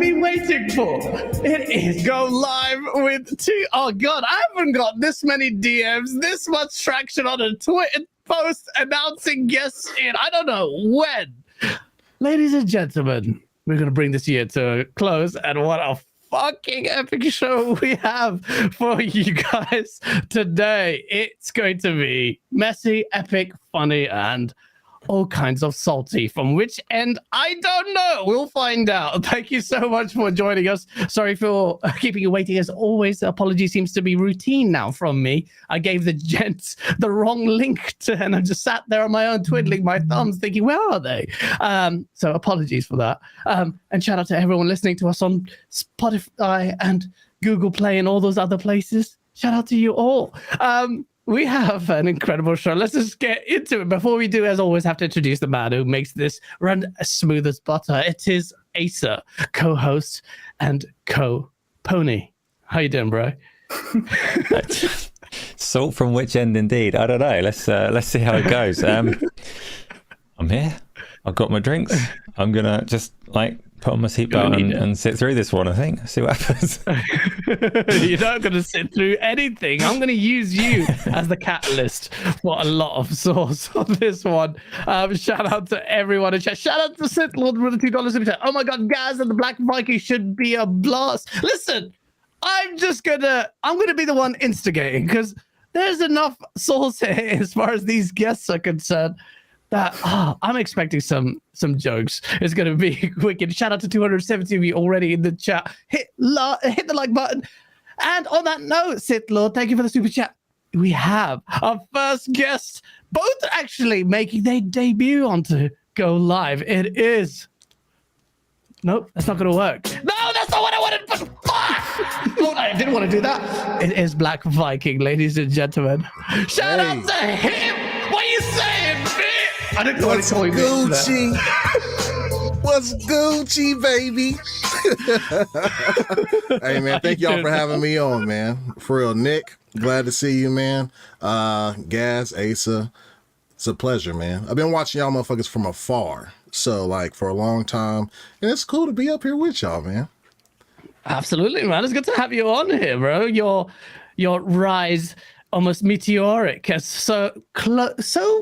been waiting for. It is Go Live with two. Oh, God, I haven't got this many DMs, this much traction on a Twitter post announcing guests in I don't know when. Ladies and gentlemen, we're going to bring this year to a close, and what a fucking epic show we have for you guys today. It's going to be messy, epic, funny, and all kinds of salty. From which end, I don't know. We'll find out. Thank you so much for joining us. Sorry for keeping you waiting. As always, the apology seems to be routine now from me. I gave the gents the wrong link and I just sat there on my own twiddling my thumbs thinking, where are they? So apologies for that. And shout out to everyone listening to us on Spotify and Google Play and all those other places. Shout out to you all. We have an incredible show. Let's just get into it. Before we do, as always, have to introduce the man who makes this run as smooth as butter. It is Asa, co-host and co-pony. How you doing, bro? Salt from which end, indeed? I don't know. Let's see how it goes. I'm here. I've got my drinks. I'm gonna just put on my seatbelt and sit through this one, I think. See what happens. You're not going to sit through anything. I'm going to use you as the catalyst for a lot of sauce on this one. Shout out to everyone in chat. Shout out to Sith Lord with the $2 super chat. Oh my God, Gaz and the Black Viking should be a blast. Listen, I'm going to be the one instigating because there's enough sauce here as far as these guests are concerned. That I'm expecting some jokes. It's going to be wicked. Shout out to 270 of you already in the chat. Hit the like button. And on that note, Sith Lord, thank you for the super chat. We have our first guest, both actually making their debut onto Go Live. It is... Nope, that's not going to work. No, that's not what I wanted. But fuck! Oh, I didn't want to do that. It is Black Viking, ladies and gentlemen. Shout out to him. What are you saying, bitch? I didn't know What's Gucci? What's Gucci, baby? Hey, man, thank y'all for having me on, man. For real, Nick, glad to see you, man. Gaz, Asa, it's a pleasure, man. I've been watching y'all motherfuckers from afar, so for a long time, and it's cool to be up here with y'all, man. Absolutely, man. It's good to have you on here, bro. Your rise almost meteoric, as so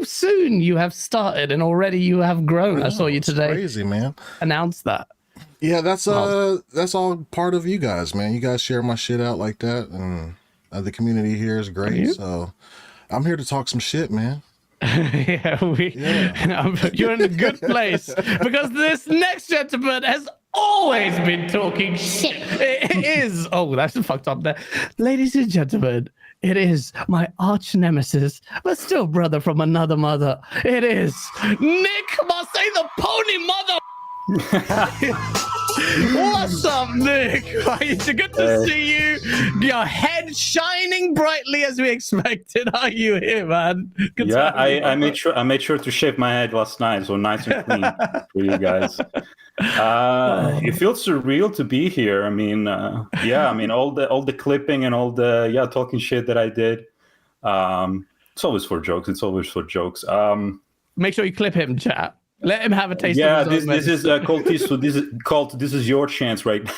soon you have started and already you have grown. I saw you today. Crazy, man. Announce that. Yeah, that's all part of you guys, man. You guys share my shit out like that, and the community here is great. So I'm here to talk some shit, man. You're in a good place because this next gentleman has always been talking shit. It is. Oh, that's fucked up there, ladies and gentlemen. It is my arch nemesis, but still brother from another mother. It is Nick Marseille, the pony mother. What's up, Nick? It's good to see you. Your head shining brightly as we expected. Are you here, man? Good I made sure to shave my head last night, so nice and clean for you guys. It feels surreal to be here. I mean, all the clipping and all the talking shit that I did. It's always for jokes. Make sure you clip him, chat. Let him have a taste. Yeah, of his this is called this. So this is your chance right now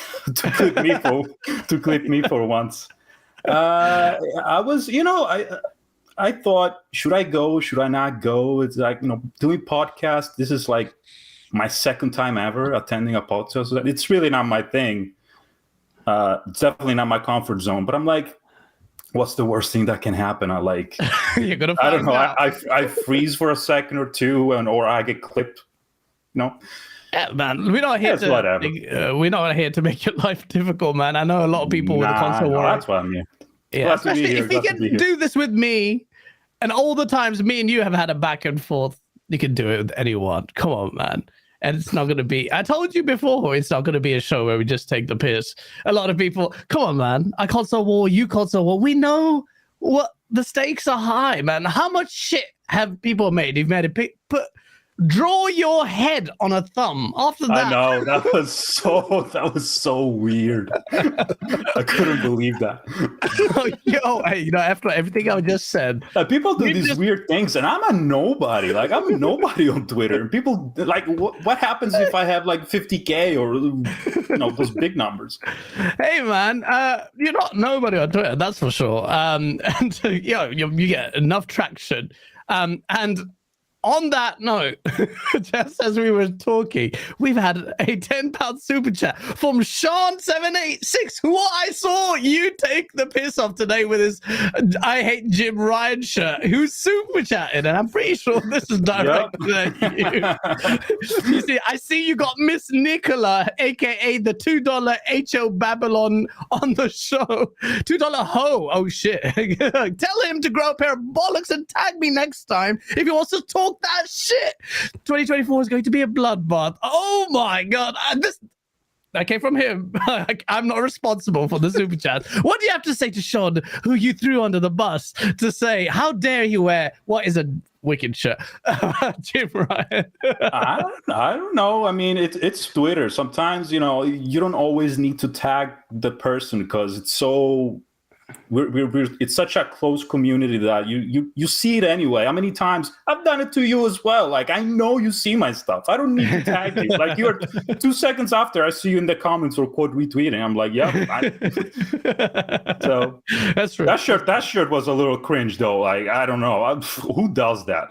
to clip me for once. I was, I thought, should I go? Should I not go? It's doing podcasts. This is my second time ever attending a podcast. It's really not my thing. It's definitely not my comfort zone. But I'm like, what's the worst thing that can happen? You're gonna. I don't know. I freeze for a second or two, or I get clipped. No. Yeah, man. We're not here to make your life difficult, man. I know a lot of people with a console war. That's why I'm here. Yeah, especially if you can do this with me, and all the times me and you have had a back and forth, you can do it with anyone. Come on, man. And it's not going to be, I told you before, it's not going to be a show where we just take the piss. A lot of people, come on, man. I console war, you console war. We know what the stakes are high, man. How much shit have people made? You've made it put draw your head on a thumb. After that, I know that was so weird. I couldn't believe that. Yo, hey, after everything I just said, People do these weird things, and I'm a nobody. Like, I'm a nobody on Twitter. And people like, what happens if I have like 50K or those big numbers? Hey man, you're not nobody on Twitter, that's for sure. And you get enough traction. And on that note, just as we were talking, we've had a £10 super chat from Sean786, who I saw you take the piss off today with his I Hate Jim Ryan shirt, who's super chatting, and I'm pretty sure this is directed at you. You see, I see you got Miss Nicola, aka the $2 HO Babylon on the show. $2 ho. Oh shit. Tell him to grow a pair of bollocks and tag me next time if he wants to talk that shit. 2024 is going to be a bloodbath. Oh my god. That came from him. I'm not responsible for the super chat. What do you have to say to Sean, who you threw under the bus, to say, how dare you wear what is a wicked shirt? Jim Ryan. I don't know. I mean, it's Twitter. Sometimes, you don't always need to tag the person because it's so... it's such a close community that you see it anyway. How many times I've done it to you as well? Like, I know you see my stuff. I don't need to tag you. Like, you're 2 seconds after I see you in the comments or quote retweeting. I'm like, yeah. So that's true. That shirt was a little cringe though. Like, I don't know who does that.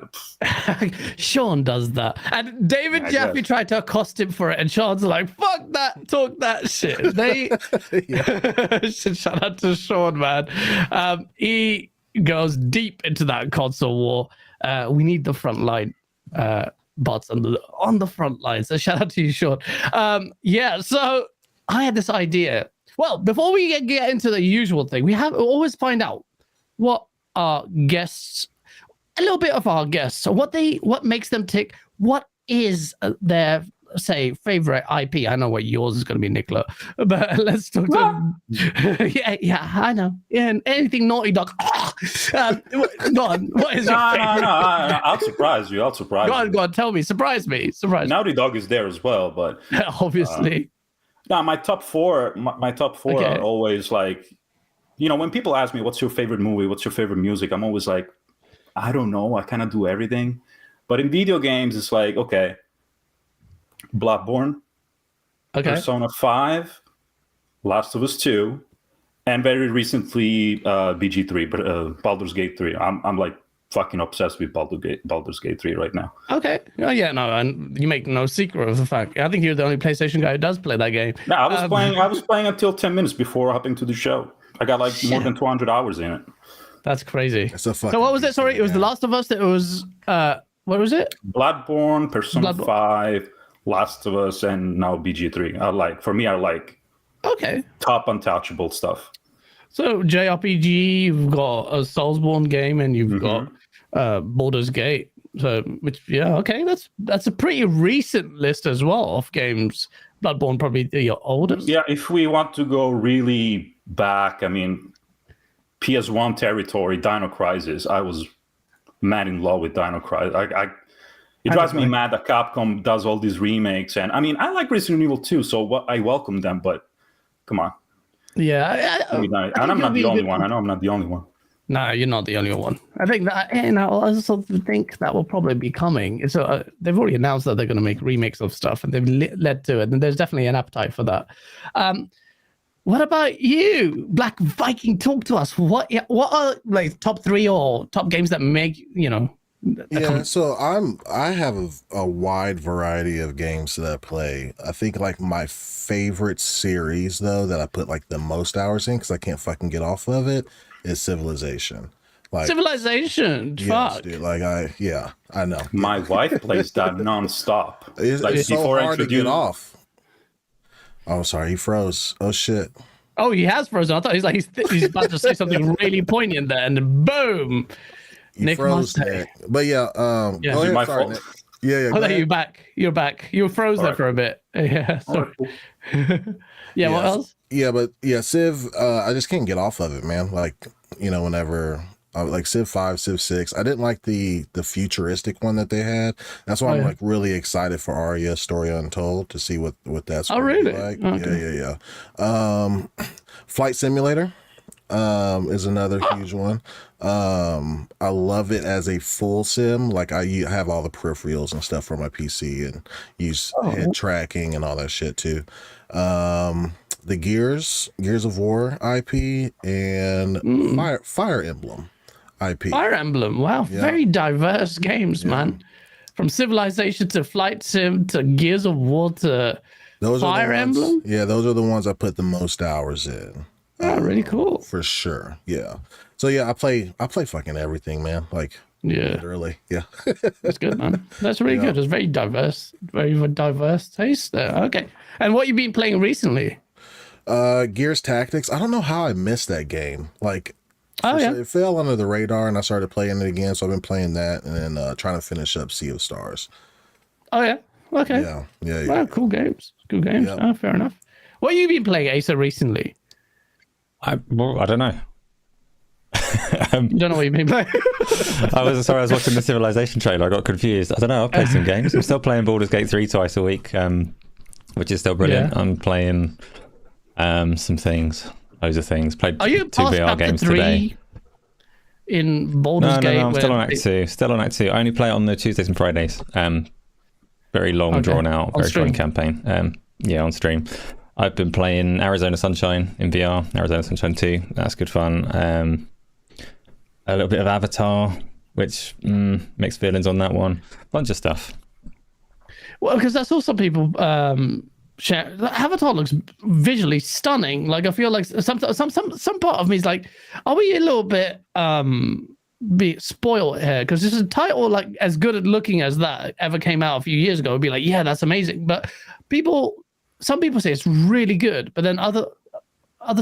Sean does that, and David Jaffe tried to accost him for it, and Sean's like, "Fuck that, talk that shit." Shout out to Sean, man. He goes deep into that console war. We need the front line bots on the front line. So shout out to you, Sean. So I had this idea. Well, before we get into the usual thing, we always find out what our guests, a little bit of our guests, what makes them tick. What is their favorite IP? I know what yours is going to be, Nicola, but let's talk to yeah, I know. Yeah, and anything Naughty Dog. Go on. What is your favorite? No. I'll surprise you. Go on. Tell me. Surprise me. Naughty Dog is there as well, but obviously. My top four. My top four are always like, when people ask me, "What's your favorite movie? What's your favorite music?" I'm always like, I don't know. I kind of do everything, but in video games, it's like, okay. Bloodborne, Persona 5, Last of Us 2, and very recently BG3, Baldur's Gate 3. I'm like fucking obsessed with Baldur's Gate 3 right now. Okay. Oh yeah, no, and you make no secret of the fact. I think you're the only PlayStation guy who does play that game. No, I was playing until 10 minutes before hopping to the show. I got like more than 200 hours in it. That's crazy. So what was it? Sorry, it was The Last of Us. It was what was it? Bloodborne, Persona 5. Last of Us, and now BG3 are like top untouchable stuff. So JRPG, you've got a Soulsborne game, and you've got Baldur's Gate. So that's a pretty recent list as well of games. Bloodborne probably your oldest. Yeah, if we want to go really back, I mean, PS1 territory, Dino Crisis. I was mad in love with Dino Crisis. It drives me mad that Capcom does all these remakes. And I mean, I like Resident Evil 2, so I welcome them, but come on. Yeah. And I'm not the only one. I know I'm not the only one. No, you're not the only one. I think that, I also think that will probably be coming. So they've already announced that they're going to make remakes of stuff, and they've led to it. And there's definitely an appetite for that. What about you, Black Viking? Talk to us. What are like top 3 or top games that make, so I have a wide variety of games that I play. I think like my favorite series though that I put like the most hours in because I can't fucking get off of it is Civilization. Like Civilization, yes, fuck. dude. Like I know. My wife plays that nonstop. It's so hard to get off. Oh, sorry, he froze. Oh shit. Oh, he has frozen. I thought he's about to say something really poignant there, and then boom. Nick froze, Nick. But my fault. Yeah. Oh, you're back. You're back. You were froze there for a bit. Yeah, sorry. What else? Yeah, but Civ, I just can't get off of it, man. Like, whenever like Civ 5, Civ 6. I didn't like the superior one that they had. That's why I'm like really excited for Aria Story Untold to see what that's going to be like. Okay. Yeah. Flight Simulator is another huge one. I love it as a full sim. Like I have all the peripherals and stuff for my PC and use head tracking and all that shit too. The Gears of War IP and Fire Emblem IP. Fire Emblem, wow, very diverse games, man. From Civilization to Flight Sim to Gears of War to Fire Emblem. Yeah, those are the ones I put the most hours in. Oh, really cool. For sure. Yeah. So yeah, I play fucking everything, man. Like literally. Yeah. That's good, man. That's really good. It's very diverse taste there. Okay. And what you been playing recently? Gears Tactics. I don't know how I missed that game. Like it fell under the radar and I started playing it again. So I've been playing that and then trying to finish up Sea of Stars. Oh yeah. Okay. Yeah. Wow, cool games. Yep. Oh, fair enough. What have you been playing, Asa, recently? I don't know. You don't know what you mean playing? I was watching the Civilization trailer. I got confused. I don't know. I've played some games. I'm still playing Baldur's Gate 3 twice a week, which is still brilliant. I'm playing some things, loads of things. Played 2 VR games today. In Baldur's Gate? No, I'm still on Act 2. I only play it on the Tuesdays and Fridays. Very long, drawn out, very fun campaign. On stream. I've been playing Arizona Sunshine in VR, Arizona Sunshine 2. That's good fun. A little bit of Avatar, which mixed feelings on that one. Bunch of stuff. Well, because I saw some people share. Avatar looks visually stunning. Like I feel like some part of me is like, are we a little bit be spoiled here? Because this is a title like as good at looking as that ever came out a few years ago. It'd be like, yeah, that's amazing. But some people say it's really good, but then other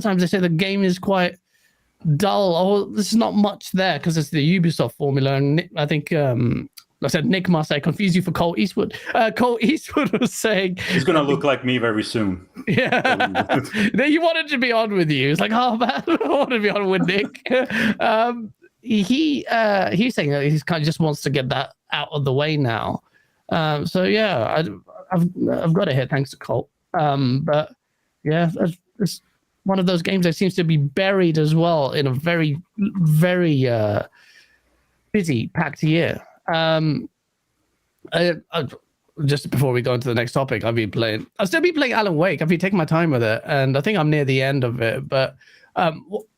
times they say the game is quite dull. Oh, there's not much there because it's the Ubisoft formula. And I think I said Nick must I confuse you for Cole Eastwood. Cole Eastwood was saying he's gonna look like me very soon. Yeah, he wanted to be on with you. It's like, oh man, I want to be on with Nick. He's saying that he kind of just wants to get that out of the way now. So yeah, I've got it here thanks to Cole. But yeah, it's one of those games that seems to be buried as well in a very, very busy, packed year. Just before we go into the next topic, I'll still be playing Alan Wake. I've been taking my time with it, and I think I'm near the end of it. But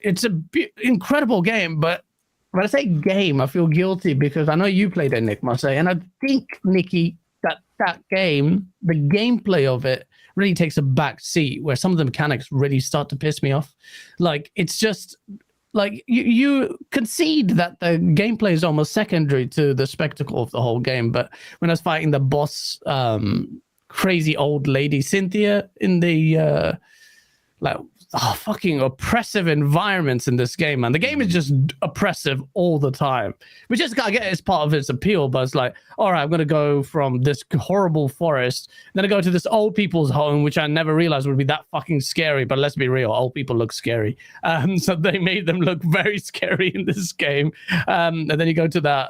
it's an incredible game. But when I say game, I feel guilty because I know you played it, Nick Massey, and I think, Nikki, that game, the gameplay of it really takes a back seat where some of the mechanics really start to piss me off. Like, it's just like you concede that the gameplay is almost secondary to the spectacle of the whole game. But when I was fighting the boss, crazy old lady Cynthia in the fucking oppressive environments in this game, man. The game is just oppressive all the time, which is I get it's part of its appeal, but it's like, all right, I'm gonna go from this horrible forest, then I go to this old people's home, which I never realized would be that fucking scary. But let's be real, old people look scary, so they made them look very scary in this game. And then you go to the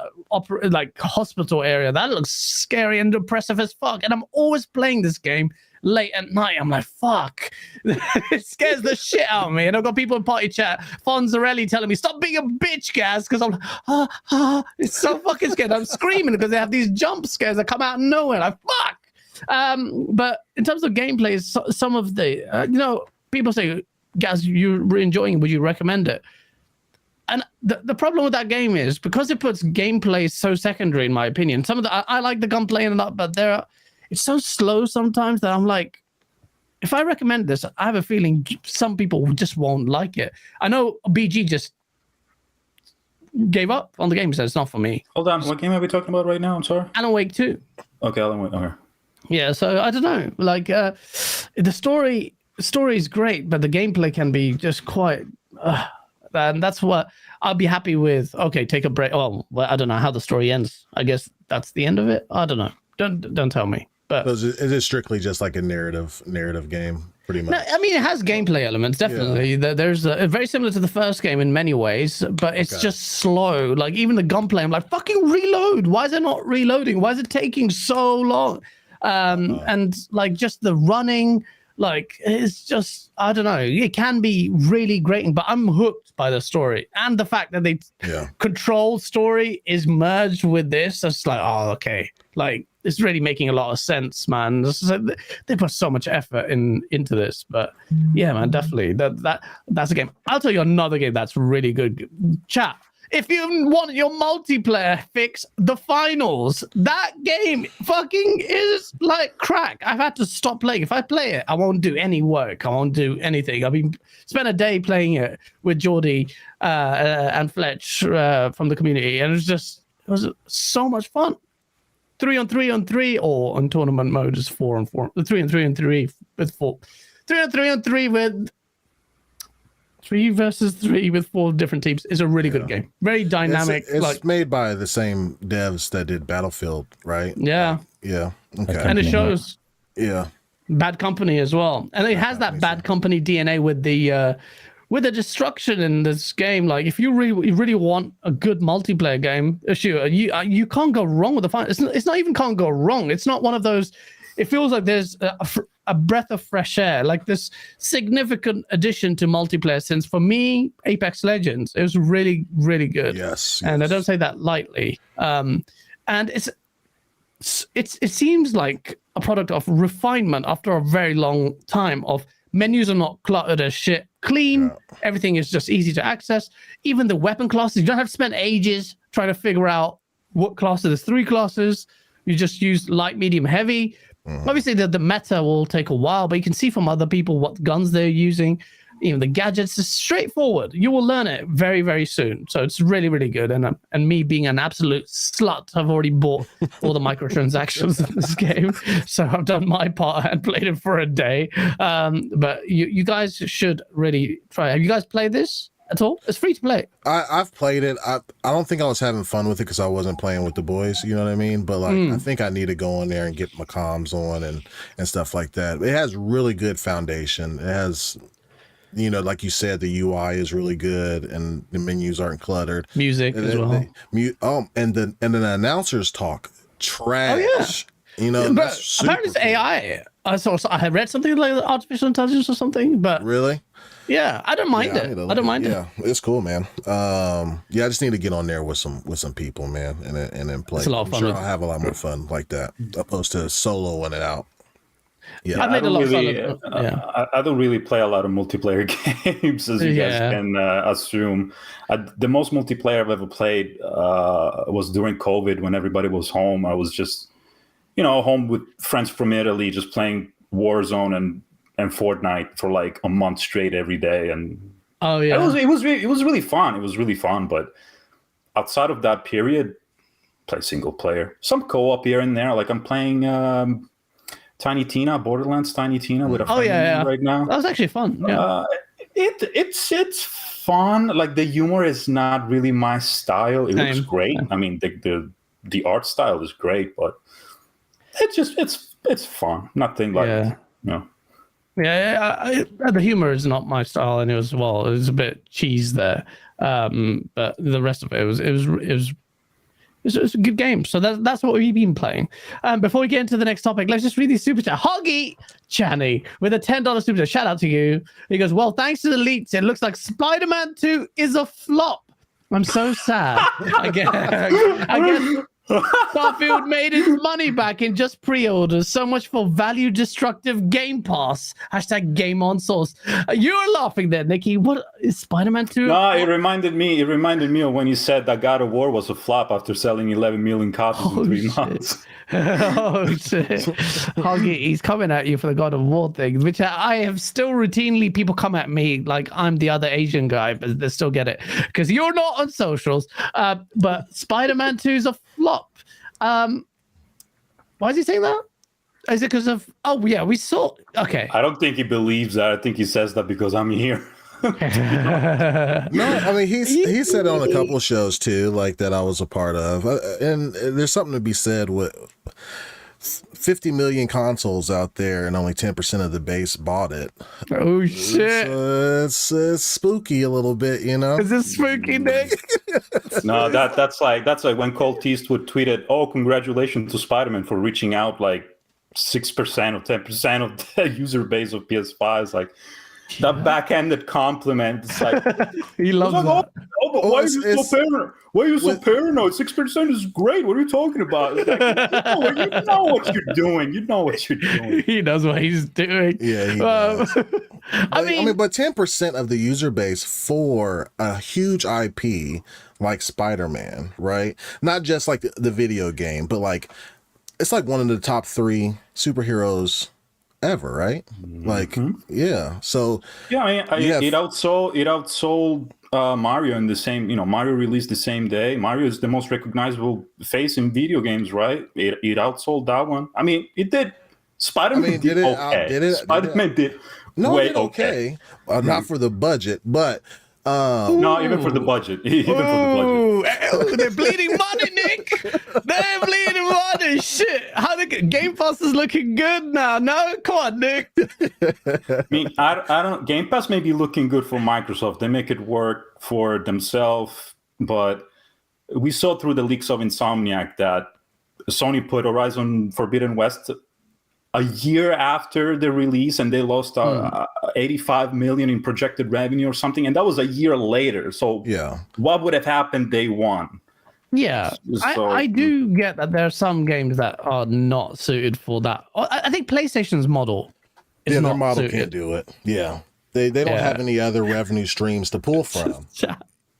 hospital area, that looks scary and oppressive as fuck. And I'm always playing this game late at night. I'm like, fuck. It scares the shit out of me. And I've got people in party chat, Fonzarelli, telling me, stop being a bitch, Gaz, because I'm like, it's so fucking scared. I'm screaming because they have these jump scares that come out of nowhere. Like, fuck. But in terms of gameplay, some of the, people say, Gaz, you're enjoying it, would you recommend it? And the problem with that game is because it puts gameplay so secondary, in my opinion. Some of the I like the gunplay and that, but it's so slow sometimes that I'm like, if I recommend this, I have a feeling some people just won't like it. I know BG just gave up on the game, so it's not for me. Hold on, what game are we talking about right now? I'm sorry. Alan Wake 2. Okay, Alan Wake. Okay. Yeah, so I don't know. Like the story is great, but the gameplay can be just quite. And that's what I'll be happy with. Okay, take a break. Oh, well, I don't know how the story ends. I guess that's the end of it. I don't know. Don't tell me. But is it strictly just like a narrative game? pretty much. No, I mean, it has gameplay elements, definitely. There's very similar to the first game in many ways, but it's just slow. Like, even the gunplay, I'm like, fucking reload. Why is it not reloading? Why is it taking so long? And, like, just the running, like, it's just, I don't know. It can be really grating, but I'm hooked by the story. And the fact that the control story is merged with this, it's like, oh, okay. Like, it's really making a lot of sense, man. They put so much effort into this, but yeah, man, definitely that's a game. I'll tell you another game that's really good. Chat. If you want your multiplayer fix, the finals, that game fucking is like crack. I've had to stop playing. If I play it, I won't do any work. I won't do anything. Spent a day playing it with Geordie and Fletch from the community, and it was so much fun. 3-on-3-on-3, or on tournament mode is 4-on-4. 3-on-3-on-3 with 4. 3-on-3-on-3 with 3 versus 3 with 4 different teams is a really good game. Very dynamic. It's made by the same devs that did Battlefield, right? Yeah. Yeah. Okay. And it shows. Yeah. Bad Company as well, and it has that Bad Company DNA with the destruction in this game. Like, if you really want a good multiplayer game, you can't go wrong with the final. It's not even can't go wrong. It's not one of those. It feels like there's a breath of fresh air, like this significant addition to multiplayer. Since for me, Apex Legends, it was really, really good. Yes. And I don't say that lightly. And it seems like a product of refinement after a very long time of menus are not cluttered as shit. Clean. Everything is just easy to access. Even the weapon classes, you don't have to spend ages trying to figure out what classes. There's 3 classes. You just use light, medium, heavy. Obviously, the meta will take a while, but you can see from other people what guns they're using. Even the gadgets is straightforward. You will learn it very, very soon. So it's really, really good. And me being an absolute slut, I've already bought all the microtransactions in this game. So I've done my part and played it for a day. But you guys should really try. Have you guys played this at all? It's free to play. I've played it. I don't think I was having fun with it because I wasn't playing with the boys. You know what I mean? But like, I think I need to go in there and get my comms on and stuff like that. It has really good foundation. It has, you know, like you said, the UI is really good and the menus aren't cluttered. Music as well. And the announcers talk trash. You know, but apparently it's AI. I had read something like artificial intelligence or something, but really, yeah, I don't mind it. I don't mind it. Yeah, it's cool, man. I just need to get on there with some people, man, and then play. It's a lot of fun. I'll have a lot more fun like that, opposed to soloing it out. Yeah, I played a lot of fun. I don't really play a lot of multiplayer games, as you guys can assume. The most multiplayer I've ever played was during COVID when everybody was home. I was just, home with friends from Italy, just playing Warzone and Fortnite for like a month straight every day. And it was really fun. It was really fun. But outside of that period, play single player, some co-op here and there. Like I'm playing Tiny Tina, Borderlands Tiny Tina with a friend right now. That was actually fun. Yeah. It's fun. Like the humor is not really my style. It looks great. I mean, the art style is great, but it's fun. Nothing like the humor is not my style, and it was a bit cheese there. But the rest of it was it's a good game. So that's what we've been playing. Before we get into the next topic, let's just read these super chat. Hoggy Channy with a $10 super chat. Shout out to you. He goes, well, thanks to the leaks, it looks like Spider-Man 2 is a flop. I'm so sad. I guess Starfield made its money back in just pre-orders. So much for value-destructive Game Pass. # Game on Source. You were laughing there, Nikki. What is Spider-Man 2? No, it reminded me of when you said that God of War was a flop after selling 11 million copies in 3 months. Oh shit! Hoggy, he's coming at you for the God of War thing, which I have still routinely people come at me like I'm the other Asian guy, but they still get it because you're not on socials. But Spider-Man 2 is a flop. Why is he saying that? Is it because of? Oh yeah, we saw. Okay. I don't think he believes that. I think he says that because I'm here. No, I mean he said it on a couple of shows too, like that I was a part of, and there's something to be said with 50 million consoles out there and only 10% of the base bought it. Oh shit! It's spooky a little bit, you know. Is this spooky, Nick? No, that's like when Colt Eastwood tweeted, "Oh, congratulations to Spiderman for reaching out like 6% or 10% of the user base of PS5." It's like that backhanded compliment. It's like He loves that. Oh, but why are you so paranoid? Why are you so paranoid? 6% is great. What are you talking about? It's like, you know what you're doing. You know what you're doing. He knows what he's doing. Yeah, he does. I mean, but 10% of the user base for a huge IP like Spider-Man, right? Not just like the video game, but like it's like one of the top 3 superheroes ever, right? Like, yeah. So yeah, I mean, it outsold Mario in the same. Mario released the same day. Mario is the most recognizable face in video games, right? It outsold that one. I mean, it did. Spider-Man did okay. Spider-Man did way okay. Not for the budget, but no, even for the budget. Even for the budget. They're bleeding money, Nick. They're bleeding money. Shit. How Game Pass is looking good now. No, come on, Nick. I mean, I don't. Game Pass may be looking good for Microsoft. They make it work for themselves, but we saw through the leaks of Insomniac that Sony put Horizon Forbidden West a year after the release, and they lost 85 million in projected revenue or something, and that was a year later. So what would have happened day one? Yeah, So, I do get that there are some games that are not suited for that. I think PlayStation's model is their not model suited. can't do it. Yeah, they don't have any other revenue streams to pull from.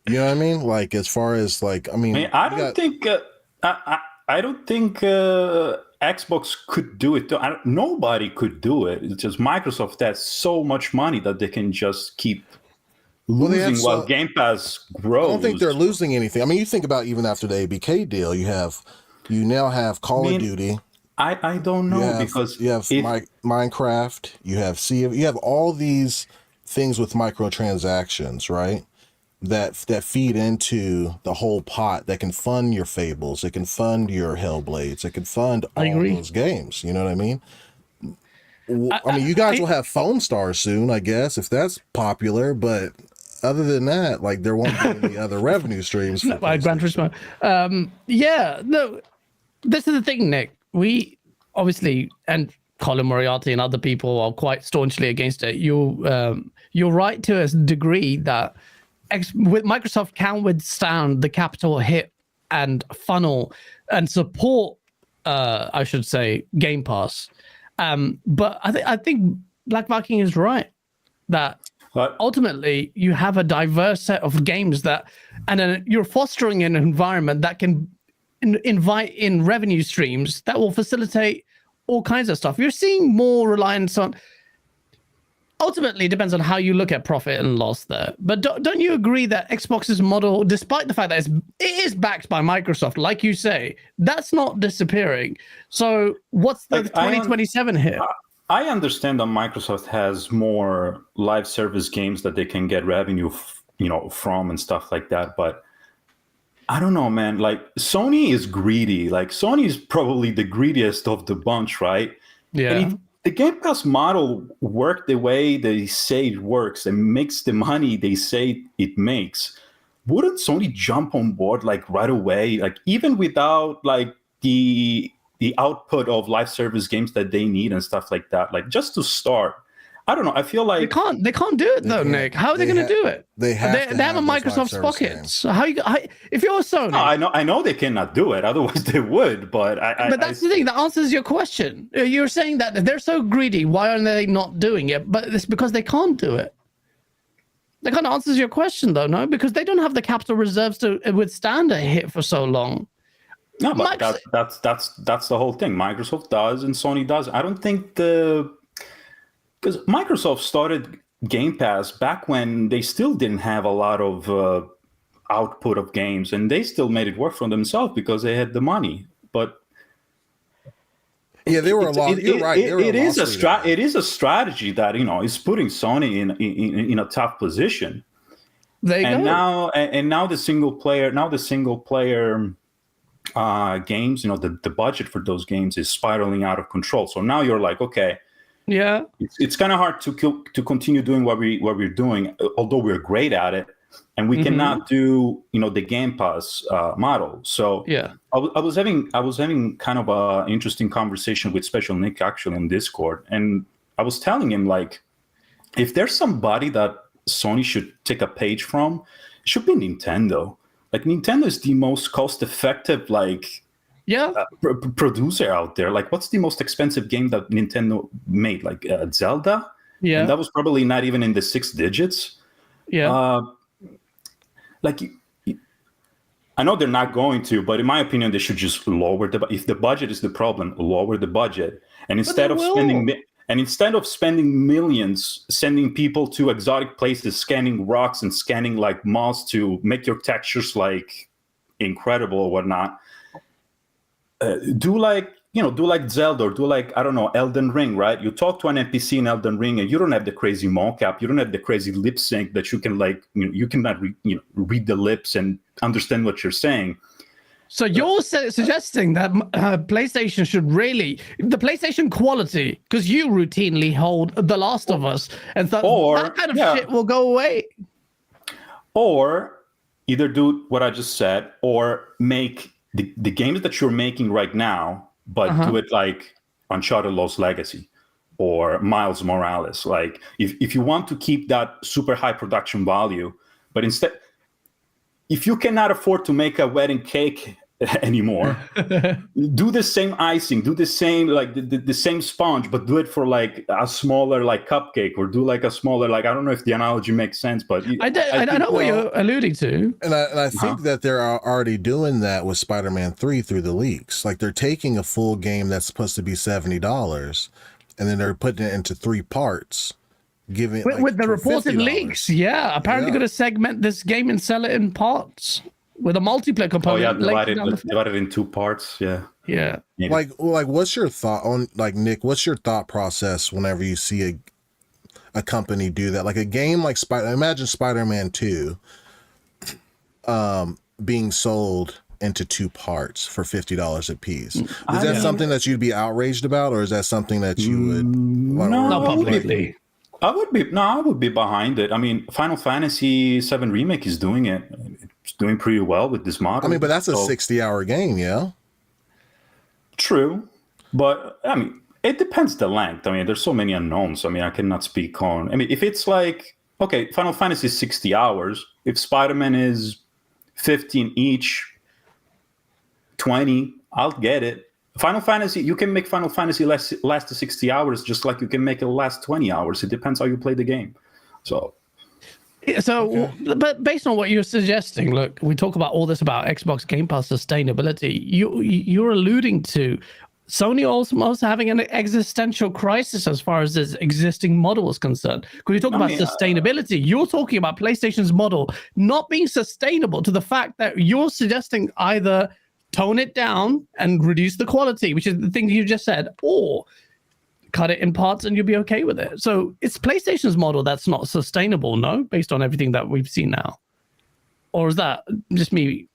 You know what I mean? Like as far as like, I mean, I don't think Xbox could do it. Nobody could do it. It's just Microsoft has so much money that they can just keep losing while Game Pass grows. I don't think they're losing anything. I mean, you think about even after the ABK deal, you now have Call of Duty. I don't know because you have Minecraft, you have you have all these things with microtransactions, right? That feed into the whole pot that can fund your Fables, it can fund your Hellblades, it can fund all those games. You know what I mean? I mean, you guys will have Phone Stars soon, I guess, if that's popular, but other than that, like there won't be any other revenue streams. Like Gran Turismo. This is the thing, Nick. We obviously, and Colin Moriarty and other people are quite staunchly against it. You're right to a degree that with Microsoft can withstand the capital hit and funnel and support, I should say, Game Pass. But I think Black Viking is right that ultimately you have a diverse set of games and then you're fostering an environment that can invite in revenue streams that will facilitate all kinds of stuff. You're seeing more reliance on. Ultimately, it depends on how you look at profit and loss there. But don't you agree that Xbox's model, despite the fact that it is backed by Microsoft, like you say, that's not disappearing? So what's the 2027 here? I understand that Microsoft has more live service games that they can get revenue, from and stuff like that. But I don't know, man. Like Sony is greedy. Like Sony is probably the greediest of the bunch, right? Yeah. And the Game Pass model worked the way they say it works and makes the money they say it makes. Wouldn't Sony jump on board like right away, like even without like the output of live service games that they need and stuff like that, like just to start? I don't know. I feel like they can't do it though, Nick. How are they going to do it? They have a Microsoft's pockets. So how if you're Sony? No, I know they cannot do it. Otherwise, they would. But that's the thing. That answers your question. You're saying that they're so greedy. Why are they not doing it? But it's because they can't do it. That kind of answers your question, though, no? Because they don't have the capital reserves to withstand a hit for so long. No, but that's the whole thing. Microsoft does and Sony does. I don't think because Microsoft started Game Pass back when they still didn't have a lot of output of games, and they still made it work for themselves because they had the money. But yeah, they were a lot. You're right. It is a strategy that is putting Sony in a tough position. There you go. Now the single player games, the budget for those games is spiraling out of control. So now you're like, okay, yeah, it's kind of hard to continue doing what we're doing, although we're great at it, and we cannot do the Game Pass model. So yeah, I was having kind of a interesting conversation with Special Nick actually on Discord, and I was telling him, like, if there's somebody that Sony should take a page from, it should be Nintendo. Like, Nintendo is the most cost-effective, like, producer out there. Like, what's the most expensive game that Nintendo made? Like, Zelda? Yeah. And that was probably not even in the 6 digits. Yeah. Like, I know they're not going to, but in my opinion, they should just lower if the budget is the problem, lower the budget. And instead of spending millions sending people to exotic places, scanning rocks and scanning like moss to make your textures like incredible or whatnot, do like Zelda, or do like, I don't know, Elden Ring, right? You talk to an NPC in Elden Ring and you don't have the crazy mocap, you don't have the crazy lip sync that you can like, you cannot read the lips and understand what you're saying. So you're suggesting that PlayStation should the PlayStation quality, because you routinely hold The Last of Us, and that kind of shit will go away. Or either do what I just said, or make the games that you're making right now, but do it like Uncharted Lost Legacy or Miles Morales. Like, if you want to keep that super high production value, but instead, if you cannot afford to make a wedding cake anymore, do the same icing, do the same like the same sponge, but do it for like a smaller like cupcake, or do like a smaller, like, I don't know if the analogy makes sense, but I know what you're alluding to, and I think that they're already doing that with Spider-Man 3 through the leaks. Like, they're taking a full game that's supposed to be $70, and then they're putting it into 3 parts. Giving with the reported $50. leaks, apparently going to segment this game and sell it in parts with a multiplayer component. Divided in 2 parts. Yeah. Like what's your thought on, like, Nick? What's your thought process whenever you see a company do that? Like a game like imagine Spider-Man 2, being sold into 2 parts for $50 a piece. Is that something that you'd be outraged about, or is that something that you would? Not publicly. I would be behind it. I mean, Final Fantasy VII Remake is doing it. It's doing pretty well with this model. I mean, but that's a 60-hour game, yeah? True. But, I mean, it depends the length. I mean, there's so many unknowns. I mean, I cannot speak on... I mean, if it's like, okay, Final Fantasy is 60 hours. If Spider-Man is 15 each, 20, I'll get it. Final Fantasy, you can make Final Fantasy last 60 hours just like you can make it last 20 hours. It depends how you play the game. But based on what you're suggesting, look, we talk about all this about Xbox Game Pass sustainability. You're alluding to Sony also having an existential crisis as far as this existing model is concerned. Because you talk about sustainability, you're talking about PlayStation's model not being sustainable, to the fact that you're suggesting either tone it down and reduce the quality, which is the thing you just said, or cut it in parts and you'll be okay with it. So it's PlayStation's model that's not sustainable, no? Based on everything that we've seen now. Or is that just me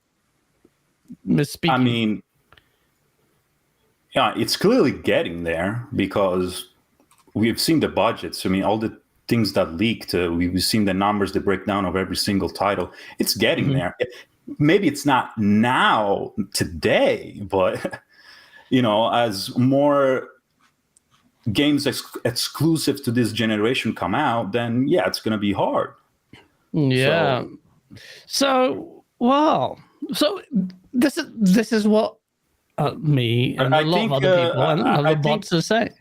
misspeaking? I mean, yeah, it's clearly getting there because we've seen the budgets. I mean, all the things that leaked, we've seen the numbers, the breakdown of every single title. It's getting there. Maybe it's not now, today, but, as more games exclusive to this generation come out, then, it's going to be hard. Yeah. So this is what me and a lot of other people and other bots are saying.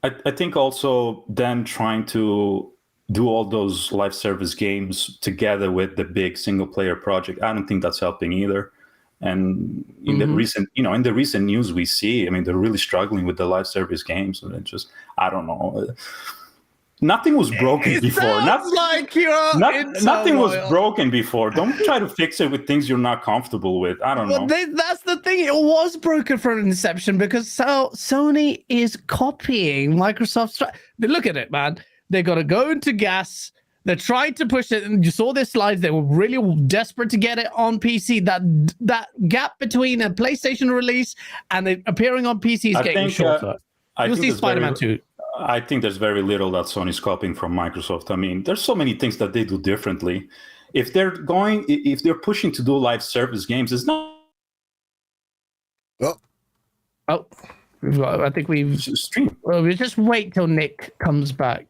I think also them trying to do all those live service games together with the big single player project, I don't think that's helping either. And in the recent news we see, I mean, they're really struggling with the live service games, and it just, I don't know. Nothing was broken before. Nothing was broken before. Don't try to fix it with things you're not comfortable with. I don't know. That's the thing. It was broken from inception because Sony is copying Microsoft's. Look at it, man. They got to go into gas. They're trying to push it, and you saw their slides. They were really desperate to get it on PC. That gap between a PlayStation release and it appearing on PC is getting shorter. You'll see Spider-Man 2. I think there's very little that Sony's copying from Microsoft. I mean, there's so many things that they do differently. If they're pushing to do live service games, it's not. Oh, I think we've stream. Well, we just wait till Nick comes back.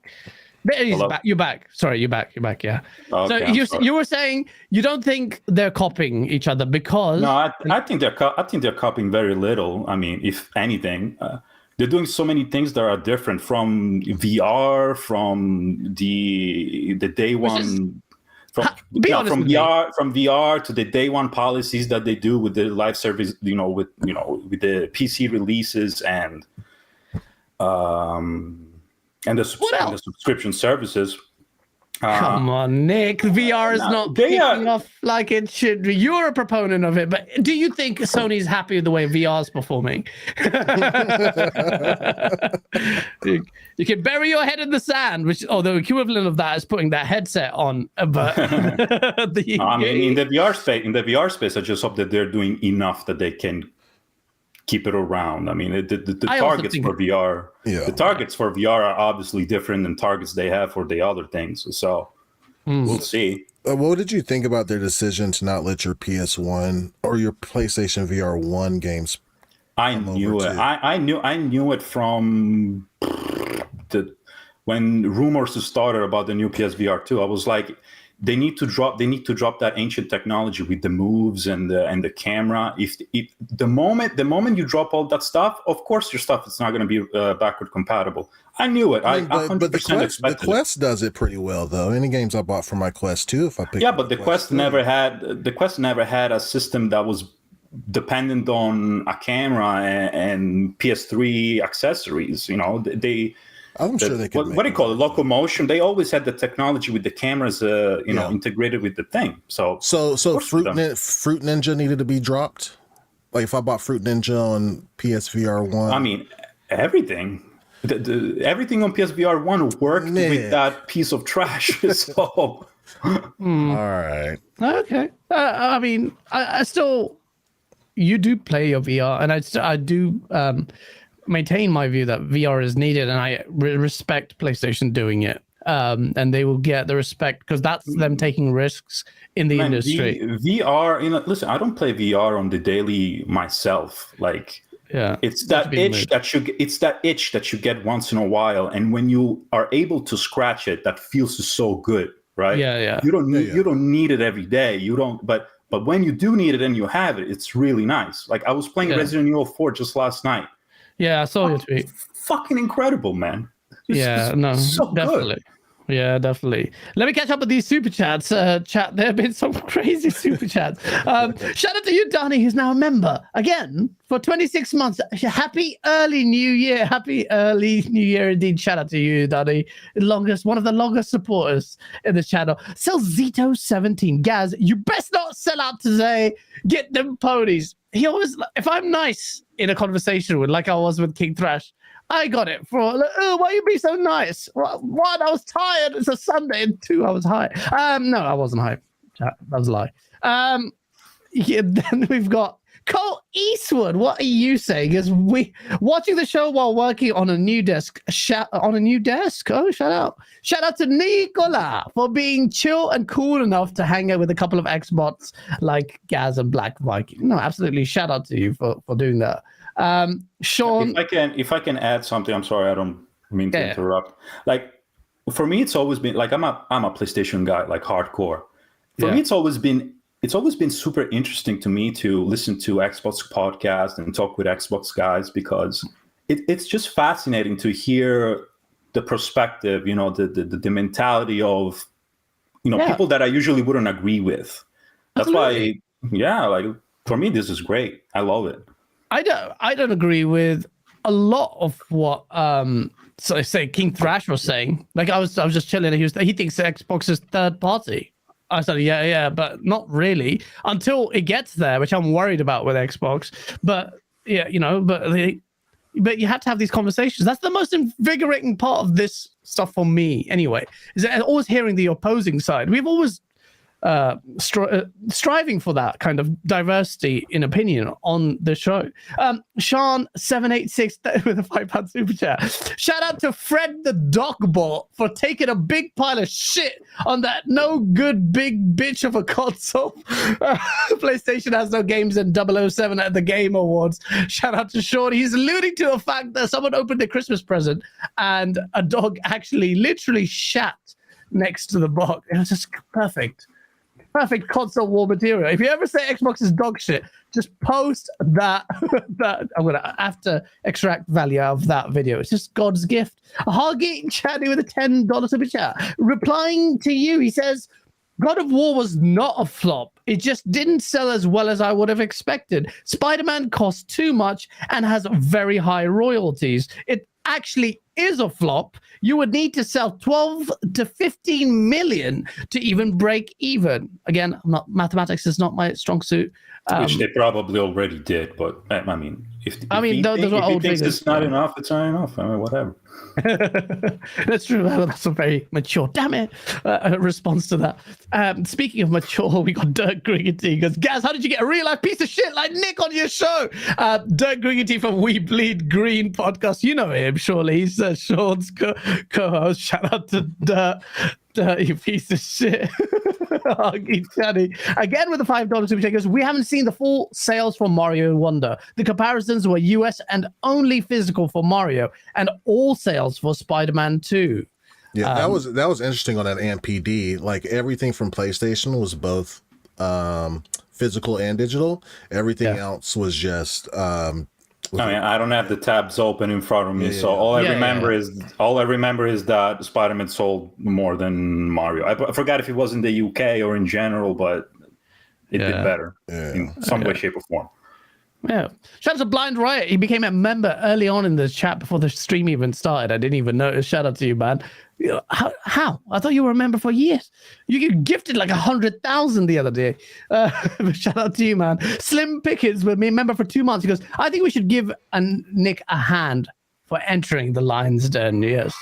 There he's back. You're back. Sorry, you're back. You're back. Yeah. Okay, so you were saying you don't think they're copying each other because no, I think they're copying very little. I mean, if anything, they're doing so many things that are different from VR, from the day one. From VR to the day one policies that they do with the live service, with the PC releases and the subscription services. Come on, Nick. VR is not picking off like it should be. You're a proponent of it, but do you think Sony's happy with the way VR is performing? You can bury your head in the sand, which, the equivalent of that is putting that headset on. But in the VR space, I just hope that they're doing enough that they can keep it around. I mean, the targets for VR, the targets for VR are obviously different than targets they have for the other things. So we'll see. What did you think about their decision to not let your PS1 or your PlayStation VR 1 games? I knew it. I knew it from when rumors started about the new PSVR 2. I was like, they need to drop that ancient technology with the moves and the camera. If the moment you drop all that stuff, of course your stuff is not going to be backward compatible. I knew it. But the Quest does it pretty well though. Any games I bought for my Quest 2, if I pick but the Quest never had a system that was dependent on a camera and PS3 accessories. I'm sure they could. What do you call it? Locomotion. They always had the technology with the cameras, integrated with the thing. So Fruit Ninja needed to be dropped. Like if I bought Fruit Ninja on PSVR 1, I mean everything. Everything on PSVR 1 worked with that piece of trash. So, all right, okay. I mean, I still, you do play your VR, and I do. Maintain my view that VR is needed, and I respect PlayStation doing it. And they will get the respect because that's them taking risks in the industry. VR, listen, I don't play VR on the daily myself. Like, it's that itch that you get once in a while, and when you are able to scratch it, that feels so good, right? Yeah. You don't need it every day. You don't, but when you do need it and you have it, it's really nice. Like I was playing Resident Evil 4 just last night. Yeah, I saw your tweet. Fucking incredible, man. So definitely. Good. Yeah, definitely. Let me catch up with these super chats. There have been some crazy super chats. Shout out to you, Donnie, who's now a member again for 26 months. Happy early New Year. Happy early New Year indeed. Shout out to you, Donnie. One of the longest supporters in this channel. Selzito17. Gaz, you best not sell out today. Get them ponies. He always, if I'm nice in a conversation with, like I was with King Thrash, I got it for, why you be so nice? One, I was tired. It's a Sunday, and two, I was high. No, I wasn't high. That was a lie. Then we've got Cole Eastwood. What are you saying? Is we watching the show while working on a new desk? Oh, shout out! Shout out to Nicola for being chill and cool enough to hang out with a couple of Xbots like Gaz and Black Viking. No, absolutely. Shout out to you for doing that. Sean, if I can add something, I'm sorry, I don't mean to interrupt. Like for me, it's always been like I'm a PlayStation guy, like hardcore. For me, it's always been super interesting to me to listen to Xbox podcasts and talk with Xbox guys because it's just fascinating to hear the perspective, the mentality of people that I usually wouldn't agree with. That's why, like for me, this is great. I love it. I don't agree with a lot of what so say King Thrash was saying. Like I was just chilling and he thinks Xbox is third party. I said but not really until it gets there, which I'm worried about with Xbox. But but you have to have these conversations. That's the most invigorating part of this stuff for me anyway, is that always hearing the opposing side. We've always striving for that kind of diversity in opinion on the show. Sean786 with a £5 super chat. Shout out to Fred the Dogbot for taking a big pile of shit on that no good big bitch of a console. PlayStation has no games in 007 at the Game Awards. Shout out to Sean. He's alluding to the fact that someone opened their Christmas present and a dog actually literally shat next to the box. It was just perfect console war material. If you ever say Xbox is dog shit, just post that. I'm gonna have to extract value out of that video. It's just God's gift. Hoggy Chatty with a $10 super chat. Replying to you, he says, God of War was not a flop. It just didn't sell as well as I would have expected. Spider-Man cost too much and has very high royalties. It actually is a flop. You would need to sell 12 to 15 million to even break even. Again, mathematics is not my strong suit. Which they probably already did, but I mean, if he thinks it's not enough, it's not enough. I mean, whatever. That's true. That's a very mature, damn it, response to that. Speaking of mature, we got Dirk Griggity. He goes, Gaz, how did you get a real life piece of shit like Nick on your show? Dirk Griggity from We Bleed Green podcast. You know him, surely. He's Sean's co-host. Shout out to Dirty piece of shit. Again with the $5 super checkers, we haven't seen the full sales for Mario Wonder. The comparisons were US and only physical for Mario, and all sales for Spider-Man 2. Yeah, that was interesting on that AMPD. Like everything from PlayStation was both physical and digital. Everything else was just I don't have the tabs open in front of me, so all I remember is that Spider-Man sold more than Mario. I forgot if it was in the UK or in general, but it did better in some way, shape, or form. Yeah. Shout out to Blind Riot. He became a member early on in the chat before the stream even started. I didn't even notice. Shout out to you, man. How? I thought you were a member for years. You gifted like 100,000 the other day. Shout out to you, man. Slim Pickens with me, a member for 2 months. He goes, I think we should give Nick a hand for entering the Lion's Den. Yes.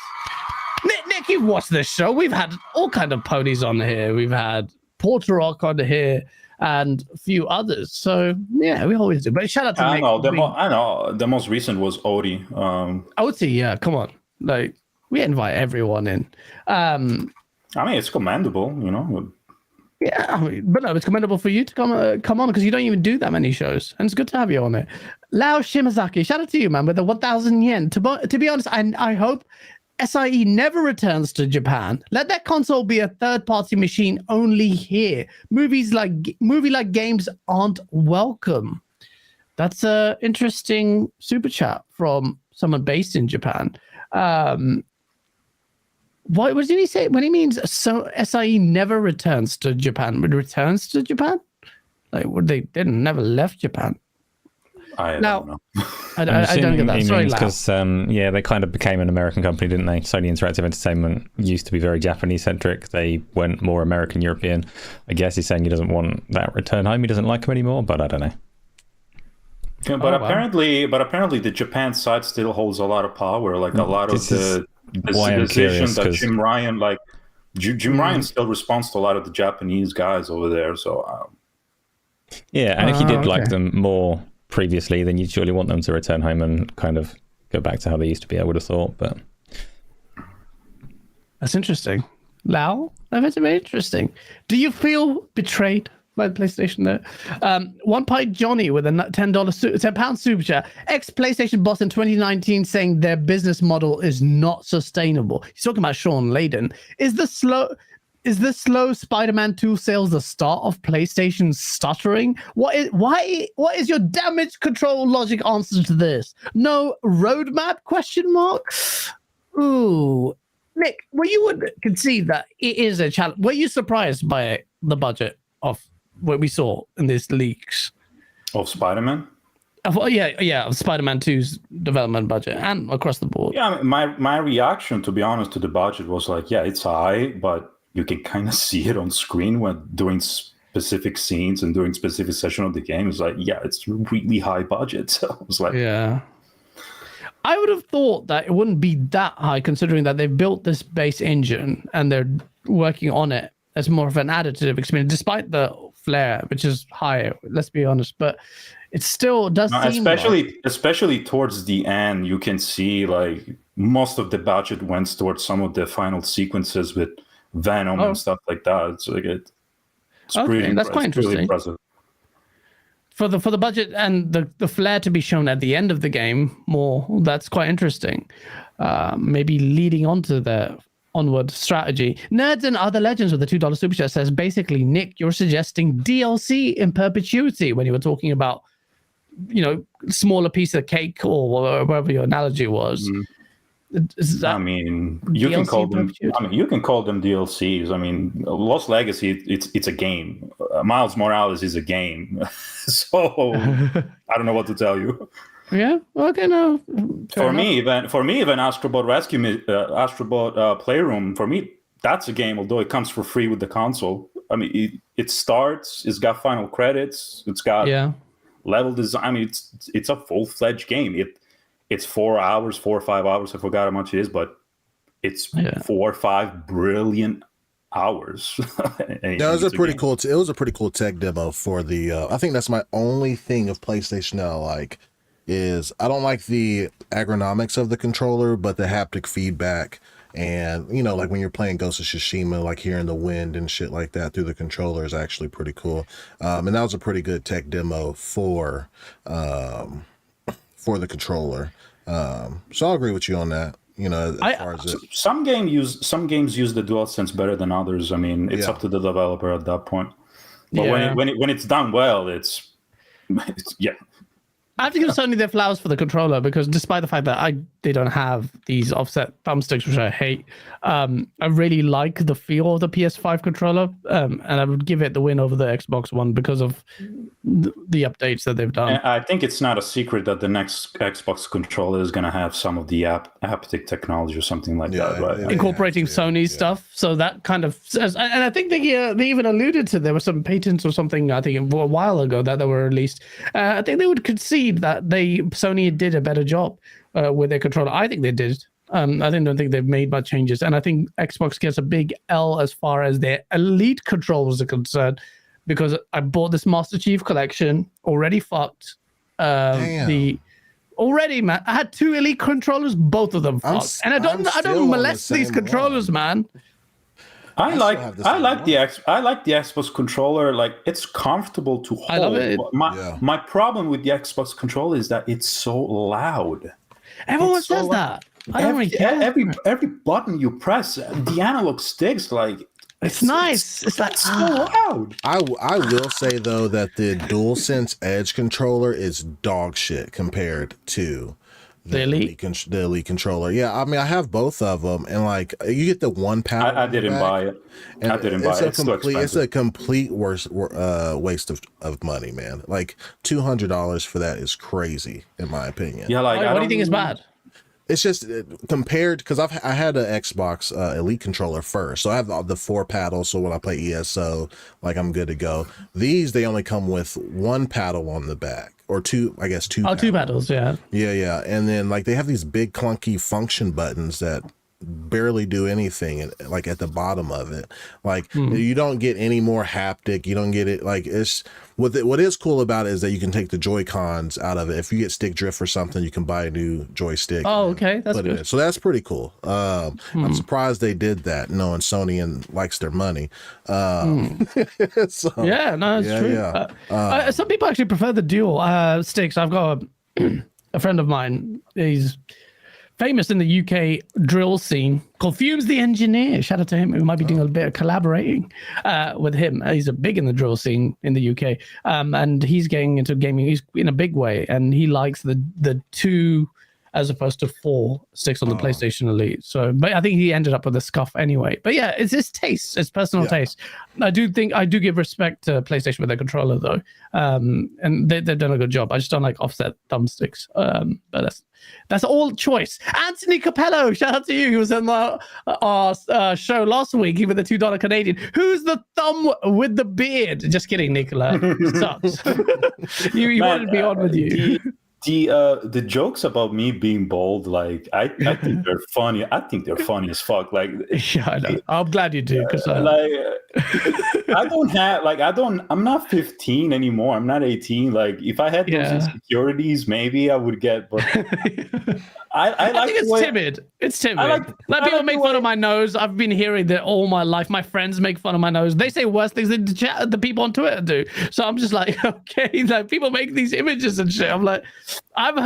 Nick, you've watched this show. We've had all kind of ponies on here. We've had Portorock on here and a few others. So yeah, we always do. But shout out to Nick. I know. The most recent was Odie. Odie, yeah. Come on, like we invite everyone in. I mean, it's commendable, you know. Yeah, but no, it's commendable for you to come on because you don't even do that many shows, and it's good to have you on it. Lao Shimazaki, shout out to you, man, with the 1,000 yen. To be honest, I hope SIE never returns to Japan. Let that console be a third-party machine only here. Movie like games aren't welcome. That's a interesting super chat from someone based in Japan. What did he say when he means so SIE never returns to Japan? Returns to Japan? Like they never left Japan. I don't know. I don't get that. Sorry, because they kind of became an American company, didn't they? Sony Interactive Entertainment used to be very Japanese centric. They went more American European. I guess he's saying he doesn't want that return home. He doesn't like them anymore, but I don't know. Yeah, but apparently the Japan side still holds a lot of power. Like a lot of the decision that Jim Ryan, Jim Ryan still responds to a lot of the Japanese guys over there. So and if you did like them more previously, then you'd surely want them to return home and kind of go back to how they used to be, I would have thought. But that's interesting. Lau, that's very interesting. Do you feel betrayed by the PlayStation there? One Pint Johnny with a £10 super chat. Ex-PlayStation boss in 2019 saying their business model is not sustainable. He's talking about Sean Layden. Is the slow Spider-Man 2 sales the start of PlayStation stuttering? What is your damage control logic answer to this? No roadmap? ? Ooh, Nick, you would concede that it is a challenge. Were you surprised by the budget of what we saw in these leaks of Spider-Man? Of Spider-Man 2's development budget and across the board. Yeah, my reaction, to be honest, to the budget was like, yeah, it's high, but you can kind of see it on screen when doing specific scenes and doing specific session of the game. It's like, yeah, it's really high budget. So I was like, yeah. I would have thought that it wouldn't be that high, considering that they've built this base engine and they're working on it as more of an additive experience, despite the flare, which is higher. Let's be honest, but it still does seem especially towards the end, you can see like most of the budget went towards some of the final sequences with Venom and stuff like that. It's like it's pretty. That's quite interesting. Really impressive. For the budget and the flare to be shown at the end of the game more, that's quite interesting. Maybe leading on to the onward strategy. Nerds and Other Legends with the $2 super chat says, basically, Nick, you're suggesting DLC in perpetuity when you were talking about, smaller piece of cake or whatever your analogy was. I mean, you can call them. You can call them DLCs. I mean, Lost Legacy. It's a game. Miles Morales is a game. So I don't know what to tell you. Yeah. Okay. No. For me, even Astrobot Astrobot Playroom. For me, that's a game. Although it comes for free with the console. I mean, it starts. It's got final credits. It's got level design. I mean, it's a full-fledged game. It's 4 hours, 4 or 5 hours. I forgot how much it is, but it's 4 or 5 brilliant hours. It was a pretty cool. It was a pretty cool tech demo for the. I think that's my only thing of PlayStation now. Like, is I don't like the ergonomics of the controller, but the haptic feedback, and like when you're playing Ghost of Tsushima, like hearing the wind and shit like that through the controller is actually pretty cool. And that was a pretty good tech demo for the controller. So I'll agree with you on that. Some games use the DualSense better than others. I mean, it's up to the developer at that point. But when it's done well, it's I have to give Sony their flowers for the controller, because despite the fact that they don't have these offset thumbsticks, which I hate, I really like the feel of the PS5 controller, and I would give it the win over the Xbox One because of the updates that they've done. And I think it's not a secret that the next Xbox controller is going to have some of the haptic technology or something like that, right? Incorporating Sony's stuff. So that kind of says, and I think they even alluded to there were some patents or something, I think a while ago that were released. I think they would concede that Sony did a better job with their controller. I think they did. I don't think they've made much changes, and I think Xbox gets a big L as far as their elite controllers are concerned, because I bought this Master Chief collection already fucked. Already, man, I had 2 elite controllers, both of them fucked, and I don't molest these controllers, man. I like the Xbox controller. Like, it's comfortable to hold. I love it. My problem with the Xbox controller is that it's so loud. Everyone says that. I don't really care. Every button you press, the analog sticks. Like, it's nice. It's like so loud. I will say though that the DualSense Edge controller is dog shit compared to the elite controller. Yeah, I mean, I have both of them, and like you get the one paddle. I didn't buy it. It's a complete waste of money, man. Like $200 for that is crazy, in my opinion. Yeah, like what do you think is bad? It's just compared, because I had an Xbox Elite controller first, so I have the 4 paddles. So when I play ESO, like I'm good to go. These, they only come with 1 paddle on the back, or 2, I guess 2. Oh, paddles. 2 paddles, yeah. Yeah, and then like they have these big clunky function buttons that barely do anything, like at the bottom of it. Like you don't get any more haptic. You don't get it. Like it's what is cool about it is that you can take the Joy-Cons out of it. If you get stick drift or something, you can buy a new joystick. Oh, okay, that's good. So that's pretty cool. I'm surprised they did that, knowing Sony and likes their money. So, yeah, no, it's true. Yeah. Some people actually prefer the dual sticks. I've got a friend of mine. He's famous in the UK drill scene, called Fumes the Engineer. Shout out to him. We might be doing a bit of collaborating with him. He's big in the drill scene in the UK, and he's getting into gaming. He's in a big way, and he likes the 2 as opposed to 4 sticks on the PlayStation Elite. So, but I think he ended up with a scuff anyway. But yeah, it's his taste. It's personal taste. I do give respect to PlayStation with their controller though, and they've done a good job. I just don't like offset thumbsticks. But that's all choice. Anthony Capello, shout out to you. He was on our show last week with the $2 Canadian. Who's the thumb with the beard? Just kidding, Nicola. Sucks. you wanted to be on with you. The jokes about me being bold, like I think they're funny. I think they're funny as fuck. Like, Yeah, I know. I'm glad you do, because I'm not 15 anymore. I'm not 18. Like, if I had those insecurities, maybe I would get. But I like think it's timid. It's timid. People make fun of my nose. I've been hearing that all my life. My friends make fun of my nose. They say worse things than the people on Twitter do. So I'm just like, okay, like people make these images and shit. I'm like,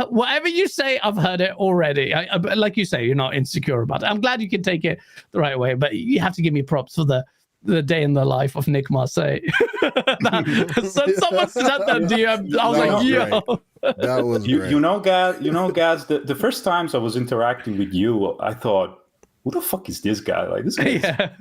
whatever you say, I've heard it already. Like you say, you're not insecure about it. I'm glad you can take it the right way, but you have to give me props for the day in the life of Nick Marseille. Someone sent that DM. I was like, yo. That was great. You know, guys, the first times I was interacting with you, I thought, who the fuck is this guy? Like, this guy.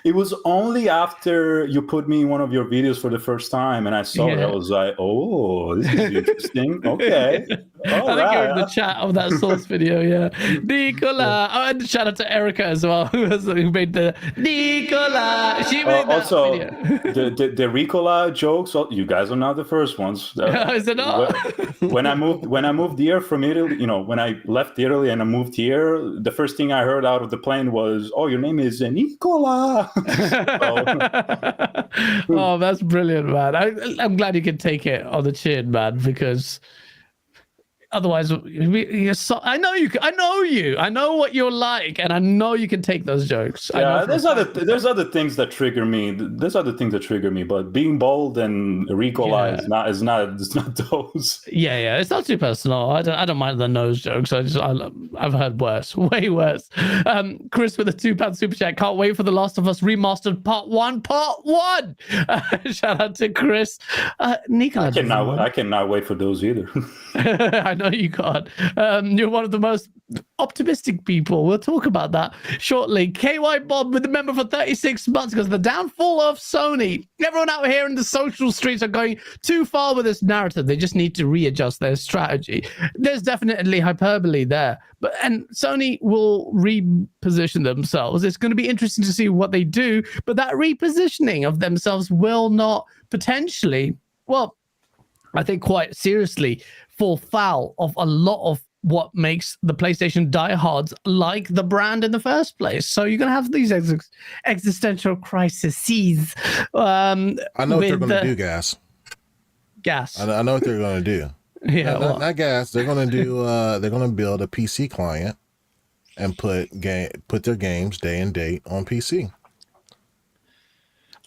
It was only after you put me in one of your videos for the first time and I saw it, I was like, oh, this is interesting. Okay. I think you're in the chat of that source video, yeah. Nicola. Oh, and shout out to Erica as well, who made the Nicola. She made that also, video. the Ricola jokes, you guys are not the first ones. Is it not? When I moved here from Italy, when I left Italy and I moved here, the first thing I heard out of the plane was, "Oh, your name is Nicola." Oh, that's brilliant, man. I'm glad you can take it on the chin, man, because otherwise, I know you. I know what you're like, and I know you can take those jokes. Yeah, there's other things that trigger me. But being bold and Ricola is not those. Yeah, it's not too personal. I don't mind the nose jokes. I've heard worse, way worse. Chris with a £2 super chat. Can't wait for The Last of Us remastered part one. Shout out to Chris. Nico, I cannot wait for those either. I know you can't. You're one of the most optimistic people. We'll talk about that shortly. KY Bob with the member for 36 months because the downfall of Sony. Everyone out here in the social streets are going too far with this narrative. They just need to readjust their strategy. There's definitely hyperbole there, and Sony will reposition themselves. It's going to be interesting to see what they do, but that repositioning of themselves will not potentially, well, I think quite seriously, fall foul of a lot of what makes the PlayStation diehards like the brand in the first place. So you're going to have these existential crises. I know what they're going to do, Gas. I know what they're going to do. Yeah, not Gas. They're going to do. They're going to build a PC client and put their games day and date on PC.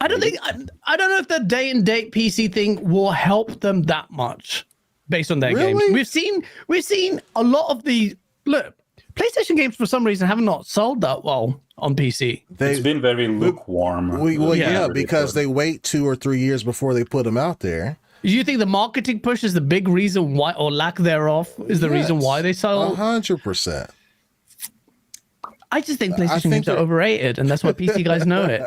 I don't know if the day and date PC thing will help them that much based on their games. We've seen a lot of the PlayStation games for some reason have not sold that well on PC. It's been very lukewarm. Because they wait 2 or 3 years before they put them out there. Do you think the marketing push is the big reason why, or lack thereof, is the reason why they sell? 100%. I just think PlayStation games are overrated, and that's why PC guys know it.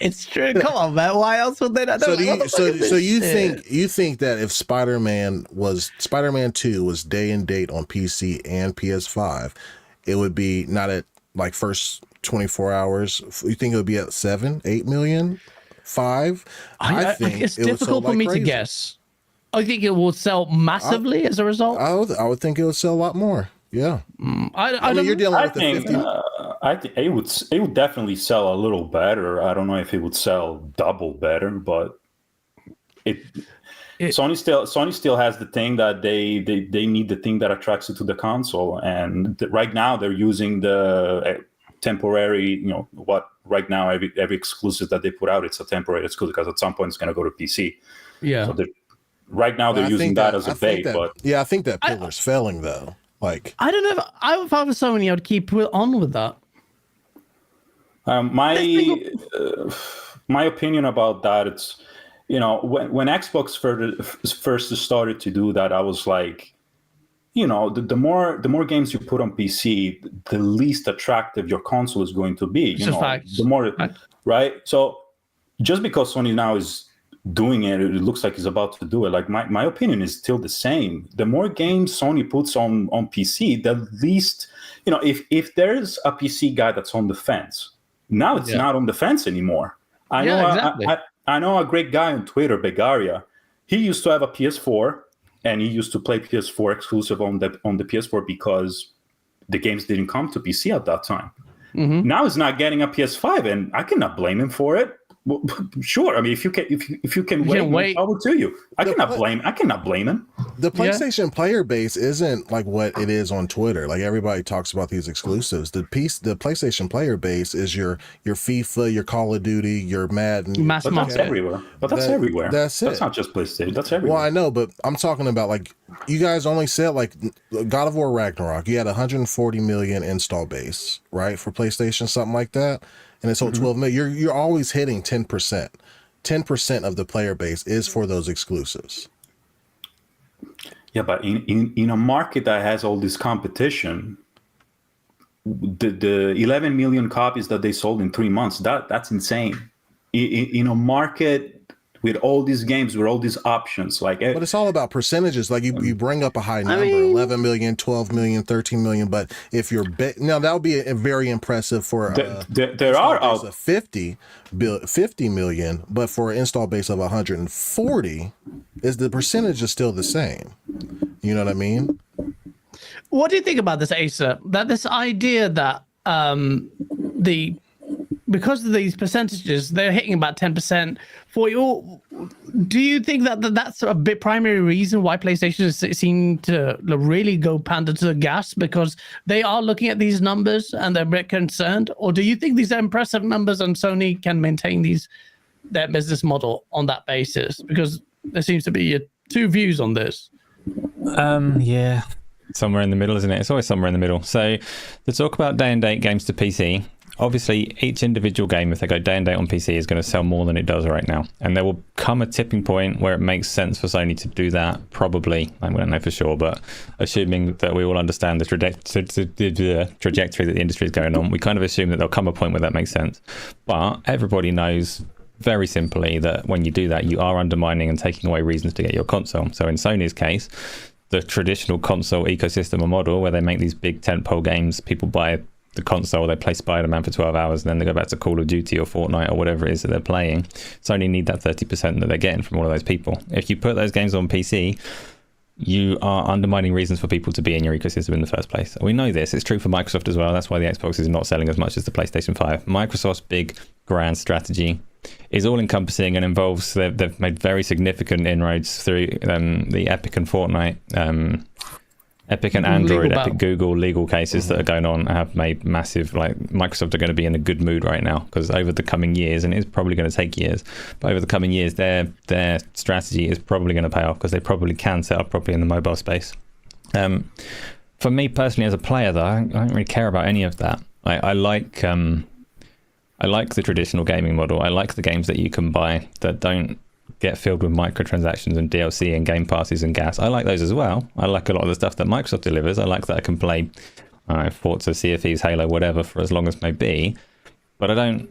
It's true. Come on, man. Why else would they not know? So you think that if Spider-Man 2 was day and date on PC and PS5, it would be not at like first 24 hours? You think it would be at 7, 8 million, 5? I think it's difficult for me to guess. I think it will sell massively as a result. I would think it would sell a lot more. Yeah, I mean, you're dealing with think, 50. I think it would definitely sell a little better. I don't know if it would sell double better, but Sony still has the thing that they need the thing that attracts you to the console, and right now they're using the temporary. Right now every exclusive that they put out, it's a temporary exclusive because at some point it's going to go to PC. Yeah. So right now they're using that as a bait, but I think that pillar's failing though. Like, I don't know if I was Sony, I would keep on with that. My opinion about that, it's when Xbox first started to do that, I was like, the more games you put on PC, the least attractive your console is going to be. The more, right? So just because Sony now is doing it looks like he's about to do it. Like my opinion is still the same. The more games Sony puts on PC, the least, if there's a PC guy that's on the fence, now it's not on the fence anymore. I know a great guy on Twitter, Begaria. He used to have a PS4 and he used to play PS4 exclusive on the PS4 because the games didn't come to PC at that time. Now he's not getting a PS5, and I cannot blame him for it. Well, sure, I mean, if you can wait, power to you. I cannot blame him. The PlayStation player base isn't like what it is on Twitter. Like everybody talks about these exclusives. The PlayStation player base is your FIFA, your Call of Duty, your Madden. But that's everywhere. That's everywhere. That's it. That's not just PlayStation. That's everywhere. Well, I know, but I'm talking about like you guys only said like God of War Ragnarok. You had 140 million install base, right, for PlayStation, something like that. And it's sold 12 million. You're always hitting 10%. 10% of the player base is for those exclusives. Yeah, but in a market that has all this competition, the 11 million copies that they sold in 3 months, that's insane. In a market with all these games, with all these options, but it's all about percentages. Like you bring up a high number, 11 million, 12 million, 13 million. But if you're now that would be a very impressive for there are out of 50 million, but for an install base of 140, is the percentage is still the same. You know what I mean? What do you think about this, Asa? That this idea that because of these percentages, they're hitting about 10% for you. Do you think that that's a bit primary reason why PlayStation seem to really go pander to the gas, because they are looking at these numbers and they're a bit concerned? Or do you think these are impressive numbers and Sony can maintain their business model on that basis? Because there seems to be two views on this. Yeah, somewhere in the middle, isn't it? It's always somewhere in the middle. So to talk about day and date games to PC, obviously each individual game, if they go day and date on PC, is going to sell more than it does right now. And there will come a tipping point where it makes sense for Sony to do that, probably. I don't know for sure, but assuming that we all understand the trajectory that the industry is going on, we kind of assume that there'll come a point where that makes sense. But everybody knows very simply that when you do that, you are undermining and taking away reasons to get your console. So in Sony's case, the traditional console ecosystem or model where they make these big tentpole games, people buy the console, they play Spiderman for 12 hours, and then they go back to Call of Duty or Fortnite or whatever it is that they're playing. Sony need that 30% that they're getting from all of those people. If you put those games on PC, you are undermining reasons for people to be in your ecosystem in the first place. We know this. It's true for Microsoft as well. That's why the Xbox is not selling as much as the PlayStation 5. Microsoft's big, grand strategy is all-encompassing and involves, they've made very significant inroads through the Epic and Fortnite, Epic and Android, Epic Google legal cases that are going on have made massive, Microsoft are going to be in a good mood right now, because over the coming years, and it's probably going to take years, but over the coming years, their strategy is probably going to pay off, because they probably can set up properly in the mobile space. For me personally as a player though, I don't really care about any of that. I like the traditional gaming model. I like the games that you can buy that don't get filled with microtransactions and DLC and game passes and gas. I like those as well. I like a lot of the stuff that Microsoft delivers. I like that I can play Forza, Sea of Thieves, Halo, whatever for as long as may be. But I don't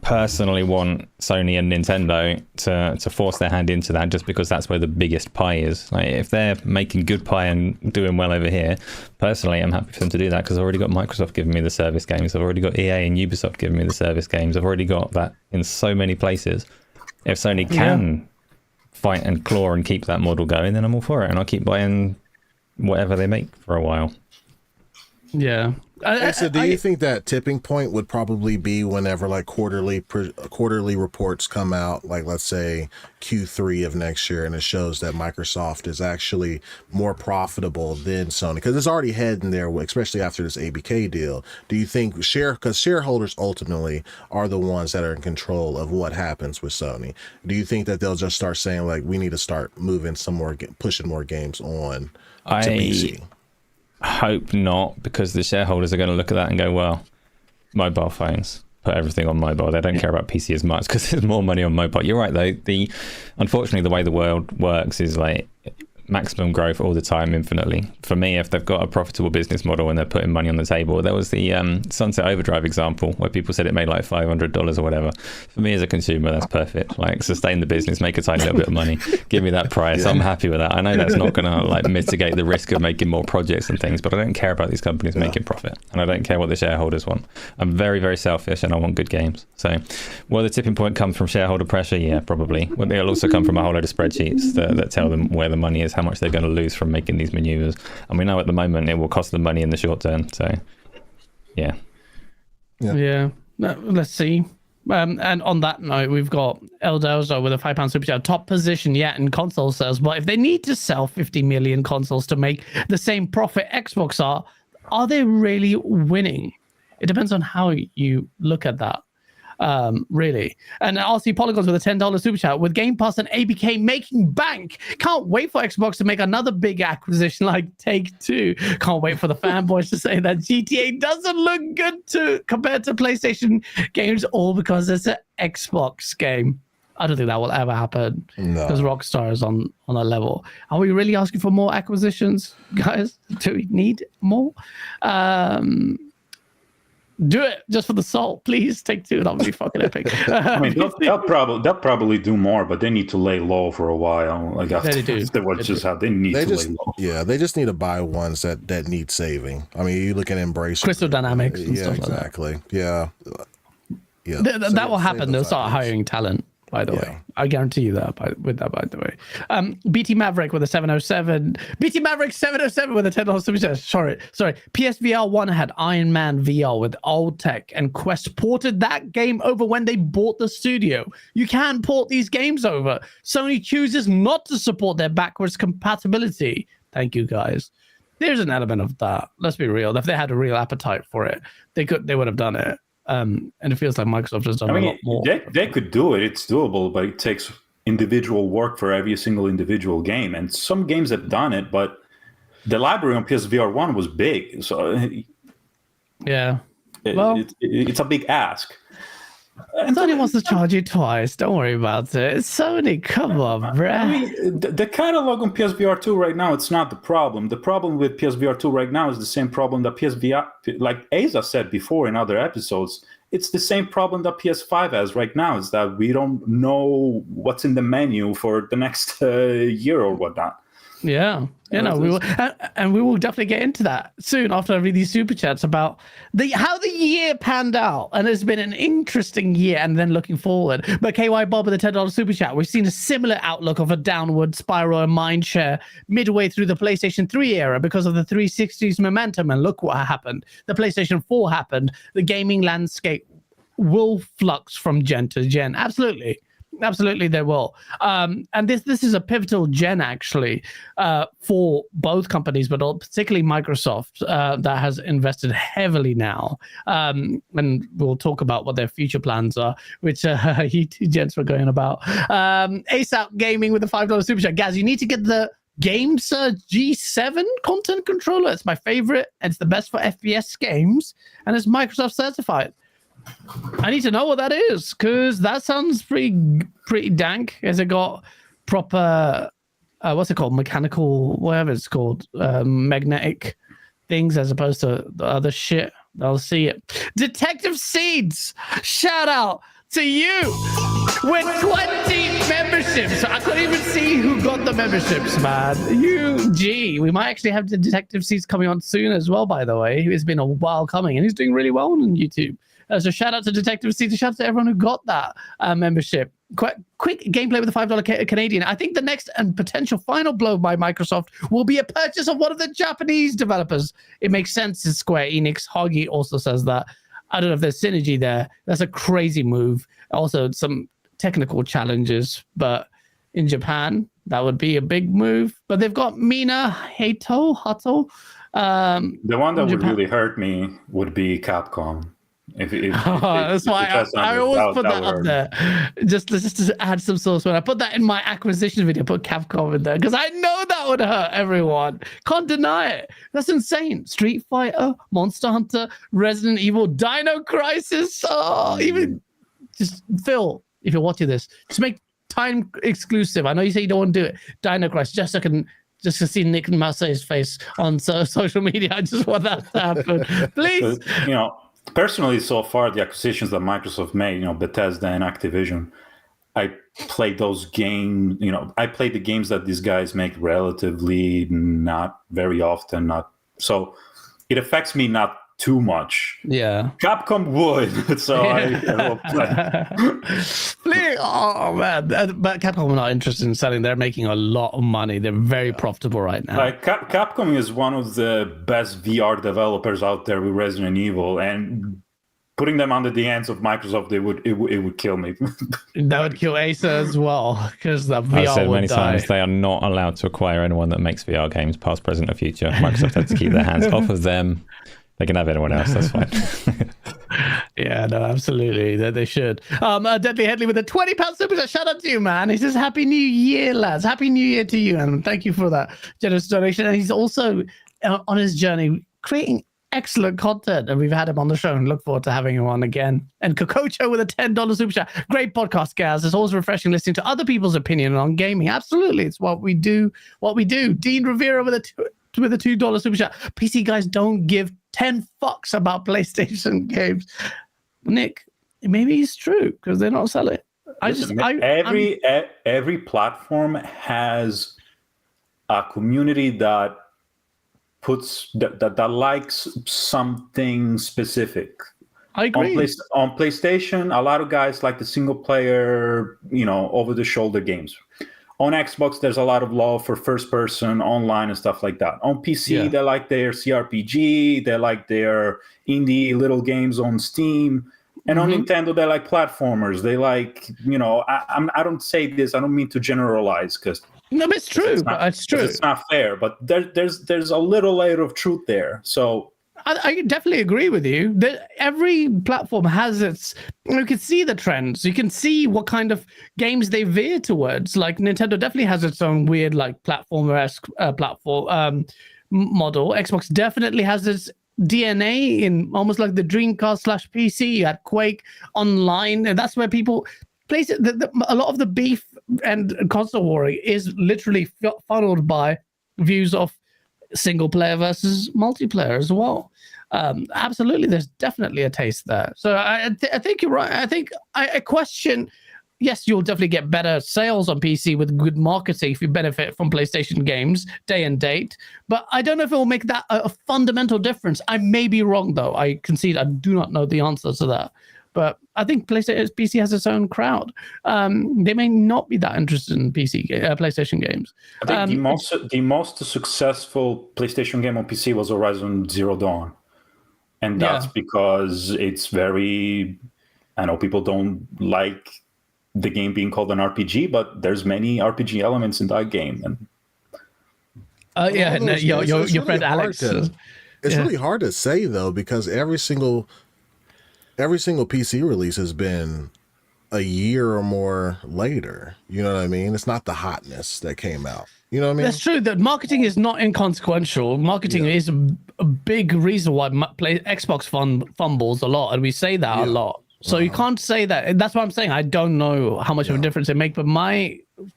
personally want Sony and Nintendo to force their hand into that just because that's where the biggest pie is. If they're making good pie and doing well over here, personally I'm happy for them to do that, because I've already got Microsoft giving me the service games. I've already got EA and Ubisoft giving me the service games. I've already got that in so many places. If Sony can fight and claw and keep that model going, then I'm all for it, and I'll keep buying whatever they make for a while. Yeah. So do you think that tipping point would probably be whenever quarterly reports come out, like let's say Q3 of next year, and it shows that Microsoft is actually more profitable than Sony, because it's already heading there, especially after this ABK deal. Do you think because shareholders ultimately are the ones that are in control of what happens with Sony, do you think that they'll just start saying we need to start moving some more, pushing more games on to PC? Hope not, because the shareholders are going to look at that and go, well, mobile phones, put everything on mobile. They don't care about PC as much because there's more money on mobile. You're right though. Unfortunately, the way the world works is maximum growth all the time, infinitely. For me, if they've got a profitable business model and they're putting money on the table, there was the Sunset Overdrive example where people said it made $500 or whatever. For me as a consumer, that's perfect. Sustain the business, make a tiny little bit of money, give me that price. I'm happy with that. I know that's not going to mitigate the risk of making more projects and things, but I don't care about these companies making profit, and I don't care what the shareholders want. I'm very, very selfish, and I want good games. So will the tipping point come from shareholder pressure? Yeah, probably. Well, it'll also come from a whole load of spreadsheets that tell them where the money is, how much they're going to lose from making these maneuvers. And we know at the moment it will cost them money in the short term. So, yeah. Yeah. Let's see. And on that note, we've got Eldozo with a £5 super chat. Top position yet in console sales. But if they need to sell 50 million consoles to make the same profit Xbox are they really winning? It depends on how you look at that. Really. And RC Polygons with a $10 super chat. With Game Pass and ABK making bank, can't wait for Xbox to make another big acquisition like Take-Two. Can't wait for the fanboys to say that GTA doesn't look good compared to PlayStation games, all because it's an Xbox game. I don't think that will ever happen because Rockstar is on a level. Are we really asking for more acquisitions, guys? Do we need more? Do it just for the salt, please. Take-Two, that would be fucking epic. I mean, they'll probably do more, but they need to lay low for a while. Like afterwards, they need to lay low. Yeah, they just need to buy ones that need saving. I mean, you look at Embrace Crystal Dynamics. And yeah, stuff exactly. Like that. Yeah. That will happen. They'll start hiring talent. By the way, I guarantee you that. By the way, BT Maverick with a 707. BT Maverick 707 with a $10 super chat. Sorry. PSVR 1 had Iron Man VR with old tech, and Quest ported that game over when they bought the studio. You can't port these games over. Sony chooses not to support their backwards compatibility. Thank you, guys. There's an element of that. Let's be real. If they had a real appetite for it, they would have done it. And it feels like Microsoft has done a lot more. They could do it. It's doable, but it takes individual work for every single individual game. And some games have done it, but the library on PSVR 1 was big. So yeah, it's a big ask. And Sony wants to charge you twice. Don't worry about it. It's Sony. Come on, bruh. I mean, the catalog on PSVR 2 right now, it's not the problem. The problem with PSVR 2 right now is the same problem that PSVR, like Asa said before in other episodes, it's the same problem that PS5 has right now, is that we don't know what's in the menu for the next year or whatnot. Yeah, we will, and we will definitely get into that soon after I read these super chats about how the year panned out, and it's been an interesting year. And then looking forward, but KY Bob with a $10 super chat, we've seen a similar outlook of a downward spiral in mindshare midway through the PlayStation 3 era because of the 360's momentum. And look what happened. The PlayStation 4 happened. The gaming landscape will flux from gen to gen. Absolutely, they will. And this is a pivotal gen, actually, for both companies, but particularly Microsoft, that has invested heavily now. And we'll talk about what their future plans are, which you two gents were going about. ASAP Gaming with a $5 super chat. Gaz, you need to get the GameSurge G7 content controller. It's my favorite. It's the best for FPS games, and it's Microsoft certified. I need to know what that is, because that sounds pretty dank. Has it got proper what's it called, mechanical, whatever it's called, magnetic things as opposed to the other shit? I'll see it. Detective Seeds, shout out to you with 20 memberships. So I couldn't even see who got the memberships, man. We might actually have the Detective Seeds coming on soon as well, by the way. It's been a while coming, and he's doing really well on YouTube. So shout out to Detective Seeds, shout out to everyone who got that membership. Quick gameplay with a $5 Canadian. I think the next and potential final blow by Microsoft will be a purchase of one of the Japanese developers. It makes sense in Square Enix. Hoggy also says that. I don't know if there's synergy there. That's a crazy move. Also, some technical challenges, but in Japan, that would be a big move. But they've got Mina Hato. The one that would really hurt me would be Capcom. That's why I always put that up there, just to add some sauce. When I put that in my acquisition video, put Capcom in there because I know that would hurt everyone. Can't deny it. That's insane. Street Fighter, Monster Hunter, Resident Evil, Dino Crisis. Oh, even just Phil, if you're watching this, just make time exclusive. I know you say you don't want to do it. Dino Crisis, just to see Nick Massey's face on social media. I just want that to happen, please. Personally, so far, the acquisitions that Microsoft made, Bethesda and Activision, I played those games, I played the games that these guys make relatively not very often. So it affects me not too much. Yeah. Capcom would, so I will play. Oh man, but Capcom are not interested in selling. They're making a lot of money. They're very profitable right now. Like Capcom is one of the best VR developers out there with Resident Evil, and putting them under the hands of Microsoft, it would kill me. That would kill Asa as well, because the VR I've said would many die. times they are not allowed to acquire anyone that makes VR games, past, present, or future. Microsoft has to keep their hands off of them. They can have anyone else. That's fine. Yeah, no, absolutely. They should. Deadly Headley with a £20 super chat. Shout out to you, man. He says, Happy New Year, lads. Happy New Year to you, and thank you for that generous donation. And he's also on his journey creating excellent content, and we've had him on the show and look forward to having him on again. And Kokocho with a $10 super chat. Great podcast, guys. It's always refreshing listening to other people's opinion on gaming. Absolutely. It's what we do. Dean Rivera with a $2 super chat. PC guys don't give 10 fucks about PlayStation games. Nick, maybe it's true because they're not selling. Every platform has a community that that likes something specific. I agree. On PlayStation, a lot of guys like the single player, over the shoulder games. On Xbox, there's a lot of love for first person, online, and stuff like that. On PC, they like their CRPG, they like their indie little games on Steam. And on Nintendo, they like platformers. They like, I don't say this, I don't mean to generalize, because no, but it's true. It's true. It's not fair, but there's a little layer of truth there. So I definitely agree with you that every platform has its. You can see the trends. You can see what kind of games they veer towards. Like Nintendo definitely has its own weird, like platformer-esque platform model. Xbox definitely has its DNA in almost like the Dreamcast / PC. You had Quake Online, and that's where people place it. A lot of the beef and console war is literally funneled by views of single player versus multiplayer as well. Absolutely, there's definitely a taste there. So I think you're right. I question. Yes, you'll definitely get better sales on PC with good marketing if you benefit from PlayStation games day and date. But I don't know if it will make that a fundamental difference. I may be wrong, though. I concede I do not know the answer to that. But I think PC has its own crowd. They may not be that interested in PlayStation games. I think the most successful PlayStation game on PC was Horizon Zero Dawn. And that's because it's very... I know people don't like the game being called an RPG, but there's many RPG elements in that game. And your friend Alex. It's really hard to say, though, because every single PC release has been a year or more later. You know what I mean? It's not the hotness that came out. You know what I mean? That's true. That marketing is not inconsequential. Marketing is a big reason why Xbox fumbles a lot, and we say that a lot. So you can't say that. That's what I'm saying. I don't know how much of a difference it makes, but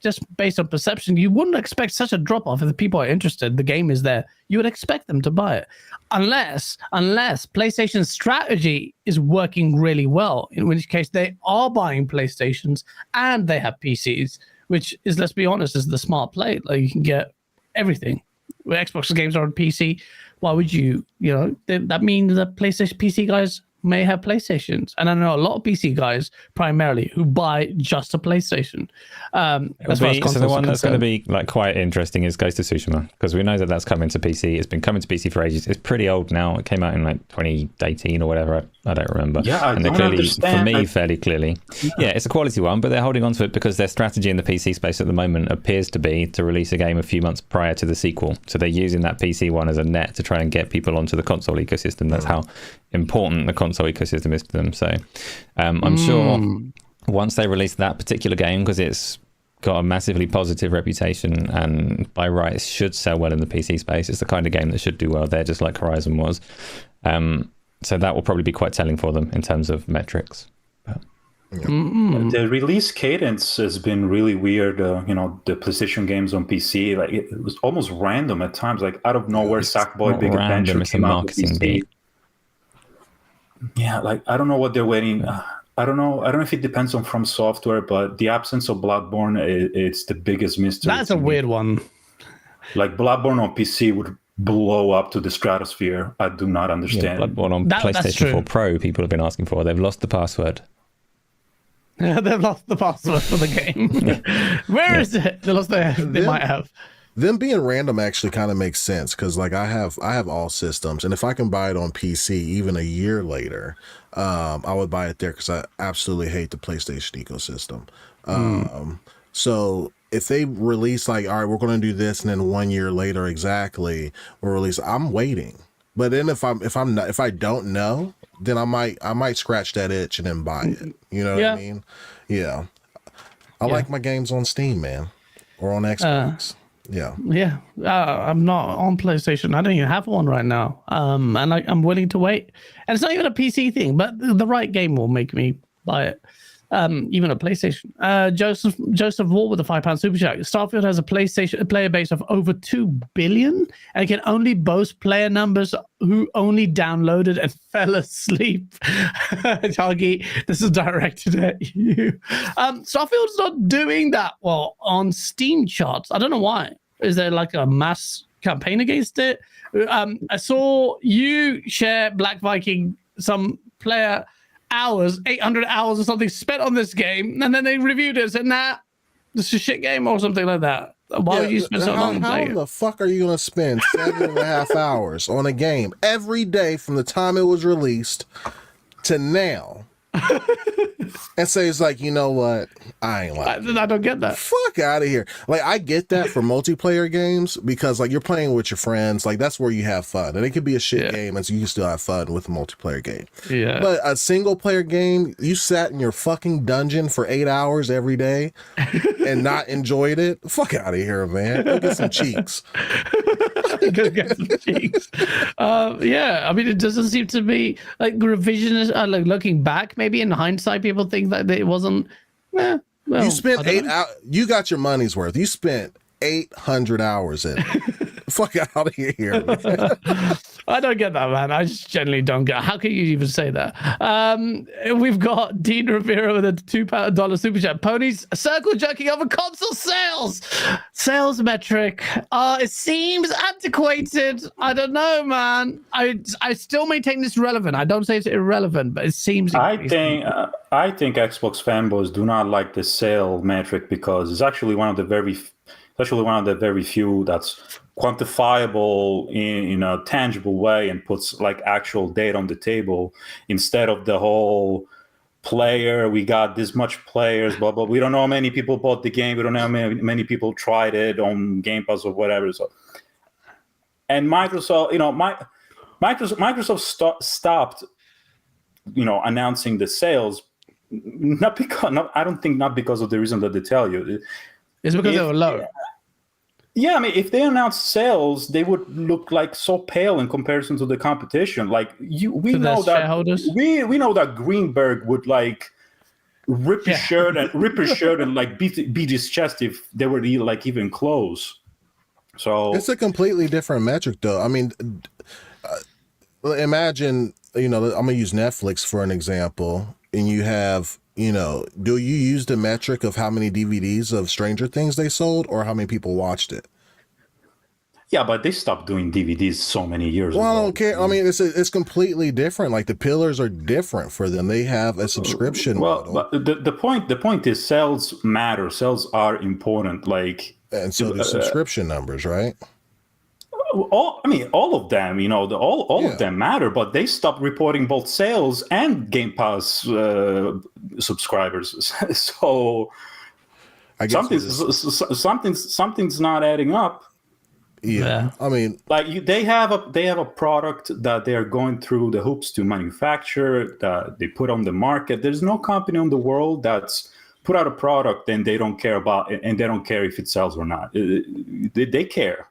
just based on perception, you wouldn't expect such a drop off if the people are interested. The game is there. You would expect them to buy it, unless PlayStation's strategy is working really well. In which case, they are buying PlayStations and they have PCs, which is, let's be honest, is the smart play. Like you can get everything. When Xbox games are on PC, why would you? That means that PlayStation PC guys may have PlayStations, and I know a lot of PC guys primarily who buy just a PlayStation. So the one that's going to be like quite interesting is Ghost of Tsushima, because we know that that's coming to PC. It's been coming to PC for ages. It's pretty old now. It came out in like 2018 or whatever. I don't remember. Yeah, and they're clearly, for me, fairly clearly. Yeah, it's a quality one, but they're holding on to it because their strategy in the PC space at the moment appears to be to release a game a few months prior to the sequel. So they're using that PC one as a net to try and get people onto the console ecosystem. That's how important the console ecosystem is to them. So I'm sure once they release that particular game, because it's got a massively positive reputation and by rights should sell well in the PC space, it's the kind of game that should do well there, just like Horizon was. So that will probably be quite telling for them in terms of metrics. The release cadence has been really weird. The PlayStation games on PC, like it was almost random at times. Like out of nowhere, Sackboy Big Adventure came out on PC. Yeah, like I don't know what they're waiting. I don't know if it depends on From Software, but the absence of Bloodborne, it's the biggest mystery. That's a weird one. Like Bloodborne on PC would blow up to the stratosphere. I do not understand. Bloodborne on That's PlayStation true. 4 Pro, people have been asking for. They've lost the password. They've lost the password for the game. Where is it? They lost their. They might have. Them being random actually kind of makes sense because like I have all systems, and if I can buy it on PC even a year later, I would buy it there because I absolutely hate the PlayStation ecosystem. So if they release like, all right, we're going to do this, and then 1 year later exactly we'll release, I'm waiting. But then if I don't know, then I might scratch that itch and then buy it. You know what I mean? Yeah. I like my games on Steam, man, or on Xbox. Yeah. I'm not on PlayStation. I don't even have one right now. And I'm willing to wait. And it's not even a PC thing, but the right game will make me buy it. Even a PlayStation. Joseph Wall with a £5 super chat. Starfield has a player base of over 2 billion and can only boast player numbers who only downloaded and fell asleep. Chagi, this is directed at you. Starfield's not doing that well on Steam charts. I don't know why. Is there like a mass campaign against it? I saw you share Black Viking, some player hours, 800 hours or something spent on this game, and then they reviewed it and said, nah, this is a shit game or something like that. Why would you spend so long playing it? How the fuck are you going to spend 7.5 hours on a game every day from the time it was released to now and say it's like, you know what? I ain't like I don't get that. Fuck out of here. Like, I get that for multiplayer games because, like, you're playing with your friends. Like, that's where you have fun. And it could be a shit game, and so you can still have fun with a multiplayer game. Yeah. But a single player game, you sat in your fucking dungeon for 8 hours every day and not enjoyed it. Fuck out of here, man. Go get some cheeks. Go get some cheeks. I mean, it doesn't seem to be like revisionist. Like looking back, maybe in hindsight, people think that it wasn't. Well, you spent 8 hours. You got your money's worth. You spent 800 hours in it. Fuck out of here. I don't get that, man. I just generally don't get. How can you even say that? We've got Dean Rivera with a $2 super chat. Ponies circle jerking over console sales metric. It seems antiquated. I don't know, man. I still maintain this relevant. I don't say it's irrelevant, but it seems. I think Xbox fanboys do not like the sale metric because it's actually one of the very few that's quantifiable in a tangible way and puts like actual data on the table instead of the whole player. We got this much players, blah blah. We don't know how many people bought the game. We don't know how many people tried it on Game Pass or whatever. So, and Microsoft, Microsoft stopped, announcing the sales. Not because of the reason that they tell you. It's because they were low. Yeah, I mean, if they announced sales, they would look like so pale in comparison to the competition. Like we know that Greenberg would like rip his shirt and like beat his chest if they were like even close. So it's a completely different metric, though. I mean, imagine I'm gonna use Netflix for an example, and you have. Do you use the metric of how many DVDs of Stranger Things they sold or how many people watched it? Yeah, but they stopped doing DVDs so many years ago. Well, I don't care. I mean, it's completely different. Like the pillars are different for them. They have a subscription model. But the point is sales matter. Sales are important. Like, and so do subscription numbers, right? All of them, all of them matter, but they stopped reporting both sales and Game Pass subscribers. So I guess something's not adding up. Yeah. I mean, like they have a product that they are going through the hoops to manufacture, that they put on the market. There's no company in the world that's put out a product and they don't care about it, and they don't care if it sells or not. They care.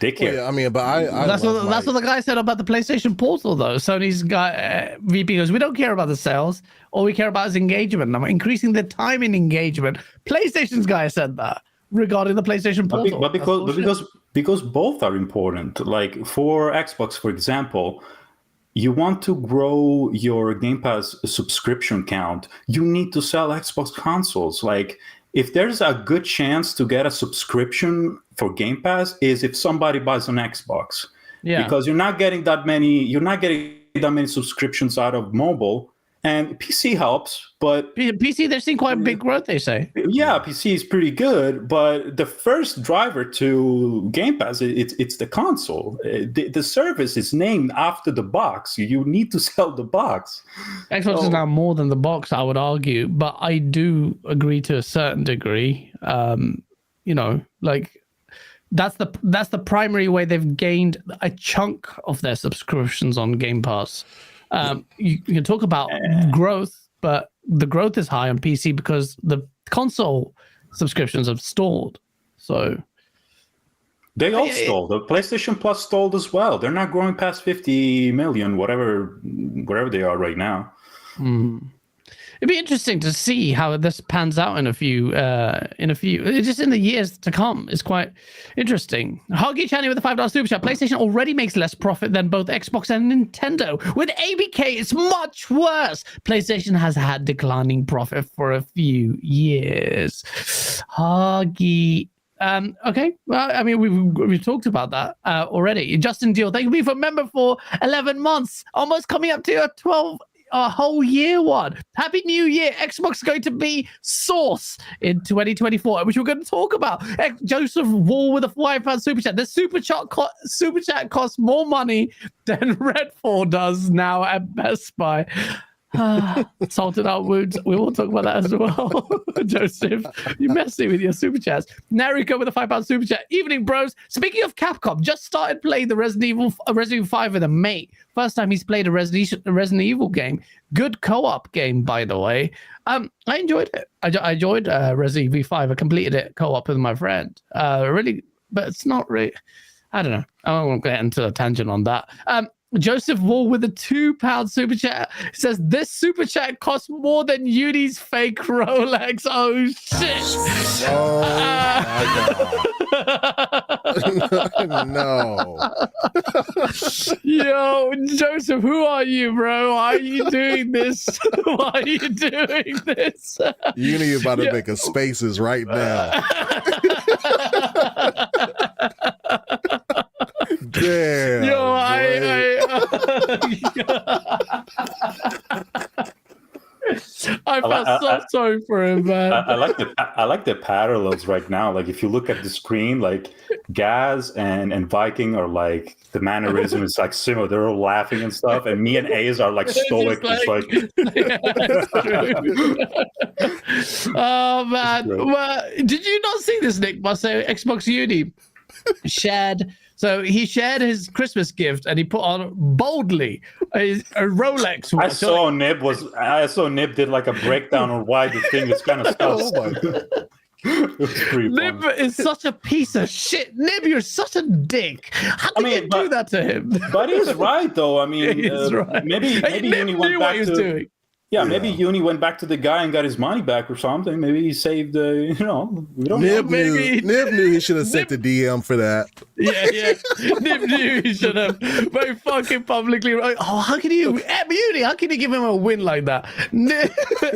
They care. Well, yeah, I mean, but that's what the guy said about the PlayStation Portal, though. Sony's guy VP goes, we don't care about the sales. All we care about is engagement. I'm increasing the time in engagement. PlayStation's guy said that regarding the PlayStation Portal. But because both are important. Like for Xbox, for example, you want to grow your Game Pass subscription count, you need to sell Xbox consoles. Like if there's a good chance to get a subscription for Game Pass is if somebody buys an Xbox. Yeah. because you're not getting that many subscriptions out of mobile. And PC helps, but PC, they're seeing quite a big growth, they say. Yeah, PC is pretty good, but the first driver to Game Pass, it's the console. The service is named after the box. You need to sell the box. Xbox is now more than the box, I would argue, but I do agree to a certain degree. That's the primary way they've gained a chunk of their subscriptions on Game Pass. You can talk about growth, but the growth is high on PC because the console subscriptions have stalled. So they all stalled. The PlayStation Plus stalled as well. They're not growing past 50 million, whatever they are right now. It'd be interesting to see how this pans out in a few, just in the years to come. It's quite interesting. Hoggy Channy with the $5 super chat. PlayStation already makes less profit than both Xbox and Nintendo. With ABK, it's much worse. PlayStation has had declining profit for a few years. Hoggy. Okay. Well, I mean, we've talked about that already. Justin Deal, thank you for a member for 11 months, almost coming up to a whole year one. Happy New Year. Xbox is going to be Source in 2024, which we're going to talk about. Joseph Wall with a £5 super chat. The super chat costs more money than Redfall does now at Best Buy. Salted out wounds. We will talk about that as well. Joseph, you messy with your super chats. Naruko with a £5 super chat. Evening, bros. Speaking of Capcom, just started playing the Resident Evil 5 with a mate. First time he's played a Resident Evil game. Good co-op game, by the way. I enjoyed it. I enjoyed Resident Evil 5. I completed it co-op with my friend. Really, but it's not really. I don't know. I won't get into a tangent on that. Joseph Wall with a £2 super chat says this super chat costs more than Uni's fake Rolex. Oh shit! Oh my god! No. Yo, Joseph, who are you, bro? Why are you doing this? Why are you doing this? Uni about to make a spaces right now. Damn. Yo, I felt so sorry for him, man. I like the parallels right now. Like if you look at the screen, like Gaz and Viking are like the mannerism is like similar. They're all laughing and stuff, and me and Ace are like stoic. Yeah, that's true. Oh man, well, did you not see this, Nick? Must say Xbox Uni shared. So he shared his Christmas gift and he put on boldly a Rolex watch. I saw Nib did like a breakdown on why the thing is kind of stuff. Oh my god. Nib is such a piece of shit. Nib, you're such a dick. How can you do that to him? But he's right, though. I mean, he's right. maybe Uni went back to doing. Yeah, maybe Uni went back to the guy and got his money back or something. Maybe he saved we don't know. Nib knew he should have sent the DM for that. Yeah. Nib knew he should have. But fucking publicly, how can you, Uni, how can you give him a win like that? Nib,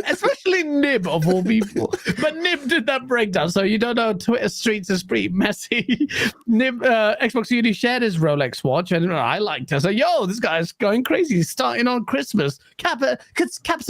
especially Nib of all people. But Nib did that breakdown, so you don't know, Twitter streets is pretty messy. Nib, Xbox Uni shared his Rolex watch, and I liked it. So, yo, this guy's going crazy. He's starting on Christmas. Capitalism.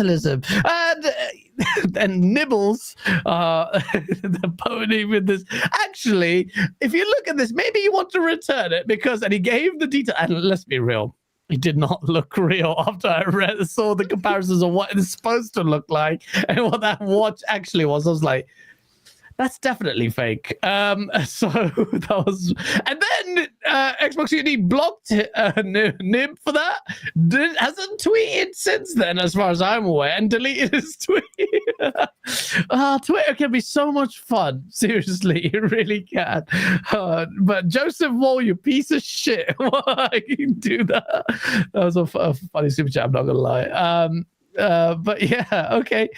And Nibbles, the pony with this. Actually, if you look at this, maybe you want to return it and he gave the detail. And let's be real, he did not look real after I saw the comparisons of what it's supposed to look like and what that watch actually was. I was like, that's definitely fake. So that was, and then Xbox Uni blocked Nib for that. Hasn't tweeted since then, as far as I'm aware, and deleted his tweet. Twitter can be so much fun. Seriously, it really can. But Joseph Wall, you piece of shit. Why you do that? That was a funny super chat. I'm not gonna lie. But yeah, okay.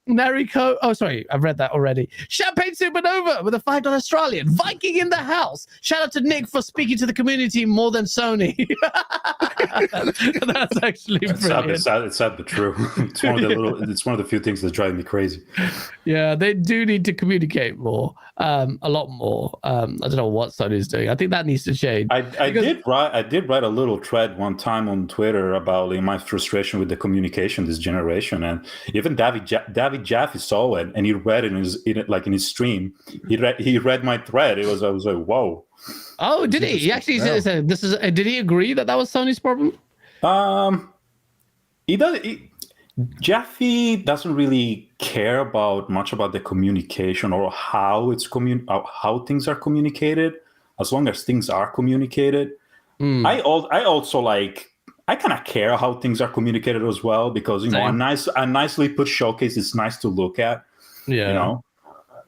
Nariko. Oh, sorry, I've read that already. Champagne Supernova with a $5 Australian. Viking in the house. Shout out to Nick for speaking to the community more than Sony. That's actually brilliant. It's sad but true. It's one of the few things that drive me crazy. Yeah, they do need to communicate more, a lot more. I don't know what Sony's doing. I think that needs to change. I did write a little thread one time on Twitter about my frustration with the communication this generation, and even David Jaffe saw it and he read it in his stream. He read my thread. I was like, whoa. Oh, did he? He actually said this is. Did he agree that was Sony's problem? Jaffe doesn't really care much about the communication or how how things are communicated. As long as things are communicated, I also like. I kind of care how things are communicated as well, because a nicely put showcase is nice to look at. Yeah,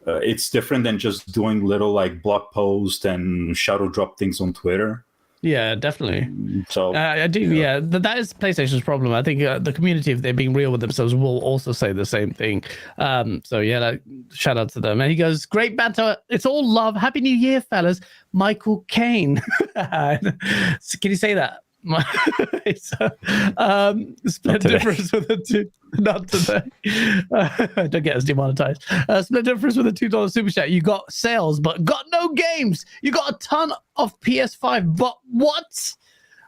it's different than just doing little like blog posts and shadow drop things on Twitter. Yeah, definitely. So I do. Yeah, that is PlayStation's problem. I think the community, if they're being real with themselves, will also say the same thing. So yeah, shout out to them. And he goes, "Great banter. It's all love. Happy New Year, fellas." Michael Caine. Can you say that? Split difference with a two. Not today. Don't get us demonetized. Split difference with a $2 super chat. You got sales, but got no games. You got a ton of PS5, but what?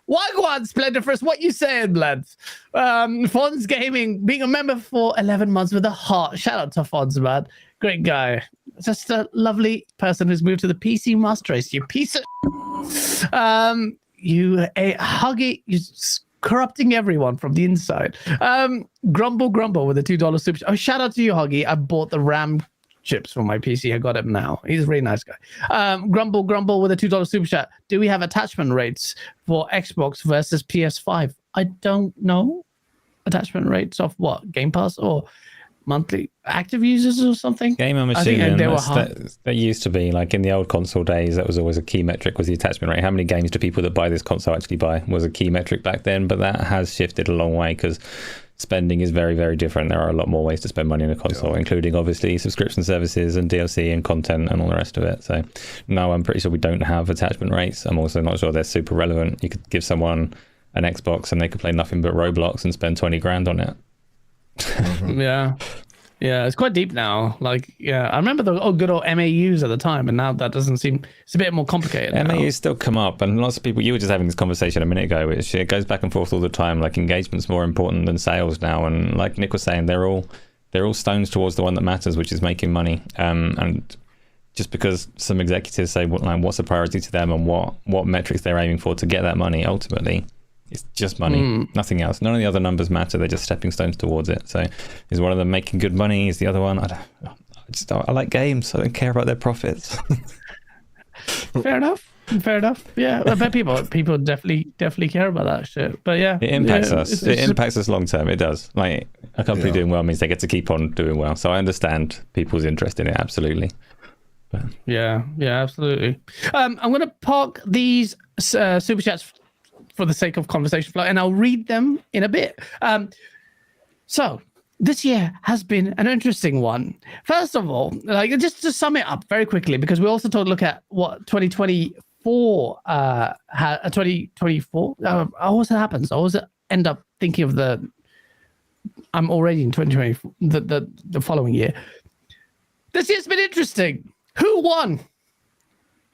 Why go on, Split difference? What you saying, lads? Fonz Gaming being a member for 11 months with a heart. Shout out to Fonz, man. Great guy. Just a lovely person who's moved to the PC Master Race. You piece of. You a Huggy, you're corrupting everyone from the inside. Grumble with a $2 super. Oh, shout out to you, Huggy. I bought the RAM chips for my PC. I got him now. He's a really nice guy. Grumble with a $2 super chat. Do we have attachment rates for Xbox versus PS5? I don't know. Attachment rates of what? Game Pass or monthly active users or something? Gamer machine. That used to be like in the old console days. That was always a key metric, was the attachment rate. How many games do people that buy this console actually buy was a key metric back then. But that has shifted a long way because spending is very, very different. There are a lot more ways to spend money in a console, including obviously subscription services and DLC and content and all the rest of it. So no, I'm pretty sure we don't have attachment rates. I'm also not sure they're super relevant. You could give someone an Xbox and they could play nothing but Roblox and spend 20 grand on it. Yeah, it's quite deep now. Like, yeah, I remember the good old MAUs at the time, and now that doesn't seem. It's a bit more complicated. MAUs still come up, and lots of people. You were just having this conversation a minute ago, which it goes back and forth all the time. Like, engagement's more important than sales now, and like Nick was saying, they're all stones towards the one that matters, which is making money. And just because some executives say what's a priority to them and what metrics they're aiming for to get that money, ultimately. It's just money, nothing else. None of the other numbers matter. They're just stepping stones towards it. So is one of them making good money? Is the other one? I like games. I don't care about their profits. Fair enough. Yeah, I bet people definitely care about that shit. But yeah, it impacts us. It impacts us long term. It does. Like a company doing well means they get to keep on doing well. So I understand people's interest in it. Absolutely. But... Yeah, absolutely. I'm going to park these super chats for the sake of conversation flow, and I'll read them in a bit. So this year has been an interesting one. First of all, like just to sum it up very quickly, because we also took a look at what 2024 2024. I always happens. I always end up thinking of I'm already in 2024, the following year. This year's been interesting. Who won?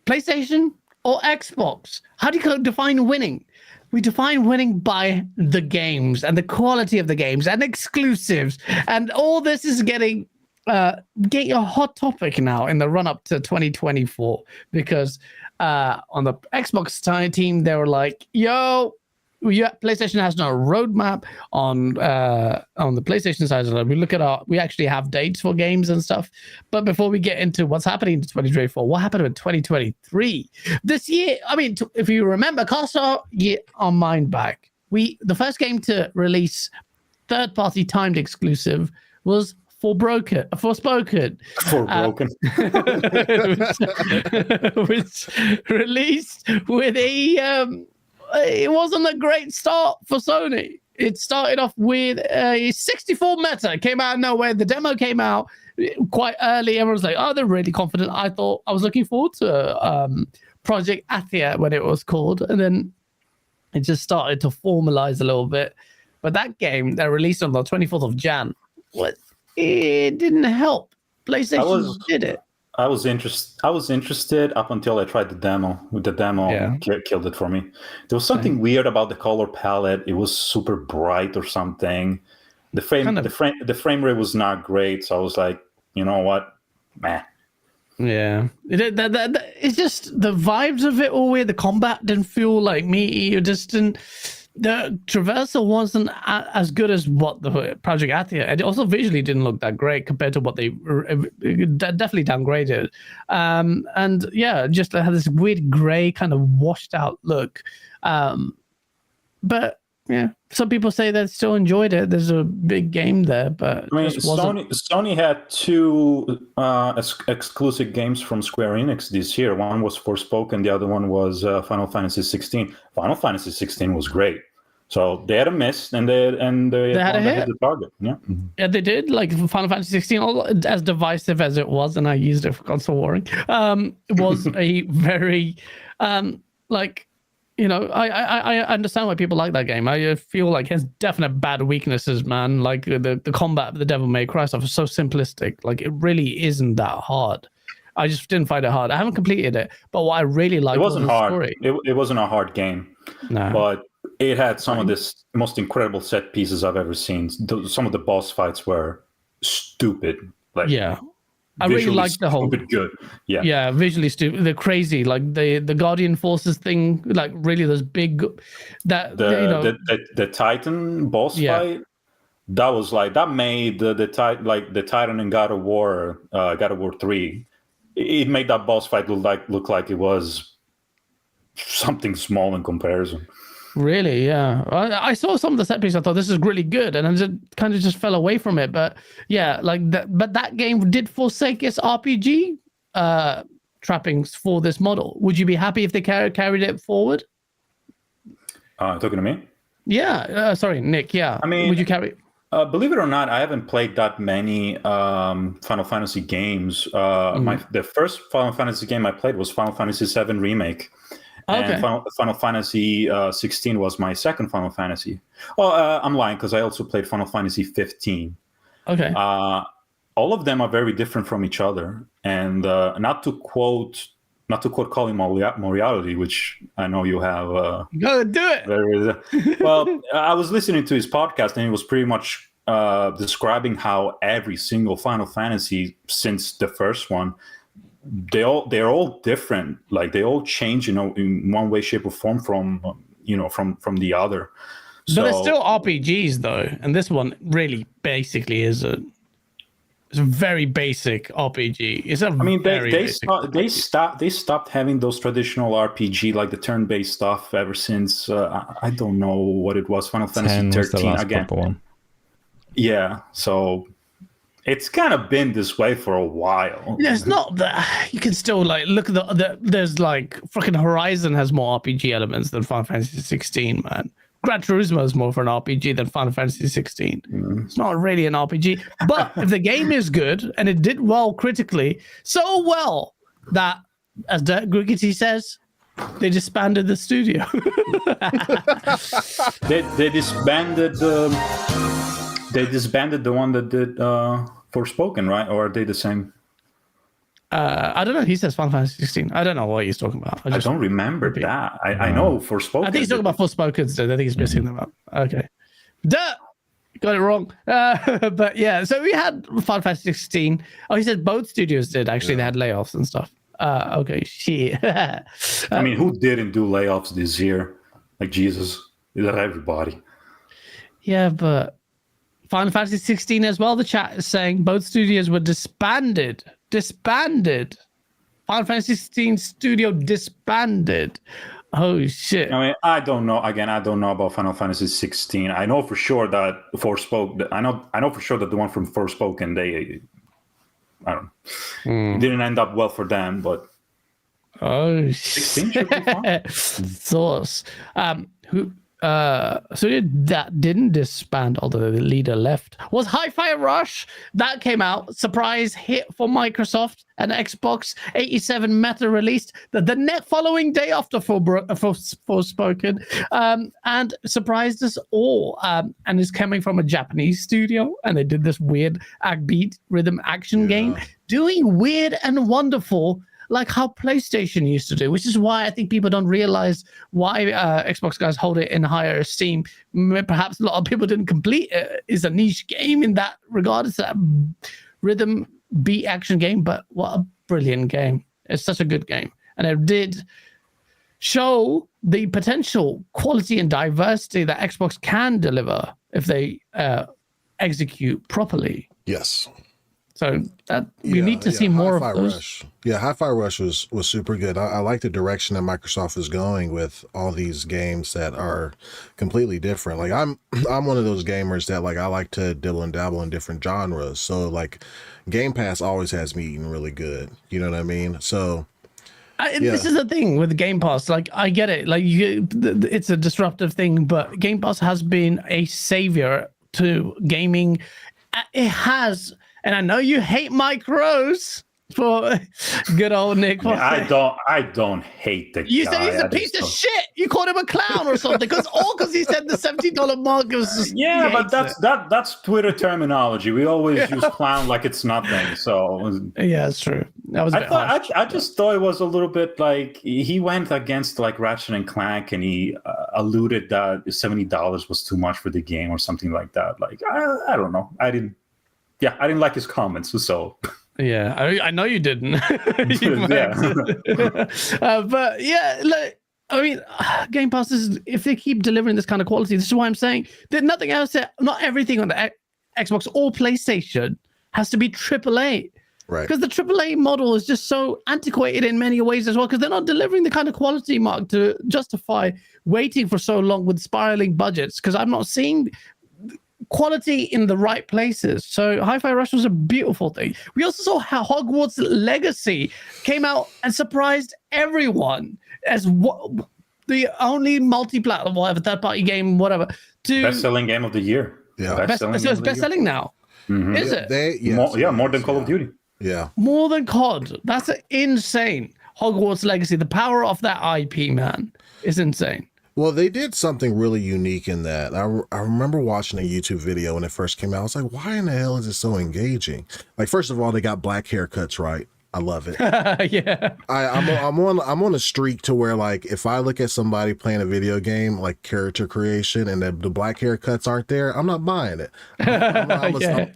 PlayStation or Xbox? How do you define winning? We define winning by the games and the quality of the games and exclusives. And all this is getting a hot topic now in the run-up to 2024. Because on the Xbox team, they were like, yo, PlayStation has no roadmap on the PlayStation side. We actually have dates for games and stuff. But before we get into what's happening in 2024, what happened in 2023? This year, I mean, if you remember, cast our mind back. The first game to release third-party timed exclusive was Forspoken. Which released with a... it wasn't a great start for Sony. it started off with a 64 meta. It came out of nowhere. The demo came out quite early. Everyone was like, oh, they're really confident. I was looking forward to Project Athia when it was called. And then it just started to formalize a little bit. But that game that released on the 24th of Jan, it didn't help. PlayStation did it. I was interested up until I tried the demo. The demo killed it for me. There was something weird about the color palette. It was super bright or something. The frame rate was not great. So I was like, you know what, meh. Yeah, it's just the vibes of it all weird. The combat didn't feel like meaty. It just didn't. The traversal wasn't as good as what the Project Athia. It also visually didn't look that great compared to what they definitely downgraded. And yeah, just had this weird gray kind of washed out look. But yeah, some people say they still enjoyed it. There's a big game there, but I mean, Sony had two exclusive games from Square Enix this year. One was Forspoken, the other one was Final Fantasy 16. Final Fantasy 16 was great. So they had a miss, and they had a hit the target. Yeah, yeah, they did. Like Final Fantasy 16, as divisive as it was, and I used it for console warring. It was a very like. You know, I understand why people like that game. I feel like it has definite bad weaknesses, man. Like the combat of the Devil May Cry stuff is so simplistic. Like it really isn't that hard. I just didn't find it hard. I haven't completed it, but what I really liked was the hard. Story. It wasn't a hard game, but it had some of the most incredible set pieces I've ever seen. Some of the boss fights were stupid. Like I really liked the whole good. Yeah, visually stupid. The crazy, like the Guardian Forces thing, like really those big the Titan boss fight. That was like that made the Titan in God of War 3. It made that boss fight look like it was something small in comparison. Really, yeah. I saw some of the set pieces. I thought this is really good, and I just kind of just fell away from it. But yeah, like that. But that game did forsake its RPG trappings for this model. Would you be happy if they carried it forward? Talking to me? Yeah. Sorry, Nick. Yeah. I mean, would you carry? Believe it or not, I haven't played that many Final Fantasy games. The first Final Fantasy game I played was Final Fantasy VII Remake. And Final Fantasy 16 was my second Final Fantasy. Oh, I'm lying because I also played Final Fantasy 15. Okay. All of them are very different from each other. And not to quote Colin Moriarty, which I know you have. Go do it. Well, I was listening to his podcast, and he was pretty much describing how every single Final Fantasy since the first one, they're all different. Like they all change, in one way, shape, or form from the other. But they're still RPGs though, and this one really basically is a very basic RPG. They stopped having those traditional RPG like the turn-based stuff ever since I don't know what it was, Final Fantasy 13 again. One. Yeah, so. It's kind of been this way for a while. Yeah, it's not that you can still like look at there's like fucking Horizon has more RPG elements than Final Fantasy 16, man. Gran Turismo is more of an RPG than Final Fantasy 16. It's not really an RPG, but if the game is good and it did well critically, so well that, as Griggity says, they disbanded the studio. They disbanded the. They disbanded the one that did Forspoken, right? Or are they the same? I don't know. He says Final Fantasy 16. I don't know what he's talking about. I don't remember that. I know Forspoken. I think he's talking about Forspoken. So I think he's missing them up. Okay. Duh! Got it wrong. But yeah, so we had Final Fantasy 16. Oh, he said both studios did. Actually, they had layoffs and stuff. Okay, shit. I mean, who didn't do layoffs this year? Like, Jesus. Is that everybody? Yeah, but Final Fantasy 16 as well. The chat is saying both studios were disbanded. Final Fantasy 16 studio disbanded. Oh shit! I mean, I don't know. Again, I don't know about Final Fantasy 16. I know for sure that Forspoken. I know for sure that the one from Forspoken, didn't end up well for them. But 16 should be fine. Source. studio that didn't disband, although the leader left, was Hi-Fi Rush. That came out, surprise hit for Microsoft and Xbox. 87 meta released the next following day after Forspoken, and surprised us all. And is coming from a Japanese studio, and they did this weird beat rhythm action game, doing weird and wonderful, like how PlayStation used to do, which is why I think people don't realize why Xbox guys hold it in higher esteem. Perhaps a lot of people didn't complete it. It's a niche game in that regard. It's a rhythm beat action game, but what a brilliant game. It's such a good game. And it did show the potential quality and diversity that Xbox can deliver if they execute properly. Yes. So that we need to see more of those. Rush. Yeah, Hi-Fi Rush was super good. I like the direction that Microsoft is going with all these games that are completely different. Like I'm one of those gamers that like I like to dibble and dabble in different genres. So like Game Pass always has me eating really good. You know what I mean? So this is the thing with Game Pass. Like I get it. Like it's a disruptive thing, but Game Pass has been a savior to gaming. It has. And I know you hate Mike Rose for good old Nick. I don't hate the guy. You say he's a piece of shit. You called him a clown or something because he said the $70 mark was but that's Twitter terminology. We always use clown like it's nothing. So yeah, it's true. That was. I just thought it was a little bit like he went against like Ratchet and Clank, and he alluded that $70 was too much for the game or something like that. Like I don't know. I didn't like his comments, so. Yeah, I know you didn't. But yeah, like, I mean, Game Pass is, if they keep delivering this kind of quality, this is why I'm saying that nothing else, not everything on the Xbox or PlayStation has to be AAA. Right. Because the AAA model is just so antiquated in many ways as well, because they're not delivering the kind of quality mark to justify waiting for so long with spiraling budgets, because I'm not seeing quality in the right places. So Hi-Fi Rush was a beautiful thing. We also saw how Hogwarts Legacy came out and surprised everyone as the only multi-platform, whatever, third-party game, whatever. Best-selling game of the year. Yeah. So it's best-selling now. Mm-hmm. Is it? More than Call of Duty. Yeah. More than COD. That's insane. Hogwarts Legacy, the power of that IP, man, is insane. Well, they did something really unique in that. I remember watching a YouTube video when it first came out. I was like, why in the hell is it so engaging? Like, first of all, they got black haircuts right. I love it. Yeah. I'm on a streak to where, like, if I look at somebody playing a video game, like character creation, and the black haircuts aren't there, I'm not buying it.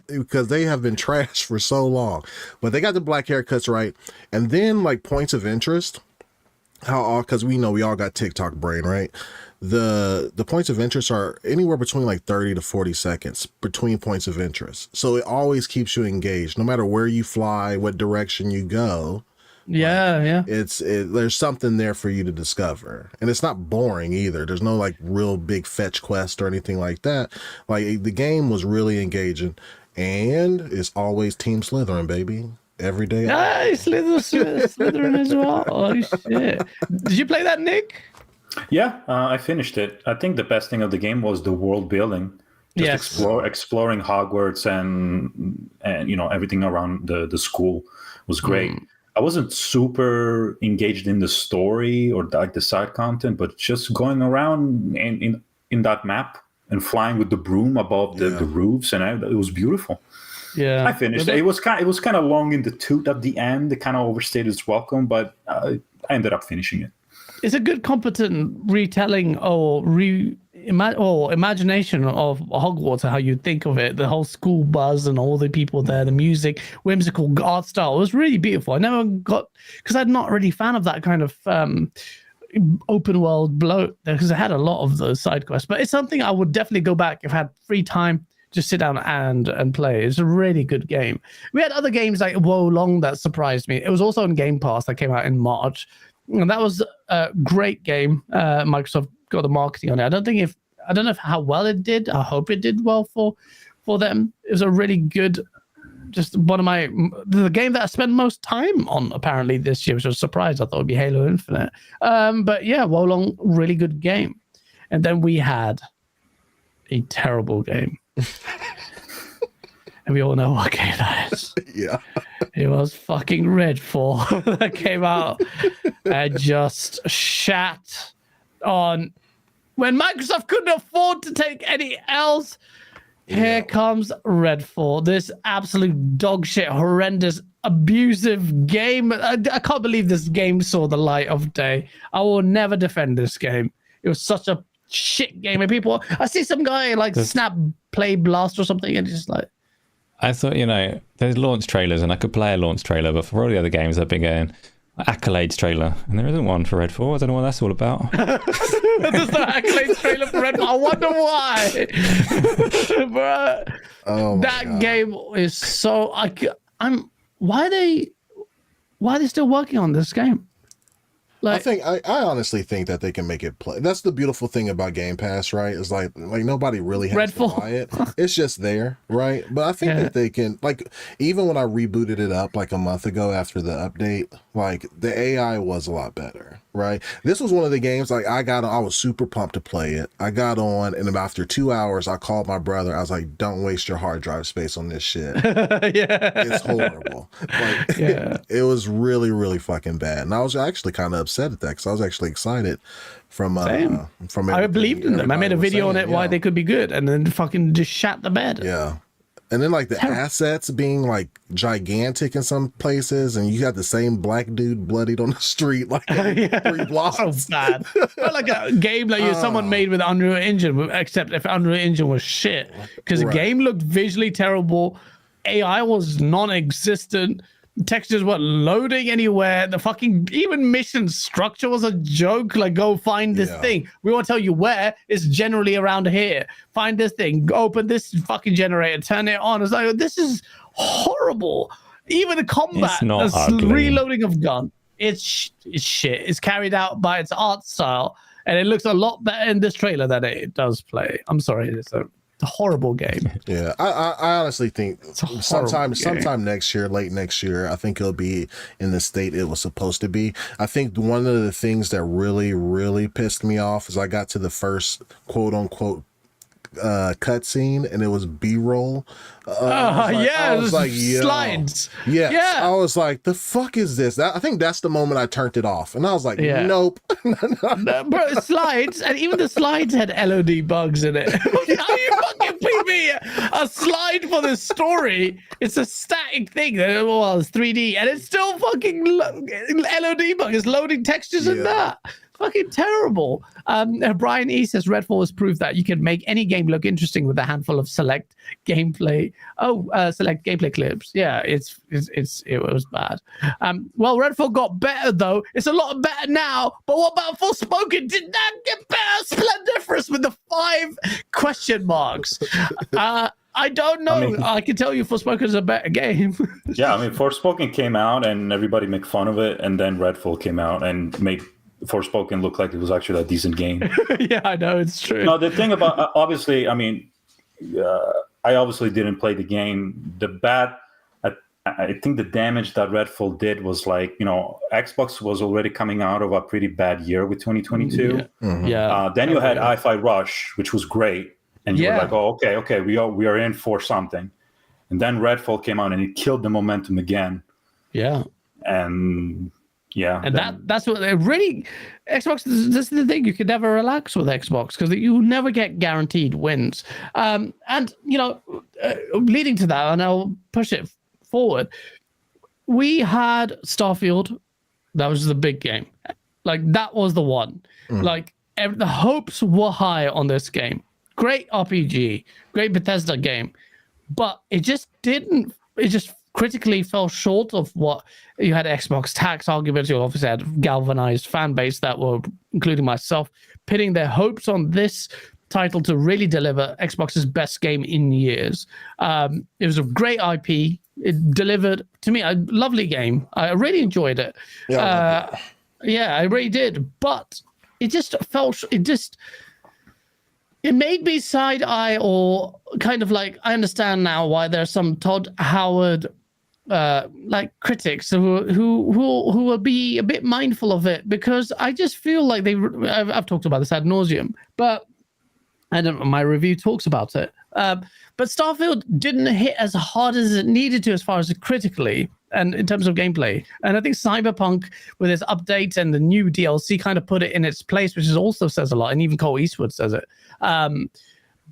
Because they have been trashed for so long. But they got the black haircuts right. And then, like, points of interest. Because we know we all got TikTok brain, right? The points of interest are anywhere between like 30 to 40 seconds between points of interest. So it always keeps you engaged, no matter where you fly, what direction you go. Yeah. There's something there for you to discover, and it's not boring either. There's no like real big fetch quest or anything like that. Like the game was really engaging, and it's always Team Slytherin, baby. Every day. Nice, Slytherin as well. Oh shit! Did you play that, Nick? Yeah, I finished it. I think the best thing of the game was the world building. Exploring Hogwarts and everything around the school was great. I wasn't super engaged in the story or like the side content, but just going around in that map and flying with the broom above the roofs, and it was beautiful. Yeah, I finished it. It was kind of long in the tooth at the end. It kind of overstayed its welcome, but I ended up finishing it. It's a good, competent retelling or imagination of Hogwarts and how you think of it. The whole school buzz and all the people there, the music, whimsical art style. It was really beautiful. I never got, because I'm not really a fan of that kind of open world bloat there, because I had a lot of those side quests. But it's something I would definitely go back if I had free time. Just sit down and play. It's a really good game. We had other games like Wo Long that surprised me. It was also on Game Pass that came out in March. And that was a great game. Microsoft got the marketing on it. I don't know how well it did. I hope it did well for them. It was a really good, just the game that I spent most time on apparently this year, which I was surprised. I thought it would be Halo Infinite. But yeah, Wo Long, really good game. And then we had a terrible game. And we all know what game that is. Yeah. It was fucking Redfall that came out and just shat on when Microsoft couldn't afford to take any else. Here comes Redfall, this absolute dog shit, horrendous, abusive game. I can't believe this game saw the light of day. I will never defend this game. It was such a shit game. And people, I see some guy like snap play blast or something, and it's just like, I thought, there's launch trailers, and I could play a launch trailer, but for all the other games, I've been going accolades trailer, and there isn't one for Redfall. I don't know what that's all about. there's no accolades trailer for Redfall. I wonder why. Bro, that game is so. Why are they still working on this game? Like, I honestly think that they can make it play. That's the beautiful thing about Game Pass, right? Is like nobody really has to buy it. It's just there, right? But I think that they can, like, even when I rebooted it up like a month ago after the update, like the AI was a lot better, right? This was one of the games like I was super pumped to play it. I got on, and after 2 hours, I called my brother. I was like, "Don't waste your hard drive space on this shit." It's horrible. Like, it was really, really fucking bad, and I was actually kind of upset at that because I was actually excited from I believed in them. I made a video on it why they could be good, and then fucking just shat the bed. Yeah. And then like the assets being like gigantic in some places, and you got the same black dude bloodied on the street like 3 blocks. So bad. Felt like a game like someone made with Unreal Engine, except if Unreal Engine was shit, because the game looked visually terrible. AI was non-existent. Textures weren't loading anywhere. The fucking even mission structure was a joke. Like, go find this thing. We won't tell you where. It's generally around here. Find this thing. Open this fucking generator. Turn it on. It's like, this is horrible. Even the combat, it's not the ugly. Reloading of gun. It's shit. It's carried out by its art style, and it looks a lot better in this trailer than it does play. I'm sorry. It's a horrible game. Yeah, I honestly think sometime next year, late next year, I think it'll be in the state it was supposed to be. I think one of the things that really, really pissed me off is I got to the first quote unquote cutscene, and it was B-roll. I was like, slides. Yes. Yeah. I was like, the fuck is this? I think that's the moment I turned it off, and I was like, nope. No, bro, slides, and even the slides had LOD bugs in it. How you fucking put me a slide for this story? It's a static thing. Well, it's 3D, and it's still fucking LOD bug. It's loading textures in that. Fucking terrible. Brian E says Redfall has proved that you can make any game look interesting with a handful of select gameplay clips. Yeah, it was bad. Well, Redfall got better though. It's a lot better now. But what about Forspoken? Did that get better? Splendiferous with the 5 question marks. I don't know. I can tell you Forspoken is a better game. Yeah, I mean, Forspoken came out and everybody made fun of it, and then Redfall came out and made Forspoken look like it was actually a decent game. Yeah, I know, it's true. No, the thing about, obviously, I mean, I obviously didn't play the game. I think the damage that Redfall did was like, Xbox was already coming out of a pretty bad year with 2022. Then you had Hi-Fi Rush, which was great. And you were like, oh, okay, we are in for something. And then Redfall came out and it killed the momentum again. Yeah. And that's what they really Xbox. This is the thing, you can never relax with Xbox because you never get guaranteed wins. And leading to that, and I'll push it forward. We had Starfield. That was the big game. Like that was the one. Like the hopes were high on this game. Great RPG, great Bethesda game, but it just didn't. It just critically fell short of what you had. Xbox tax arguments. You obviously had galvanized fan base that were, including myself, pitting their hopes on this title to really deliver Xbox's best game in years. It was a great IP. It delivered to me a lovely game. I really enjoyed it. I really did. But it just felt. It made me side eye, or kind of like, I understand now why there's some Todd Howard like critics who will be a bit mindful of it, because I just feel like I've talked about this ad nauseum, but my review talks about it. But Starfield didn't hit as hard as it needed to as far as critically and in terms of gameplay. And I think Cyberpunk, with its updates and the new DLC, kind of put it in its place, which also says a lot. And even Cole Eastwood says it.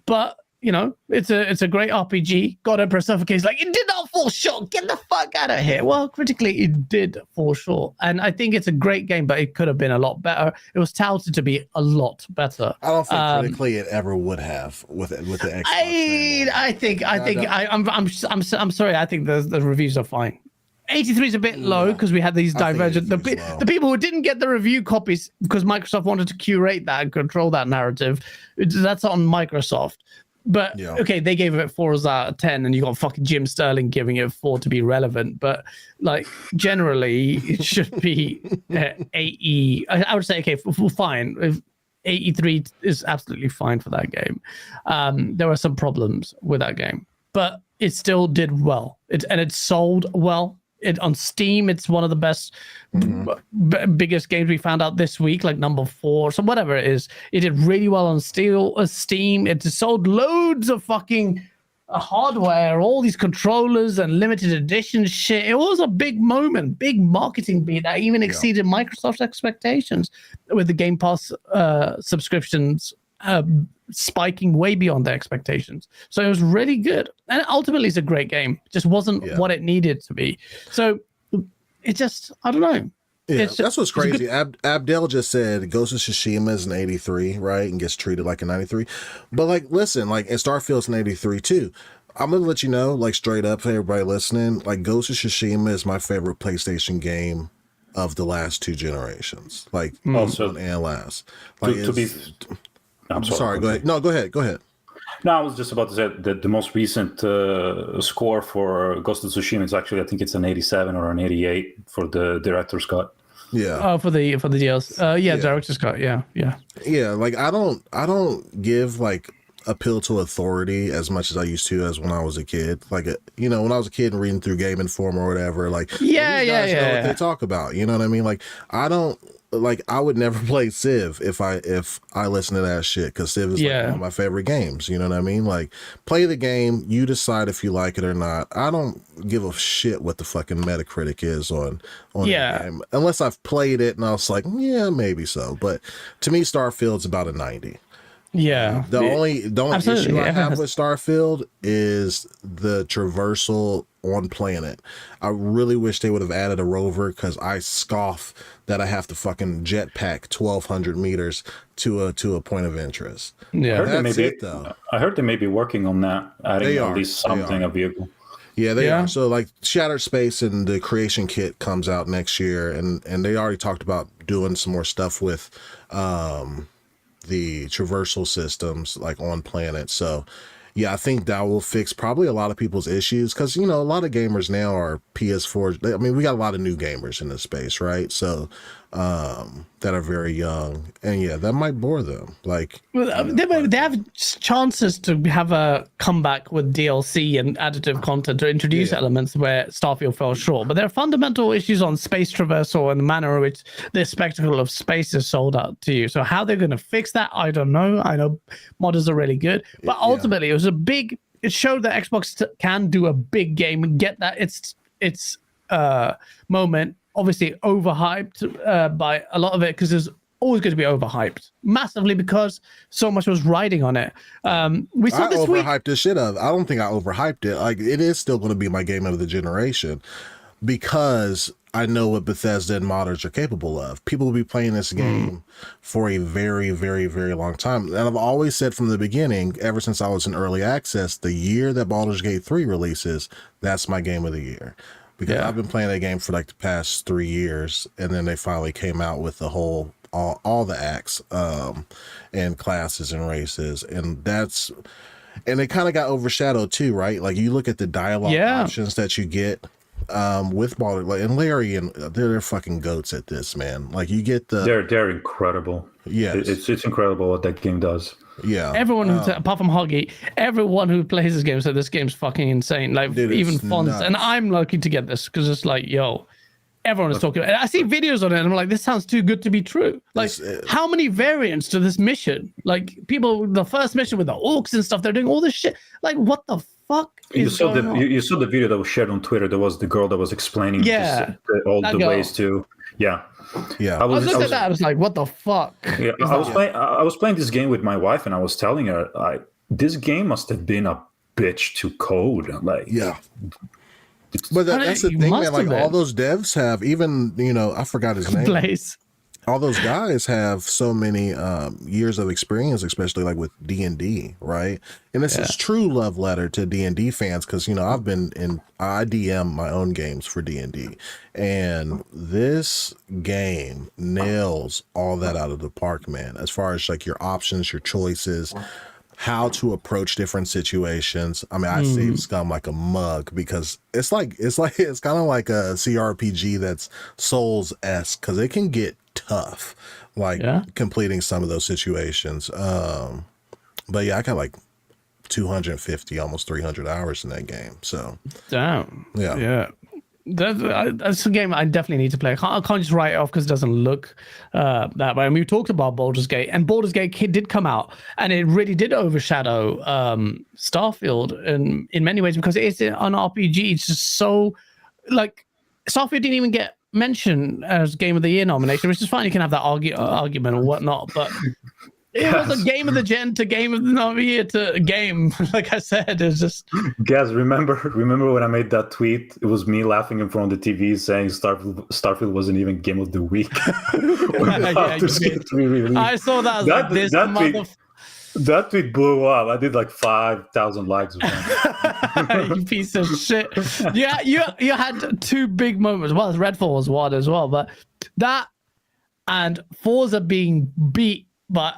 But you know, it's a great RPG. God Emperor Suffocate's like, it did not fall short. Get the fuck out of here. Well, critically, it did fall short. And I think it's a great game, but it could have been a lot better. It was touted to be a lot better. I don't think critically it ever would have with the Xbox. I'm sorry. I think the reviews are fine. 83 is a bit low because we had these divergent. The people who didn't get the review copies because Microsoft wanted to curate that and control that narrative, that's on Microsoft. But okay, they gave it 4 out of 10, and you got fucking Jim Sterling giving it 4 to be relevant. But like generally, it should be 80. I would say okay, fine. If 83 is absolutely fine for that game. There were some problems with that game, but it still did well. It sold well. On Steam, it's one of the best, biggest games we found out this week, like number 4, so whatever it is. It did really well on Steam. It sold loads of fucking hardware, all these controllers and limited edition shit. It was a big moment, big marketing beat that even exceeded Microsoft's expectations with the Game Pass subscriptions spiking way beyond their expectations. So it was really good, and ultimately it's a great game. It just wasn't what it needed to be. So it just, I don't know. Yeah, that's what's crazy. Abdel just said Ghost of Tsushima is an 83, right, and gets treated like a 93. But like, listen, like, and Starfield's an 83 too. I'm gonna let you know, like, straight up for everybody listening, like, Ghost of Tsushima is my favorite PlayStation game of the last 2 generations. Like, also and last. Like, I'm sorry. Go ahead. No, go ahead. No, I was just about to say that the most recent score for Ghost of Tsushima is actually, I think it's an 87 or an 88 for the director's cut. Yeah. Oh, for the DLC. Director's cut. Yeah. Yeah. Like, I don't give like appeal to authority as much as I used to as when I was a kid. Like, you know, when I was a kid and reading through Game Informer or whatever, like, these guys know what they talk about. You know what I mean? Like, I would never play Civ if I listen to that shit, because Civ is like one of my favorite games. You know what I mean? Like, play the game, you decide if you like it or not. I don't give a shit what the fucking Metacritic is on the game, unless I've played it and I was like, yeah, maybe so. But to me, Starfield's about a 90. Yeah. The only issue I have with Starfield is the traversal on planet. I really wish they would have added a rover, because I scoff that I have to fucking jetpack 1,200 meters to a point of interest. Yeah, that's it though. I heard they may be working on that, adding at least something, a vehicle. Yeah, they are. So like Shattered Space and the Creation Kit comes out next year, and they already talked about doing some more stuff with the traversal systems like on planet. So yeah, I think that will fix probably a lot of people's issues, because, you know, a lot of gamers now are PS4. I mean, we got a lot of new gamers in this space, right? So that are very young, and yeah, that might bore them. Like, they have chances to have a comeback with DLC and additive content to introduce elements where Starfield fell short. But there are fundamental issues on space traversal and the manner in which the spectacle of space is sold out to you. So how they're going to fix that, I don't know. I know modders are really good, but ultimately it was it showed that Xbox can do a big game and get that its moment. Obviously overhyped by a lot of it, because there's always going to be overhyped massively because so much was riding on it. We saw this week. I overhyped the shit out of it. I don't think I overhyped it. Like, it is still going to be my game of the generation, because I know what Bethesda and modders are capable of. People will be playing this game for a very, very, very long time. And I've always said from the beginning, ever since I was in early access, the year that Baldur's Gate 3 releases, that's my game of the year. Because I've been playing that game for like the past 3 years, and then they finally came out with the whole all the acts and classes and races, and they kind of got overshadowed too, right? Like, you look at the dialogue options that you get with Baldur, and Larry, and they're fucking goats at this, man. Like, you get they're incredible. Yeah, it's incredible what that game does. Yeah. Everyone who, apart from Hoggy, everyone who plays this game said this game's fucking insane. Like, Dude, even it's Fonz. nuts. And I'm lucky to get this because it's like, yo, everyone is talking about it. I see videos on it and I'm like, this sounds too good to be true. Like, how many variants to this mission? Like, people, the first mission with the orcs and stuff, they're doing all this shit. Like, what the fuck is going on? You saw the video that was shared on Twitter. There was the girl that was explaining all the girl. ways to, Yeah. I was looking at that. I was like, "What the fuck?" Yeah, I was playing this game with my wife, and I was telling her, like, this game must have been a bitch to code. Like, yeah. But that's the thing, man. Like, all those devs have, even, you know, I forgot his name. Blaze. All those guys have so many years of experience, especially like with D&D, right? And this is true love letter to D&D fans, because, you know, I DM my own games for D&D, and this game nails all that out of the park, man. As far as like your options, your choices, how to approach different situations. I mean, I save scum like a mug, because it's kind of like a CRPG that's Souls-esque, because it can get tough, like completing some of those situations. But yeah, I got like 250, almost 300 hours in that game. So damn. Yeah. That's a game I definitely need to play. I can't just write it off because it doesn't look that way. And we talked about Baldur's Gate, and Baldur's Gate did come out, and it really did overshadow Starfield in many ways, because it's an RPG. It's just so, like, Starfield didn't even get mentioned as Game of the Year nomination, which is fine. You can have that argument or whatnot, but it was a Game of the Gen to Game of the Year to game. Like I said, it's just. Guys, remember when I made that tweet? It was me laughing in front of the TV saying Starfield wasn't even Game of the Week. I saw that. That tweet blew up. I did like 5,000 likes. You piece of shit. Yeah, you had two big moments. Well, Redfall was one as well, but that and Forza being beat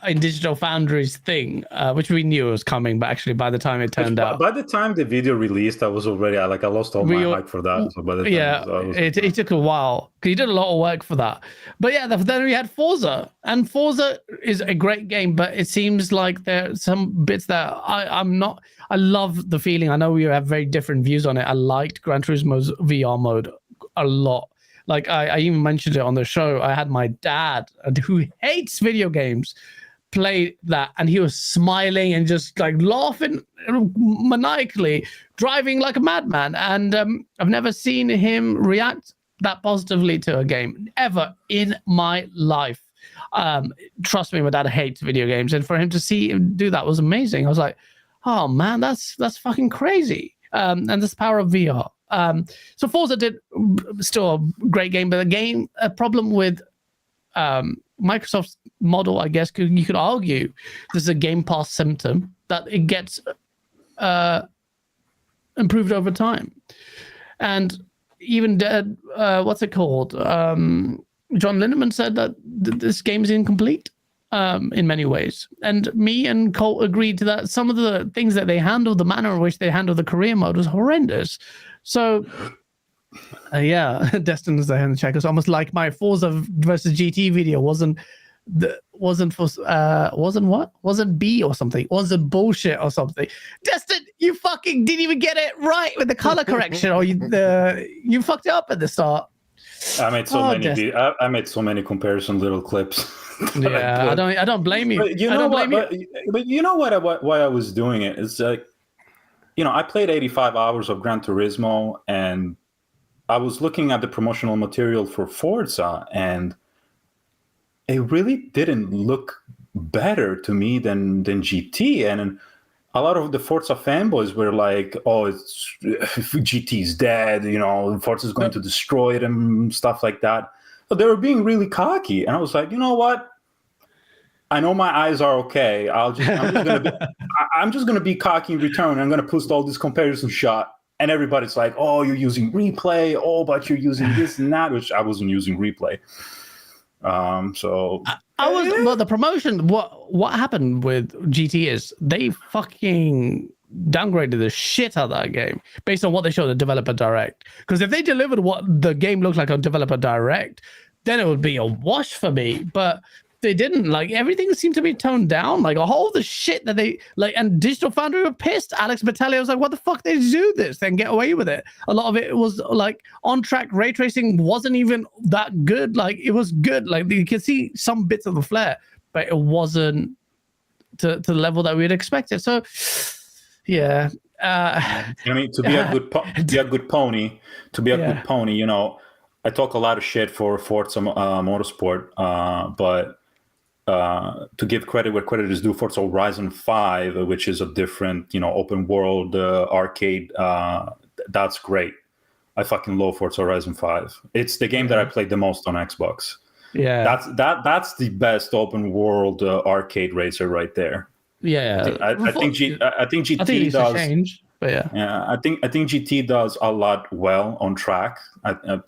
in Digital Foundry's thing, which we knew was coming, but actually by the time it turned out, by the time the video released, I was already I lost all my hype for that. So by the time, it took a while because you did a lot of work for that. But yeah, then we had Forza, and Forza is a great game, but it seems like there are some bits that I love the feeling. I know we have very different views on it. I liked Gran Turismo's VR mode a lot. Like, I even mentioned it on the show. I had my dad, who hates video games, play that, and he was smiling and just like laughing maniacally, driving like a madman. And I've never seen him react that positively to a game ever in my life. Trust me, my dad hates video games, and for him to see him do that was amazing. I was like, oh man, that's fucking crazy. And this power of VR. So Forza did still a great game, but a problem with Microsoft's model, I guess, you could argue this is a Game Pass symptom, that it gets improved over time. And even what's it called? John Lindemann said that this game is incomplete in many ways. And me and Colt agreed to that. Some of the things that they handled, the manner in which they handled the career mode was horrendous. So, Destin is there in the chat. It's almost like my Forza versus GT video wasn't B or something. Wasn't bullshit or something. Destin, you fucking didn't even get it right with the color correction, or you fucked it up at the start. I made so many comparison little clips. Yeah, I don't blame you. But you know what? But you know what? Why I was doing it? It's like, you know, I played 85 hours of Gran Turismo, and I was looking at the promotional material for Forza, and it really didn't look better to me than GT. And a lot of the Forza fanboys were like, "Oh, GT's dead. You know, Forza's going to destroy it and stuff like that." But they were being really cocky, and I was like, you know what? I know my eyes are okay. I'm just gonna be cocky in return. I'm gonna post all this comparison shot, and everybody's like, "Oh, you're using replay. Oh, but you're using this and that," which I wasn't using replay. So I was. Well, the promotion. What happened with GT is they fucking downgraded the shit out of that game based on what they showed at Developer Direct. Because if they delivered what the game looked like on Developer Direct, then it would be a wash for me. But they didn't. Like, everything seemed to be toned down. Like, all the shit that they like, and Digital Foundry were pissed. Alex Battaglia was like, "What the fuck? They do this? Then get away with it." A lot of it was like on track ray tracing wasn't even that good. Like, it was good. Like, you can see some bits of the flair, but it wasn't to the level that we'd expected. So, yeah. I mean, to be a good pony, good pony, you know, I talk a lot of shit for Forza Motorsport, but to give credit where credit is due, Forza Horizon 5, which is a different, you know, open world arcade, that's great. I fucking love Forza Horizon 5. It's the game that I played the most on Xbox. Yeah, that's the best open world arcade racer right there. Yeah, I think GT does change, but yeah. I think GT does a lot well on track.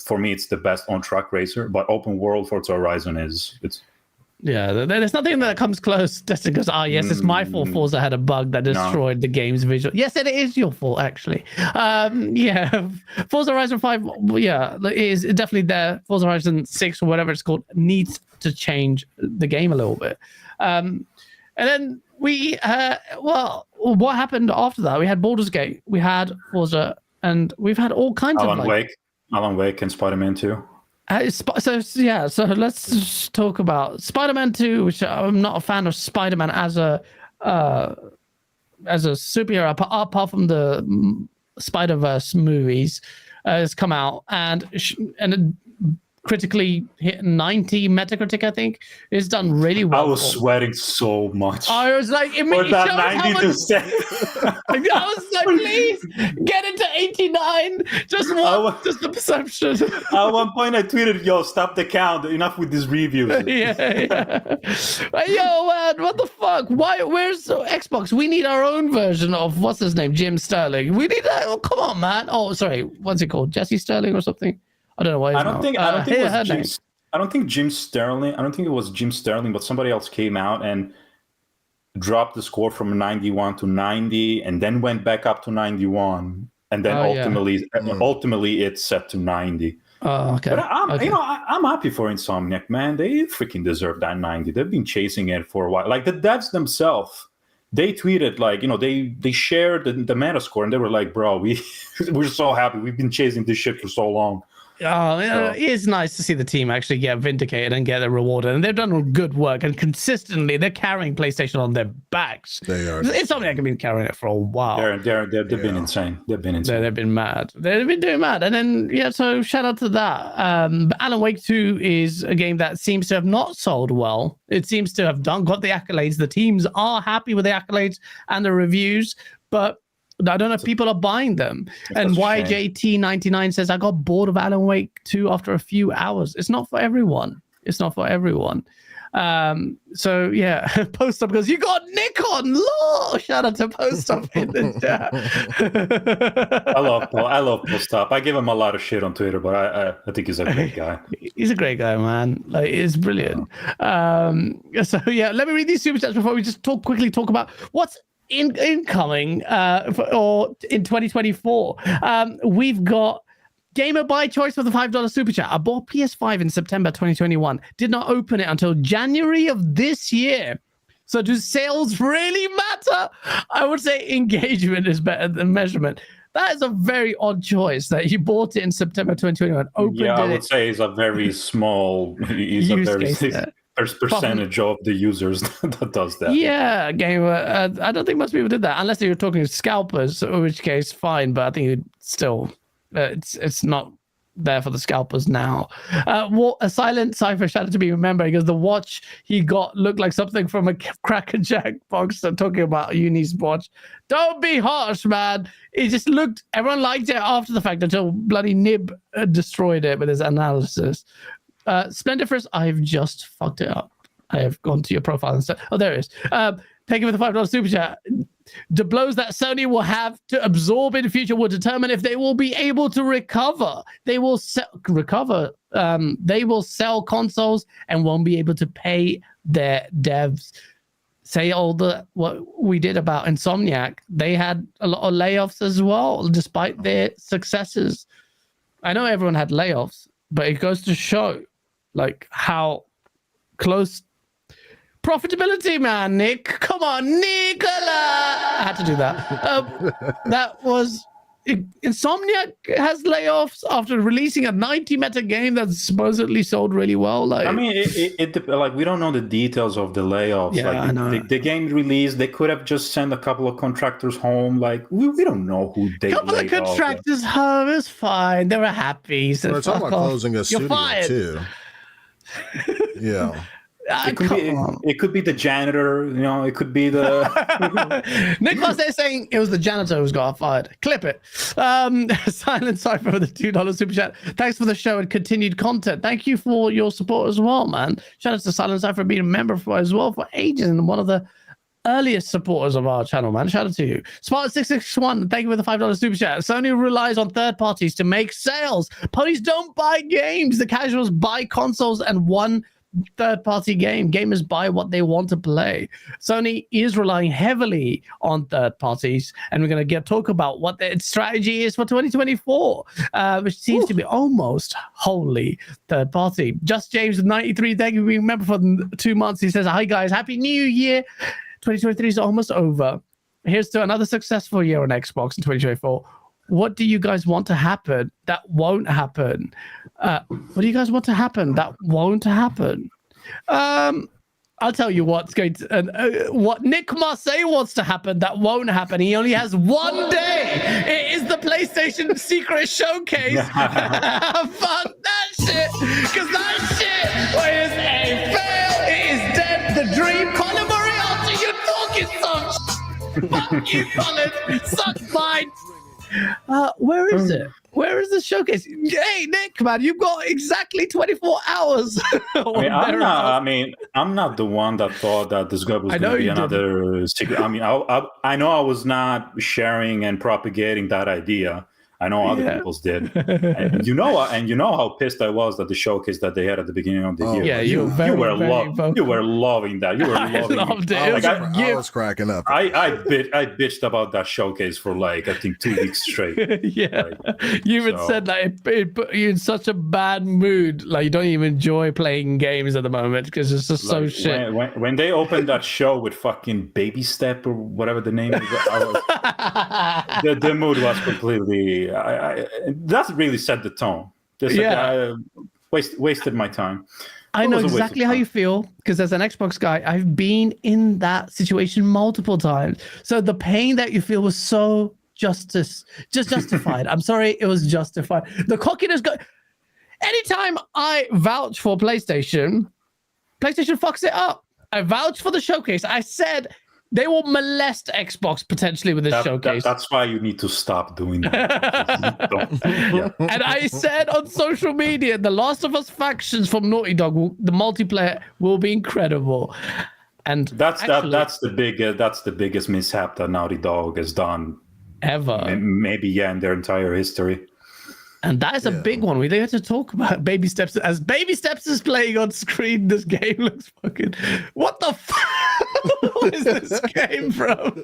For me, it's the best on track racer. But open world Forza Horizon it's. Yeah, there's nothing that comes close. Just because, yes, it's my fault. Forza had a bug that destroyed the game's visual. Yes, it is your fault, actually. Yeah, Forza Horizon 5, yeah, is definitely there. Forza Horizon 6 or whatever it's called needs to change the game a little bit. And then we, what happened after that? We had Baldur's Gate, we had Forza, and we've had all kinds of Alan Wake and Spiderman 2. So let's just talk about Spider-Man 2, which I'm not a fan of Spider-Man as a superhero, apart from the Spider-Verse movies, has come out and critically hit 90 Metacritic, I think. It's done really well. I was sweating so much. I was like, it for that 90%. I was like, please get into 89. Just the perception. At one point, I tweeted, "Yo, stop the count. Enough with these reviews." yeah. Yo, man, what the fuck? Where's Xbox? We need our own version of what's his name, Jim Sterling. We need that. Oh, come on, man. Oh, sorry, what's it called? Jesse Sterling or something? I don't know why. I don't think Jim Sterling. I don't think it was Jim Sterling, but somebody else came out and dropped the score from 91 to 90, and then went back up to 91, and then ultimately it's set to 90. Oh, okay. But I'm happy for Insomniac, man. They freaking deserve that 90. They've been chasing it for a while. Like the devs themselves, they tweeted, like, you know, they shared the Metascore, and they were like, "Bro, we're so happy. We've been chasing this shit for so long." It is nice to see the team actually get vindicated and get rewarded, and they've done good work, and consistently they're carrying PlayStation on their backs. They are. It's something that have been carrying it for a while. They've been insane. They've been insane. They've been mad. They've been doing mad, and then so shout out to that. Alan Wake 2 is a game that seems to have not sold well. It seems to have got the accolades. The teams are happy with the accolades and the reviews, but I don't know if people are buying them. And YJT99 says, "I got bored of Alan Wake 2 after a few hours." It's not for everyone. So yeah, Post Up goes, "You got Nick on law." Shout out to Post Up in the chat. I love Post Up. I give him a lot of shit on Twitter, but I think he's a great guy. He's a great guy, man. Like, it's brilliant. So yeah, let me read these super chats before we just quickly talk about what's incoming or in 2024. We've got Gamer by Choice with the $5 super chat. I bought PS5 in September 2021. Did not open it until January of this year. So do sales really matter? I would say engagement is better than measurement. That is a very odd choice that you bought it in September 2021. I would say it's a very small. Percentage of the users that does that. Yeah, gamer. I don't think most people did that unless you're talking scalpers, in which case fine. But I think you'd still, it's not there for the scalpers now. A silent cipher shout out to be remembered because the watch he got looked like something from a Cracker Jack box. I'm talking about Uni's watch. Don't be harsh, man. It just looked. Everyone liked it after the fact until bloody Nib destroyed it with his analysis. Splendiferous, I've just fucked it up. I have gone to your profile and said, "Oh, there it is." Thank you for the $5 super chat. The blows that Sony will have to absorb in the future will determine if they will be able to recover. They will recover. They will sell consoles and won't be able to pay their devs. Say what we did about Insomniac. They had a lot of layoffs as well, despite their successes. I know everyone had layoffs, but it goes to show like how close Profitability, man, Nick. Come on, Nicola. I had to do that. That was Insomniac has layoffs after releasing a 90 meta game that supposedly sold really well. Like, I mean, like we don't know the details of the layoffs. Yeah, I know. The game release, they could have just sent a couple of contractors home. Like we don't know who they. A couple of contractors home is fine. They were happy. So We're talking about closing a studio fired. too. Yeah. It could be the janitor, you know. It could be the Nick was there saying it was the janitor who's got fired. Clip it. Silent Cypher with the $2 super chat. Thanks for the show and continued content. Thank you for your support as well, man. Shout out to Silent Cypher being a member for as well for ages and one of the earliest supporters of our channel, man. Shout out to you. Spartan661, thank you for the $5 super chat. Sony relies on third parties to make sales. Ponies don't buy games. The casuals buy consoles and one third-party game. Gamers buy what they want to play. Sony is relying heavily on third parties, and we're going to talk about what their strategy is for 2024, which seems to be almost wholly third party. Just James 93, thank you. We remember for 2 months. He says, "Hi guys, happy New Year. 2023 is almost over. Here's to another successful year on Xbox in 2024. What do you guys want to happen that won't happen? What do you guys want to happen that won't happen?" I'll tell you what's going to, what Nick Marseille wants to happen that won't happen. He only has one day. It is the PlayStation Secret Showcase. Fuck that shit, because that shit is a fail. It is dead. The dream. Colin Moriarty, you're talking some fuck you, Colin. Suck mine. Where is it? Where is the showcase? Hey, Nick, man, you've got exactly 24 hours. I'm not the one that thought that this guy was going to be another secret. I mean, I know I was not sharing and propagating that idea. I know other people's did. And you know how pissed I was at the showcase that they had at the beginning of the year. Yeah, you were loving that. You were loving it. I was cracking up. I bitched about that showcase for like I think 2 weeks straight. Yeah, you even said that it put you in such a bad mood. Like you don't even enjoy playing games at the moment because it's just so shit. When they opened that show with fucking Baby Step or whatever the name is, the mood was completely. That really set the tone. I wasted my time. I know exactly how you feel because as an Xbox guy, I've been in that situation multiple times. So the pain that you feel was so justified. I'm sorry, it was justified. The cockiness anytime I vouch for PlayStation fucks it up. I vouched for the showcase. I said they will molest Xbox potentially with this showcase. That's why you need to stop doing that. And I said on social media, the Last of Us factions from Naughty Dog, the multiplayer will be incredible. And that's the biggest mishap that Naughty Dog has done ever. Maybe in their entire history. And that is a big one. We have to talk about Baby Steps. As Baby Steps is playing on screen, this game looks fucking... What the fuck? Where is this game from?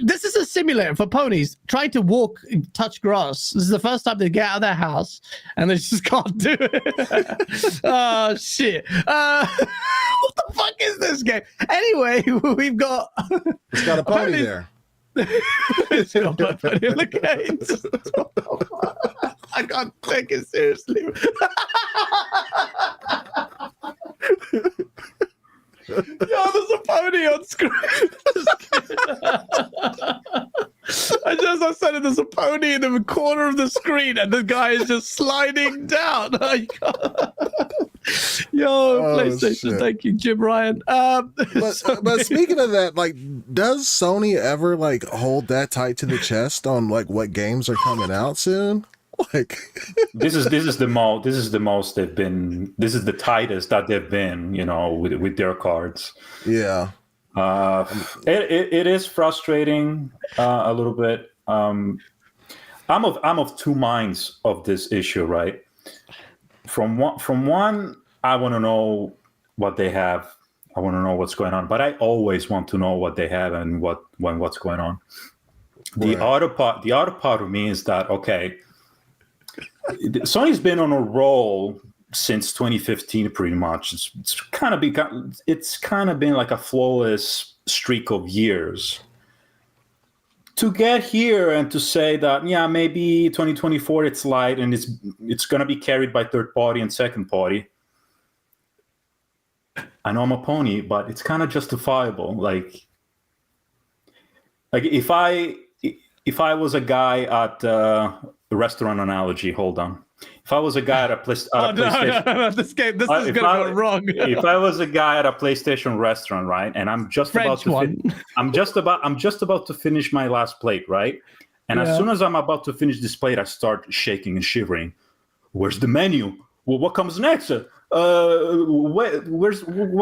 This is a simulator for ponies trying to walk, touch grass. This is the first time they get out of their house, and they just can't do it. Oh, shit. What the fuck is this game? Anyway, we've got... It's got a pony there. It's got a pony on the gates. I can't take it seriously. Yo, there's a pony on screen. I said it, there's a pony in the corner of the screen, and the guy is just sliding down. Yo, PlayStation, shit. Thank you, Jim Ryan. But speaking of that, like, does Sony ever like hold that tight to the chest on like what games are coming out soon? Like, this is the most they've been. This is the tightest that they've been, you know, with their cards. Yeah. It is frustrating a little bit. I'm of two minds of this issue, right? From one, I want to know what they have. I want to know what's going on, but I always want to know what they have and what's going on. The other part of me is that, okay, Sony's been on a roll since 2015, pretty much. It's kind of been like a flawless streak of years. To get here and to say that, maybe 2024 it's light and it's going to be carried by third party and second party. I know I'm a pony, but it's kind of justifiable. Like if I was a guy at a restaurant analogy, hold on. If I was a guy at a PlayStation, no, this is gonna go wrong. If I was a guy at a PlayStation restaurant, right, and I'm just about to finish my last plate, right, and as soon as I'm about to finish this plate, I start shaking and shivering. Where's the menu? Well, what comes next? What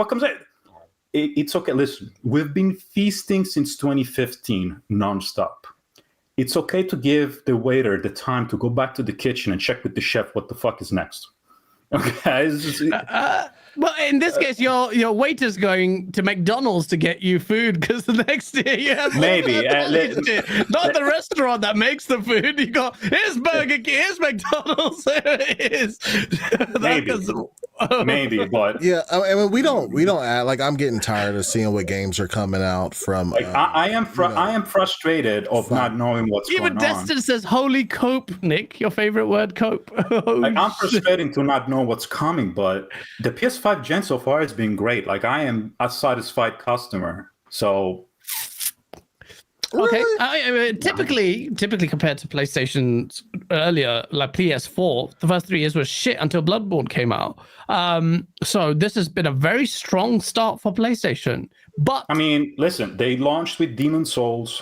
comes next? It's okay. Listen, we've been feasting since 2015 nonstop. It's okay to give the waiter the time to go back to the kitchen and check with the chef what the fuck is next. Okay. Well, in this case, your waiter's going to McDonald's to get you food because the next day you have maybe not the restaurant that makes the food. You go, here's Burger King, here's McDonald's. Maybe, but yeah, I mean, we don't add, like, I'm getting tired of seeing what games are coming out from. Like, I am frustrated of not knowing what's going on. Even Destin says, "Holy cope," Nick. Your favorite word, cope. Like, I'm frustrated to not know what's coming, but the PS5 gen so far has been great. Like, I am a satisfied customer. So. Okay. Typically compared to PlayStation's earlier, like PS4, the first 3 years was shit until Bloodborne came out. So this has been a very strong start for PlayStation. But I mean, listen, they launched with Demon Souls,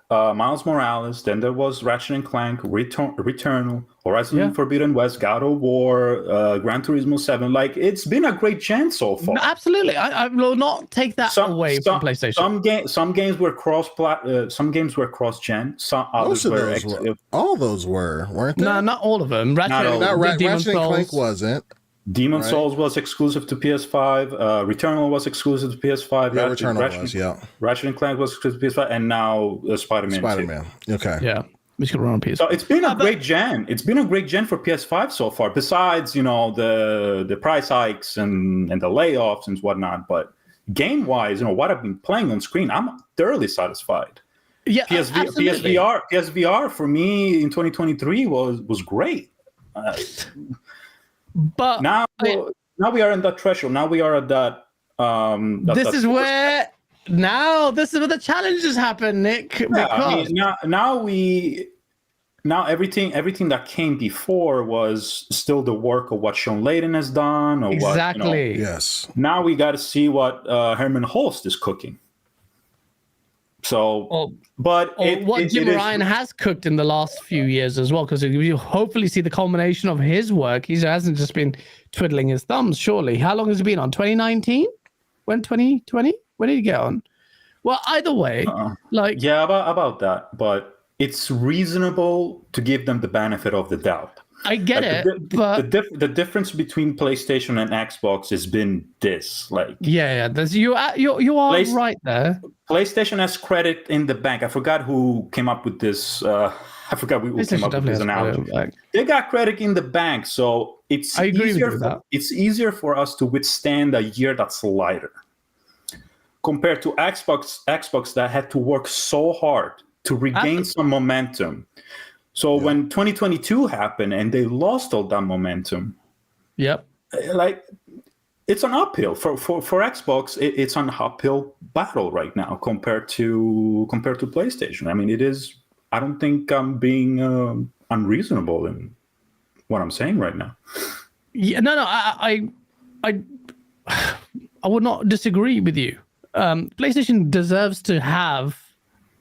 Miles Morales, then there was Ratchet and Clank, Returnal, Horizon Forbidden West, God of War, Gran Turismo 7. Like, it's been a great gen so far. No, absolutely, I will not take that away from PlayStation. Some games were cross-gen. Some others were. All those weren't they? No, not all of them. Ratchet and Clank wasn't. Demon Souls was exclusive to PS5. Returnal was exclusive to PS5. Ratchet and Clank was exclusive to PS5, and now Spider-Man. Okay. Yeah, we should run on PS5. So it's been a great gen. It's been a great gen for PS5 so far. Besides, the price hikes and the layoffs and whatnot, but game-wise, what I've been playing on screen, I'm thoroughly satisfied. Yeah, PSVR for me in 2023 was great. But now we are in that threshold. Now we are at that. This is where the challenges happen, Nick. Yeah, I mean, now everything that came before was still the work of what Sean Layden has done, or exactly. Yes. Now we got to see what Herman Holst is cooking. So, what Jim Ryan has cooked in the last few years as well, because you hopefully see the culmination of his work. He hasn't just been twiddling his thumbs, surely. How long has he been on? 2019? When 2020? When did he get on? Well, either way, about that, but it's reasonable to give them the benefit of the doubt. I get it, but the difference between PlayStation and Xbox has been this, like, you are right there. PlayStation has credit in the bank. I forgot who came up with this. I forgot who came up with this analogy. They got credit in the bank, so it's easier for us to withstand a year that's lighter compared to Xbox that had to work so hard to regain some momentum. So when 2022 happened and they lost all that momentum, like, it's an uphill for Xbox. It's an uphill battle right now compared to PlayStation. I mean, it is. I don't think I'm being unreasonable in what I'm saying right now. Yeah, no, I would not disagree with you. PlayStation deserves to have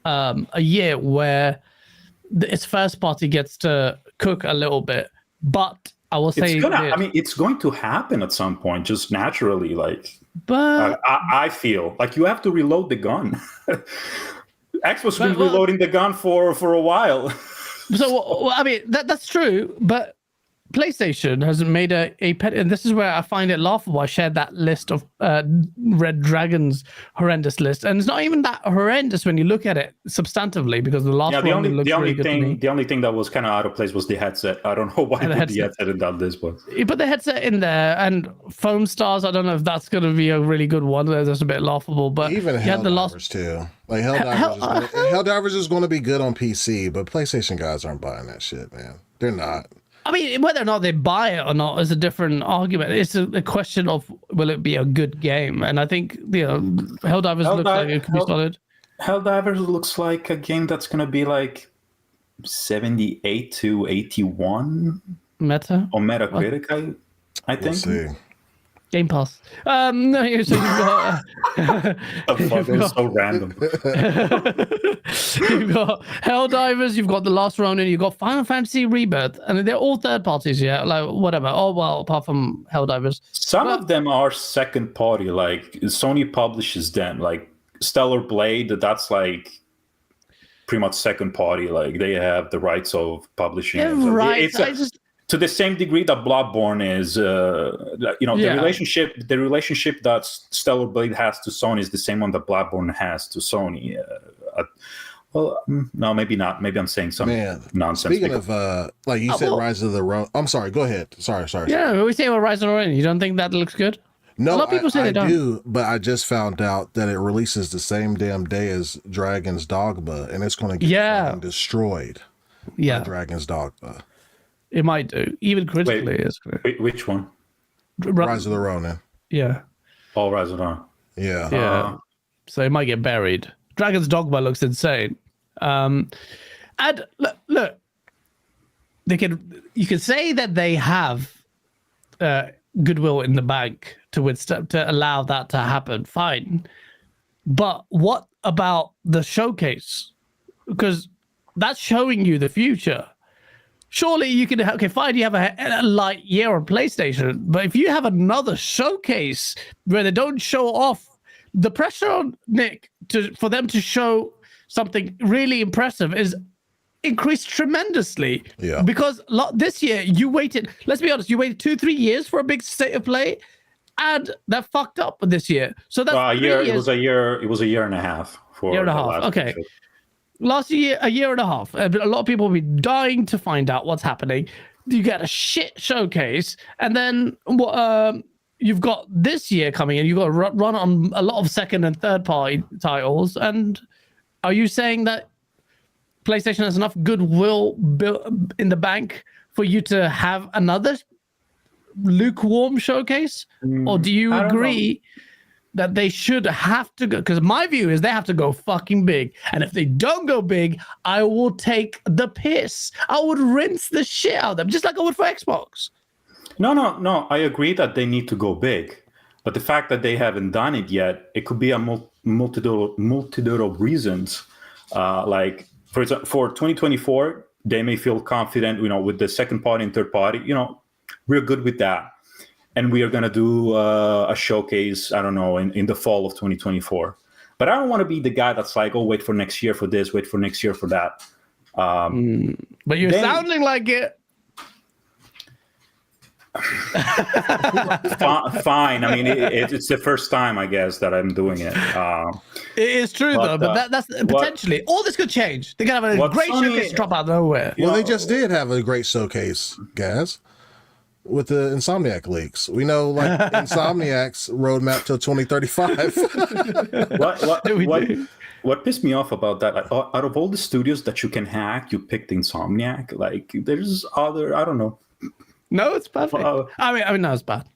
a year where its first party gets to cook a little bit, but I will say it's going to happen at some point, just naturally. Like, but I feel like you have to reload the gun. Xbox has been reloading the gun for a while. So I mean that's true, but PlayStation has made and this is where I find it laughable. I shared that list of Red Dragon's horrendous list, and it's not even that horrendous when you look at it substantively, because the last one looks really good to me. The only thing that was kind of out of place was the headset. I don't know why the headset had done this, but you put the headset in there, and Foam Stars. I don't know if that's going to be a really good one. That's a bit laughable, but even Helldivers too. Like Helldivers is going to be good on PC, but PlayStation guys aren't buying that shit, man. They're not. I mean, whether or not they buy it or not is a different argument. It's a question of, will it be a good game? And I think, Helldivers looks like it could be solid. Helldivers looks like a game that's going to be like 78 to 81 meta on Metacritic. I think. We'll see. Game Pass. So you've got. So random. You've got Helldivers. You've got The Last Ronin. You've got Final Fantasy Rebirth, and they're all third parties. Yeah, like whatever. Oh well, apart from Helldivers. Some of them are second party. Like Sony publishes them. Like Stellar Blade. That's like pretty much second party. Like they have the rights of publishing. Yeah, so right. To the same degree that Bloodborne is, the relationship that Stellar Blade has to Sony is the same one that Bloodborne has to Sony. No, maybe not. Maybe I'm saying some nonsense. Speaking of, like you said, Rise of the Ronin. I'm sorry. Go ahead. Sorry. Yeah, we say about Rise of the Ronin. You don't think that looks good? No, a lot of people say they don't. do, but I just found out that it releases the same damn day as Dragon's Dogma, and it's going to get destroyed. Yeah, by Dragon's Dogma. It might do. Even critically. Wait, which one? Rise of the Ronin. Yeah. Oh, Rise of the Ronin. Yeah. Yeah. So it might get buried. Dragon's Dogma looks insane. And look, you can say that they have goodwill in the bank to allow that to happen. Fine. But what about the showcase? Because that's showing you the future. Surely you can, fine, you have a light year on PlayStation, but if you have another showcase where they don't show off, the pressure on Nick for them to show something really impressive is increased tremendously. Yeah. Because this year you waited, let's be honest, you waited 2-3 years for a big state of play, and that fucked up this year. So that's a year. It was a year and a half for year and a half. Okay. Picture. Last year, a year and a half. A lot of people will be dying to find out what's happening. You get a shit showcase, and then you've got this year coming in. You've got to run on a lot of second and third party titles. And are you saying that PlayStation has enough goodwill built in the bank for you to have another lukewarm showcase? Or do you agree that they should have to go? Because my view is they have to go fucking big. And if they don't go big, I will take the piss. I would rinse the shit out of them, just like I would for Xbox. No. I agree that they need to go big. But the fact that they haven't done it yet, it could be a multitude of reasons. Like, for example, for 2024, they may feel confident, with the second party and third party. We're good with that. And we are going to do a showcase, I don't know, in the fall of 2024. But I don't want to be the guy that's like, wait for next year for this, wait for next year for that. But you're sounding like it. Fine. I mean, it's the first time, I guess, that I'm doing it. It is true, though. But that's potentially. All this could change. They're going to have a great showcase drop out of nowhere. Well, they just did have a great showcase, guys. With the Insomniac leaks, we know Insomniac's roadmap till 2035. What pissed me off about that? Like, out of all the studios that you can hack, you picked Insomniac. Like, there's other, I don't know. No, it's bad. I mean, no, it's bad.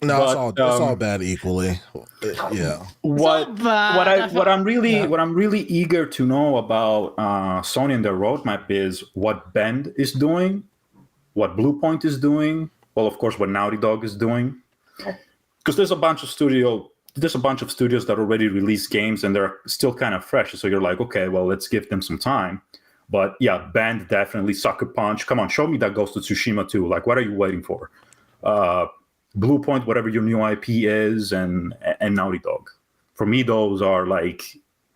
No, it's all bad equally. Yeah. What I'm really eager to know about Sony and their roadmap is what Bend is doing. What Bluepoint is doing, well, of course, what Naughty Dog is doing, because there's a bunch of studios that already release games and they're still kind of fresh. So you're like, okay, well, let's give them some time. But yeah, Band definitely, Sucker Punch. Come on, show me that Ghost of Tsushima too. Like, what are you waiting for? Bluepoint, whatever your new IP is, and Naughty Dog. For me, those are like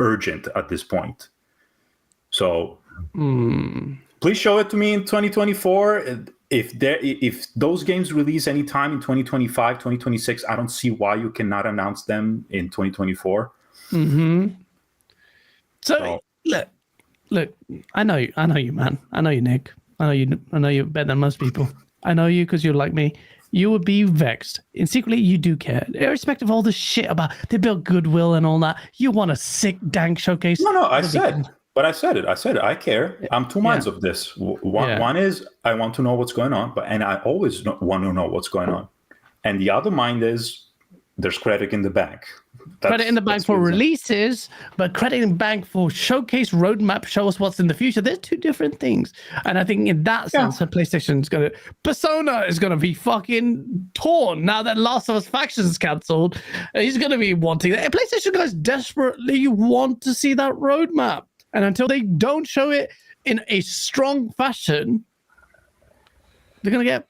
urgent at this point. So. Please show it to me in 2024. if those games release anytime in 2025, 2026, I don't see why you cannot announce them in 2024. So look, I know you, man. I know you, Nick. I know you better than most people. I know you because you're like me. You would be vexed, and secretly you do care, irrespective of all the shit about they build goodwill and all that. You want a sick dank showcase. No, I said it. I care. I'm two minds of this. One is I want to know what's going on, and I always want to know what's going on. And the other mind is there's credit in the bank. Credit in the bank for releases, but credit in the bank for showcase roadmap, show us what's in the future. There's two different things. And I think in that sense, PlayStation's going to... Persona is going to be fucking torn now that Last of Us Factions is cancelled. He's going to be wanting that. PlayStation guys desperately want to see that roadmap. And until they don't show it in a strong fashion, they're going to get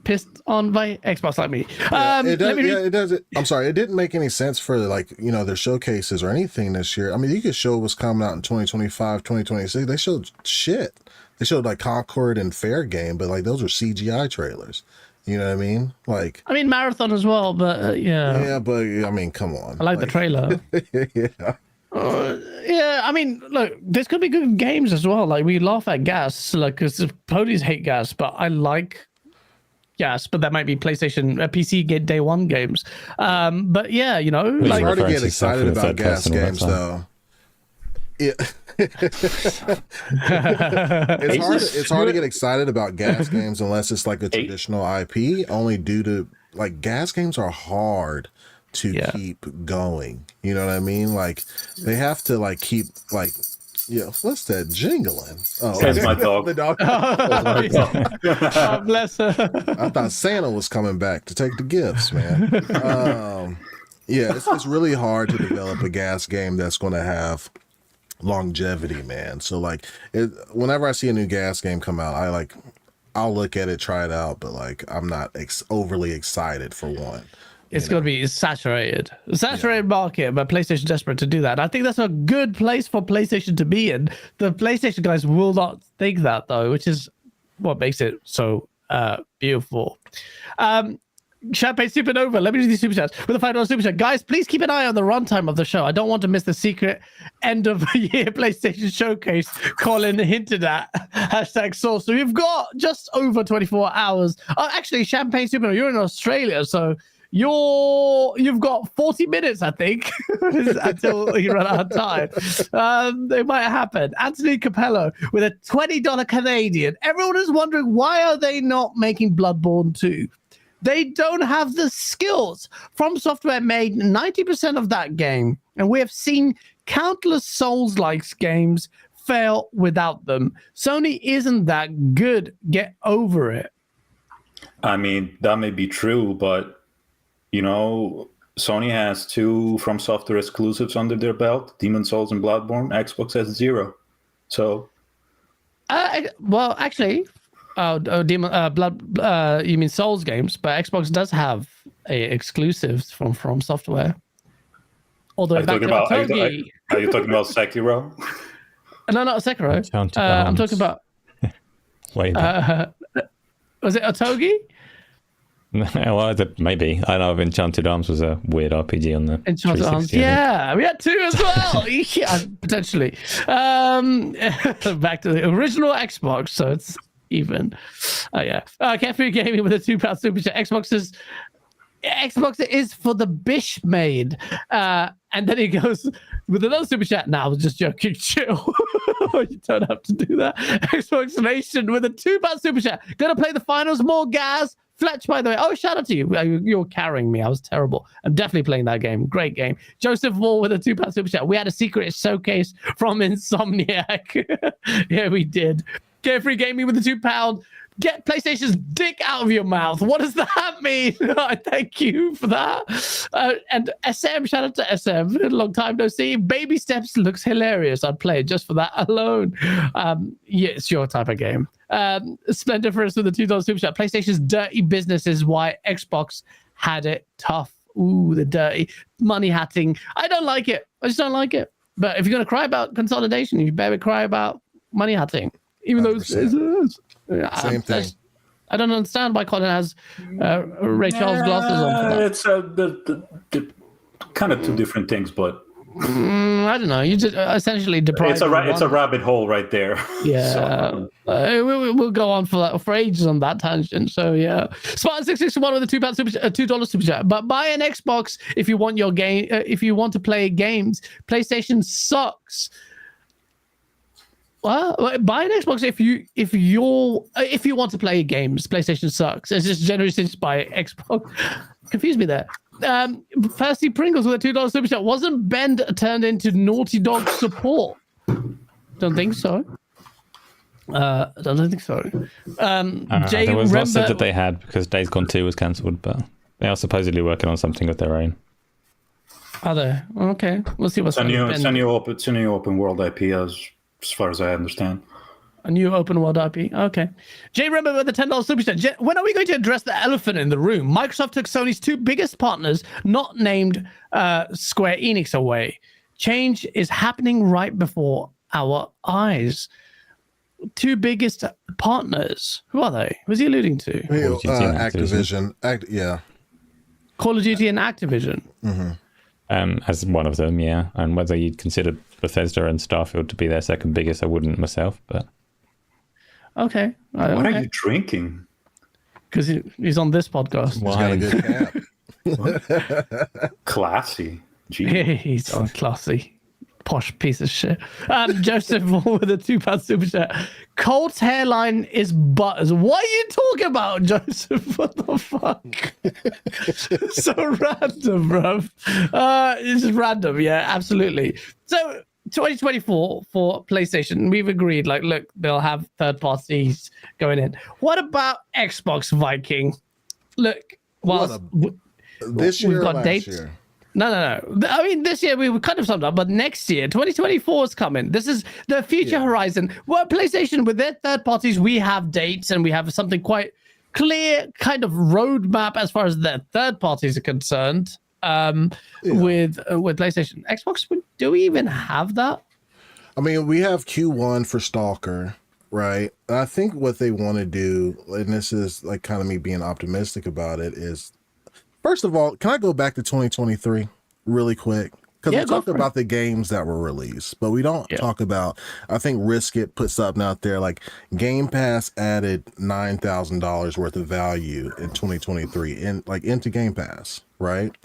pissed on by Xbox like me. It does. I'm sorry, it didn't make any sense for their showcases or anything this year. I mean, you could show what's coming out in 2025, 2026. They showed shit. They showed Concord and Fair Game, but those are CGI trailers. You know what I mean? Marathon as well, but yeah. Yeah, but I mean, come on. I like the trailer. Look, this could be good games as well. We laugh at gas, because ponies hate gas, but I like gas, but that might be PlayStation, PC get day one games. But yeah, it's hard to get excited about gas games, though. Yeah. It's hard to get excited about gas games unless it's a traditional IP, only due to gas games are hard to keep going. You know what I mean? They have to keep what's that jingling? Oh, that's my dog. The dog. God bless her. I thought Santa was coming back to take the gifts, man. It's really hard to develop a gas game that's going to have longevity, man. So whenever I see a new gas game come out, I'll look at it, try it out, but I'm not overly excited for one. It's going to be saturated market, but PlayStation desperate to do that. I think that's a good place for PlayStation to be in. The PlayStation guys will not think that, though, which is what makes it so beautiful. Champagne Supernova, let me do these super chats with a $5 super chat. Guys, please keep an eye on the runtime of the show. I don't want to miss the secret end of the year PlayStation showcase Colin hinted at. #source. So we've got just over 24 hours. Actually, Champagne Supernova, you're in Australia, so you've got 40 minutes, I think, until you run out of time. It might happen. Anthony Capello with a $20 Canadian. Everyone is wondering, why are they not making Bloodborne 2? They don't have the skills. From Software made 90% of that game, and we have seen countless Souls-like games fail without them. Sony isn't that good. Get over it. I mean, that may be true, but Sony has 2 From Software exclusives under their belt, Demon's Souls and Bloodborne. Xbox has 0. So, well, actually, you mean Souls games? But Xbox does have exclusives from Software. Although are you talking about Sekiro? No, not Sekiro. I'm talking about. Wait. Was it Otogi? Well, maybe. I know Enchanted Arms was a weird RPG on the Enchanted Arms. Yeah, we had 2 as well. Yeah, potentially. Back to the original Xbox, so it's even. Cafe Gaming with a £2 super chat. Xbox is for the bish made. And then he goes with another super chat. Nah, I was just joking. Chill. You don't have to do that. Xbox Nation with a £2 super chat. Gonna play the finals. More gas. Fletch, by the way. Oh, shout out to you. You're carrying me. I was terrible. I'm definitely playing that game. Great game. Joseph Wall with a £2 super chat. We had a secret showcase from Insomniac. Yeah, we did. Carefree Gaming with a £2. Get PlayStation's dick out of your mouth. What does that mean? Thank you for that. And SM, shout out to SM. Long time no see. Baby Steps looks hilarious. I'd play it just for that alone. It's your type of game. Splendiferous with a $2 super chat. PlayStation's dirty business is why Xbox had it tough. Ooh, the dirty money hatting. I don't like it. I just don't like it. But if you're going to cry about consolidation, you better cry about money hatting. Even though it's same thing. I don't understand why Colin has Ray Charles glasses on for that. It's the kind of two different things, but I don't know. You just essentially deprive. It's a rabbit hole right there. Yeah, we'll go on for ages on that tangent. So yeah, Spartan661 with a $2 super chat. But buy an Xbox if you want your game. If you want to play games, PlayStation sucks. Well, buy an Xbox if you want to play games. PlayStation sucks. It's just generally just buy Xbox. Confused me there. Thirsty Pringles with a $2 super chat. Wasn't Bend turned into Naughty Dog support? Don't think so. Don't think so. Jay there was lots Rember... that they had because Days Gone 2 was cancelled, but they are supposedly working on something of their own. Are they? Okay, we'll see what's it's a new open world IP as far as I understand. A new open world IP. Okay. Jay Remember with the $10 super chat. When are we going to address the elephant in the room? Microsoft took Sony's two biggest partners, not named Square Enix, away. Change is happening right before our eyes. Two biggest partners. Who are they? Who's he alluding to? Activision. Yeah. Call of Duty and Activision. Mm-hmm. As one of them, yeah. And whether you'd consider Bethesda and Starfield to be their second biggest, I wouldn't myself, but... Okay. What are you drinking? Because he's on this podcast. He's got a good cap. Classy. He's on classy. Posh piece of shit. Joseph with a £2 super chat. Colt's hairline is butters. What are you talking about, Joseph? What the fuck? So random, bruv. It's just random, yeah, absolutely. So 2024 for PlayStation, we've agreed, like, look, they'll have third parties going in. What about Xbox, Viking? Look, this year we've got last dates. Year? No. I mean, this year we kind of summed up, but next year, 2024 is coming. This is the future horizon. Well, PlayStation, with their third parties, we have dates and we have something quite clear kind of roadmap as far as their third parties are concerned. With PlayStation. Xbox, do we even have that? I mean, we have Q1 for Stalker, right? And I think what they want to do, and this is like kind of me being optimistic about it, is first of all, can I go back to 2023 really quick? Because we talked about the games that were released, but we don't talk about, I think Risk It put something out there like Game Pass added $9,000 worth of value in 2023 into Game Pass, right?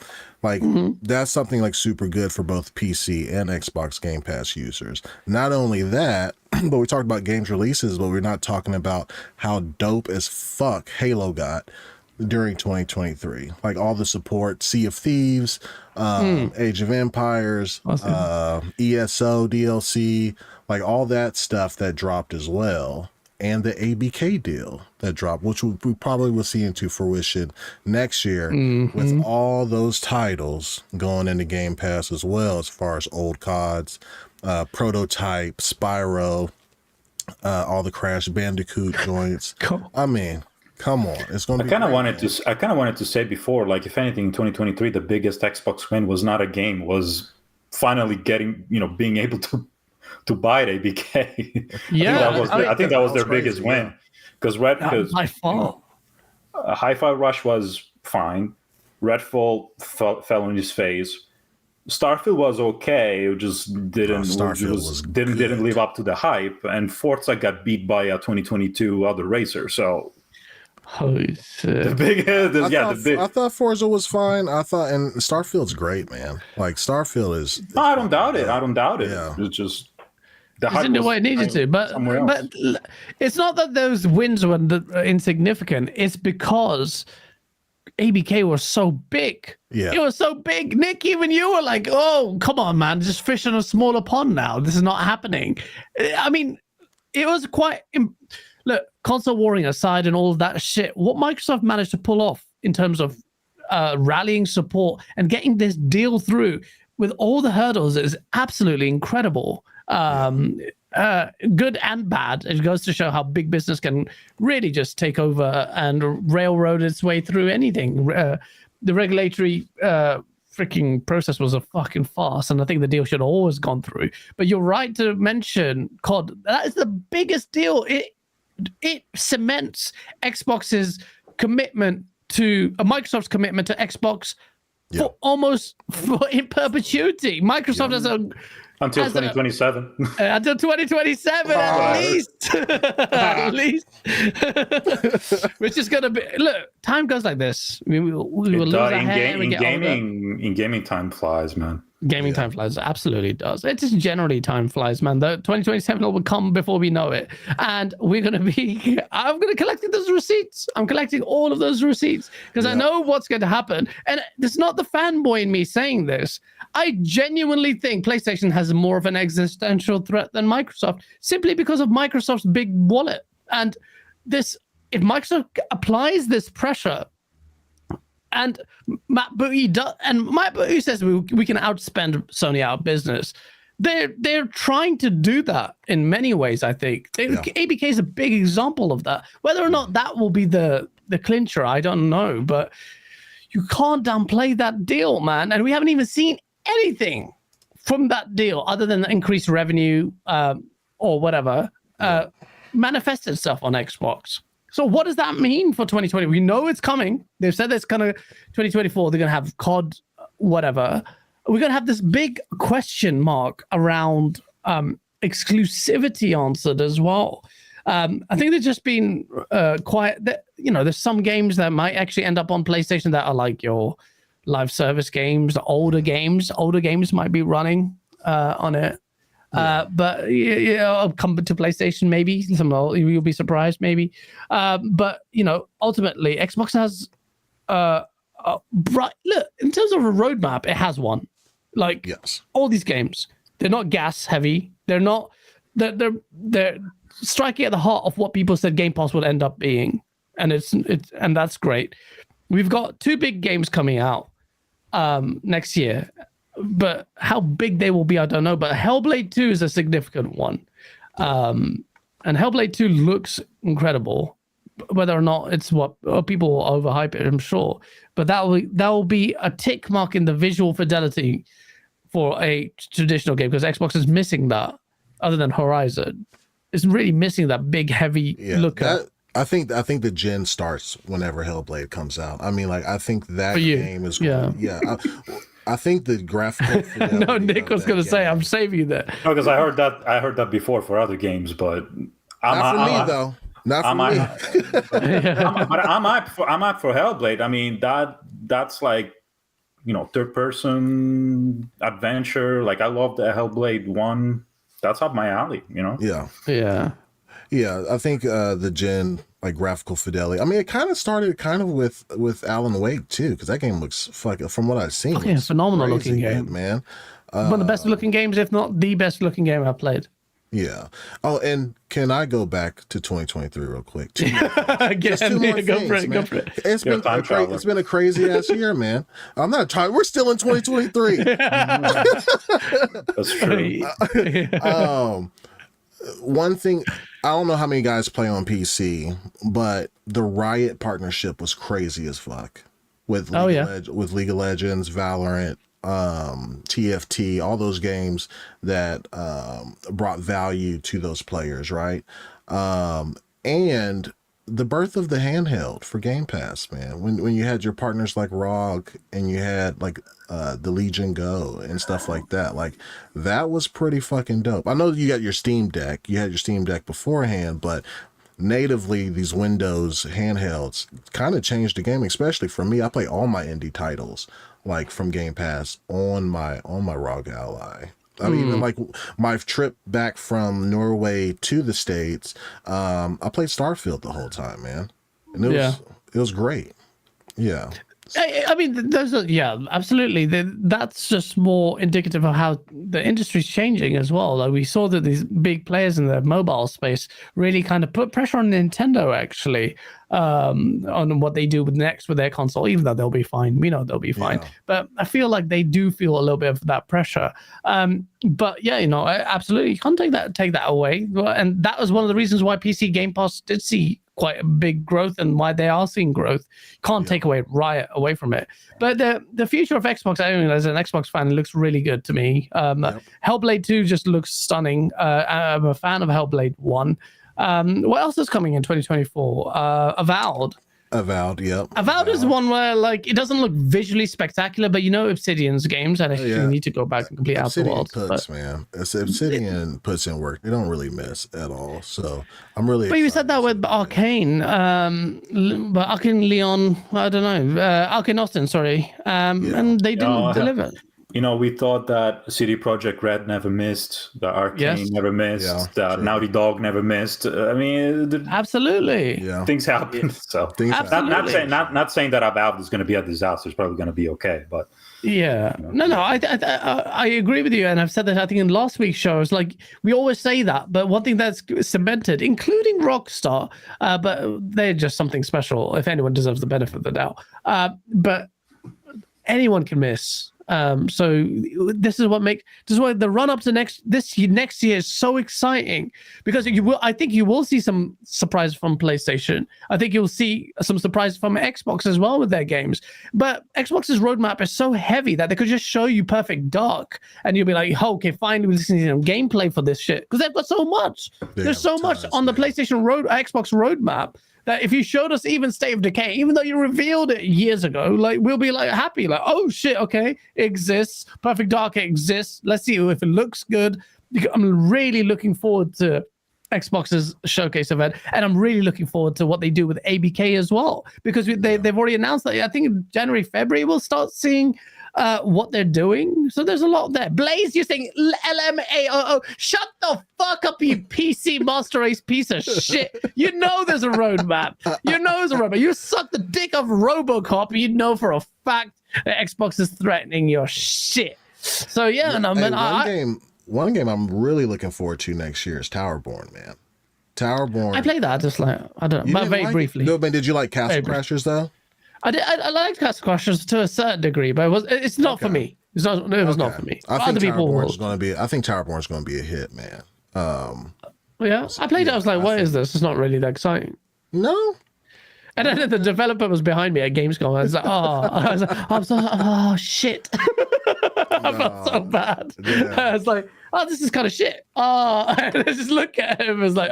Like that's something like super good for both PC and Xbox Game Pass users. Not only that, but we talked about games releases, but we're not talking about how dope as fuck Halo got during 2023, like all the support, Sea of Thieves, Age of Empires, ESO DLC, like all that stuff that dropped as well, and the ABK deal that dropped, which we probably will see into fruition next year with all those titles going into Game Pass as well, as far as old CODs, Prototype, Spyro, all the Crash Bandicoot joints. I mean, come on, it's going to be. I kind of wanted to say before, like, if anything, in 2023, the biggest Xbox win was not a game, was finally being able to buy the ABK. Yeah, I think that was their biggest win, because by far, Hi-Fi Rush was fine. Redfall fell on his face. Starfield was okay. It just didn't live up to the hype, and Forza got beat by a 2022 other racer. So. Holy shit. I thought Forza was fine. And Starfield's great, man. Like Starfield is. I don't doubt it. Yeah. It's just the hype didn't do what it needed to, but it's not that those wins were insignificant. It's because ABK was so big. Yeah, it was so big. Nick, even you were like, "Oh, come on, man! Just fish in a smaller pond now. This is not happening." I mean, it was quite. Look, console warring aside and all of that shit, what Microsoft managed to pull off in terms of rallying support and getting this deal through with all the hurdles is absolutely incredible. Good and bad. It goes to show how big business can really just take over and railroad its way through anything. The regulatory freaking process was a fucking farce, and I think the deal should have always gone through. But you're right to mention COD. That is the biggest deal. it cements Xbox's commitment to Microsoft's commitment to Xbox for almost in perpetuity. Microsoft has a until 2027. Until 2027, at least. At least. Which is going to be... Look, time goes like this. We will lose our hair and get older. In gaming, time flies, man. Gaming time flies. Absolutely does. It just generally time flies, man. The 2027 will come before we know it. And we're going to be... I'm going to collect those receipts. I'm collecting all of those receipts because I know what's going to happen. And it's not the fanboy in me saying this. I genuinely think PlayStation has more of an existential threat than Microsoft simply because of Microsoft's big wallet. And this, if Microsoft applies this pressure, and Matt Booty says we can outspend Sony out of business. They're trying to do that in many ways, I think. ABK is a big example of that. Whether or not that will be the clincher, I don't know. But you can't downplay that deal, man. And we haven't even seen anything from that deal other than increased revenue or whatever manifest itself on Xbox. So what does that mean for 2020? We know it's coming. They've said it's kind of 2024. They're going to have COD, whatever. We're going to have this big question mark around exclusivity answered as well. I think they've just been quiet. There's some games that might actually end up on PlayStation that are like your live service games, the older games. Older games might be running on it. But I'll come to PlayStation maybe. You'll be surprised maybe. But ultimately Xbox has look, in terms of a roadmap, it has one. Like all these games, they're not gas heavy. They're not. They're striking at the heart of what people said Game Pass would end up being, and and that's great. We've got 2 big games coming out next year. But how big they will be, I don't know. But Hellblade 2 is a significant one. And Hellblade 2 looks incredible. Whether or not it's what people will overhype it, I'm sure. But that will be a tick mark in the visual fidelity for a traditional game because Xbox is missing that other than Horizon. It's really missing that big, heavy look at. I think the gen starts whenever Hellblade comes out. I mean, like, I think that game is... I think the graphical fidelity. No, Nick was going to say, I'm saving you there. No, because I heard that before for other games, but not for me though. Not for me. I'm up for Hellblade. I mean, that's like, third person adventure. Like, I love the Hellblade 1. That's up my alley. Yeah, I think the gen, like, graphical fidelity. I mean, it kind of started with Alan Wake too, because that game looks from what I've seen. Phenomenal looking game, man. One of the best looking games, if not the best looking game I've played. Yeah. Oh, and can I go back to 2023 real quick? Go for it. It's been a crazy ass year, man. I'm not trying. We're still in 2023. That's true. One thing, I don't know how many guys play on PC, but the Riot partnership was crazy as fuck with League of Legends, Valorant, TFT, all those games that brought value to those players, right? And the birth of the handheld for Game Pass, man. When you had your partners like ROG and you had like the Legion Go and stuff like that, like that was pretty fucking dope. I know you got your Steam Deck, you had your Steam Deck beforehand, but natively these Windows handhelds kind of changed the game, especially for me. I play all my indie titles like from Game Pass on my ROG Ally. I mean, even like my trip back from Norway to the States, I played Starfield the whole time, man. And it was great. Yeah. I mean, absolutely. That's just more indicative of how the industry's changing as well. Like we saw that these big players in the mobile space really kind of put pressure on Nintendo, actually, on what they do with their console, even though they'll be fine. We know they'll be fine. Yeah. But I feel like they do feel a little bit of that pressure. But yeah, absolutely, you can't take that away. And that was one of the reasons why PC Game Pass did see quite a big growth and why they are seeing growth. Can't take Riot away from it. But the future of Xbox, I mean, as an Xbox fan, it looks really good to me. Hellblade 2 just looks stunning. I'm a fan of Hellblade 1. What else is coming in 2024? Avowed. Avowed, yep. Avowed is one where like it doesn't look visually spectacular, but you know Obsidian's games, and actually need to go back and complete Outer Worlds. Man. Obsidian puts in work. They don't really miss at all. So I'm really. But you said that with Arcane, but Arcane Leon, I don't know, Arcane Austin, sorry, and they didn't deliver. You know, we thought that CD Projekt Red never missed, the Arcane never missed, the Naughty Dog never missed. I mean, absolutely, things happen. So not saying that Avowed is going to be a disaster. It's probably going to be okay, but I agree with you, and I've said that I think in last week's show. It's like we always say that, but one thing that's cemented, including Rockstar, but they're just something special. If anyone deserves the benefit of the doubt, but anyone can miss. So this is why the run up to next year is so exciting, because I think you will see some surprise from PlayStation. I think you'll see some surprise from Xbox as well with their games. But Xbox's roadmap is so heavy that they could just show you Perfect Dark, and you'll be like, oh, okay, finally we're listening to some gameplay for this shit, because they've got so much. There's so much on the PlayStation Xbox roadmap, that if you showed us even State of Decay, even though you revealed it years ago, like we'll be like happy, like, oh shit, okay, it exists. Perfect Dark exists. Let's see if it looks good. I'm really looking forward to Xbox's showcase event, and I'm really looking forward to what they do with ABK as well, because they've already announced that I think in January, February we'll start seeing what they're doing. So there's a lot there. Blaze, you're saying LMAOO. Shut the fuck up, you PC Master Race piece of shit. You know there's a roadmap. You suck the dick of RoboCop. You know for a fact that Xbox is threatening your shit. So one game I'm really looking forward to next year is Towerborn, man. Towerborn. I played that just like, I don't know, but very briefly. No, man, did you like Castle Crashers though? I liked Castle Crashers to a certain degree, but it's not for me. It was not for me. I think Towerborn's going to be a hit, man. I played it. I was like, what is this? It's not really that exciting. No. And then the developer was behind me at Gamescom. I was like, shit. I felt so bad. Yeah. I was like, this is kind of shit. And I just look at him. I was like,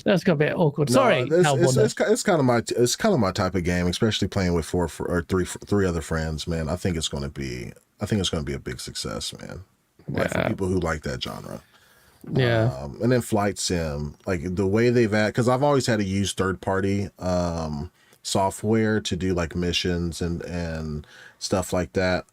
that's gonna be awkward. Sorry. It's kind of my type of game, especially playing with three other friends, man. I think it's gonna be a big success, man. Like for people who like that genre. Yeah. And then Flight Sim, like the way they've because I've always had to use third-party software to do like missions and stuff like that,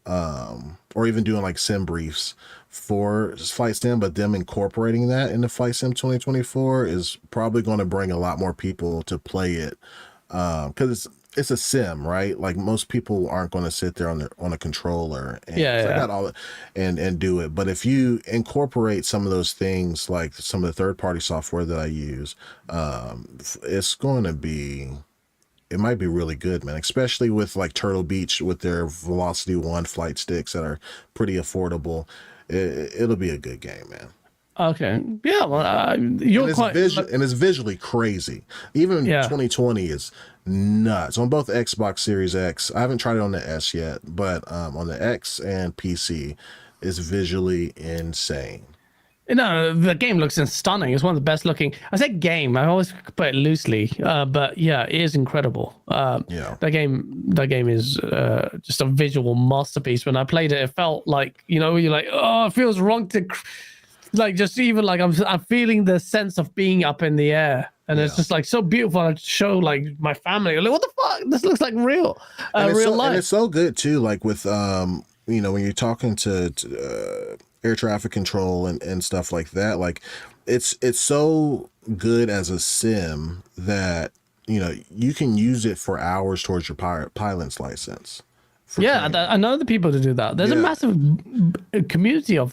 or even doing like sim briefs for Flight Sim, but them incorporating that into Flight Sim 2024 is probably going to bring a lot more people to play it, because it's a sim, right? Like most people aren't going to sit there on a controller and do it. But if you incorporate some of those things, like some of the third-party software that I use, it might be really good, man. Especially with like Turtle Beach with their Velocity 1 flight sticks that are pretty affordable. It'll be a good game, man. Okay. Yeah. Well, it's visually crazy. Even 2020 is nuts on both Xbox Series X. I haven't tried it on the S yet, but on the X and PC, it's visually insane. No, the game looks stunning. It's one of the best looking. I said game. I always put it loosely, but yeah, it is incredible. That game is just a visual masterpiece. When I played it, it felt like you're like, oh, it feels wrong to. Like just even like I'm feeling the sense of being up in the air, and it's just like so beautiful. I show like my family, like, what the fuck? This looks like real life. And it's so good too. Like with when you're talking to air traffic control and stuff like that. Like it's so good as a sim that you can use it for hours towards your pilot's license. I know the people to do that. There's a massive community of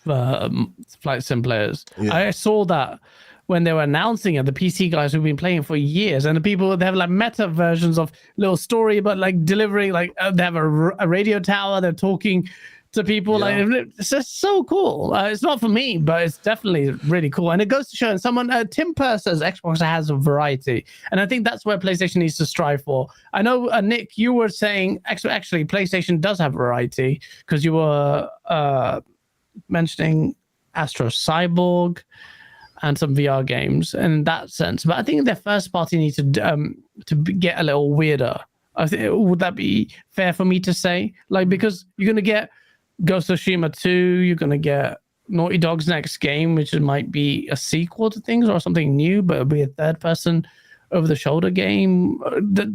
flight sim players. I saw that when they were announcing it, the PC guys who've been playing for years, and the people, they have like meta versions of little story, but like delivering, like they have a radio tower, they're talking to people. Like it's just so cool. It's not for me, but it's definitely really cool. And it goes to show, and someone, Tim Purr says Xbox has a variety, and I think that's where PlayStation needs to strive for. I know, Nick, you were saying actually PlayStation does have variety, because you were mentioning Astro Cyborg. and some VR games in that sense. But I think their first party needs to get a little weirder. I think, would that be fair for me to say? Like, because you're gonna get Ghost of Tsushima 2, you're gonna get Naughty Dog's next game, which might be a sequel to things or something new, but it'll be a third-person over-the-shoulder game.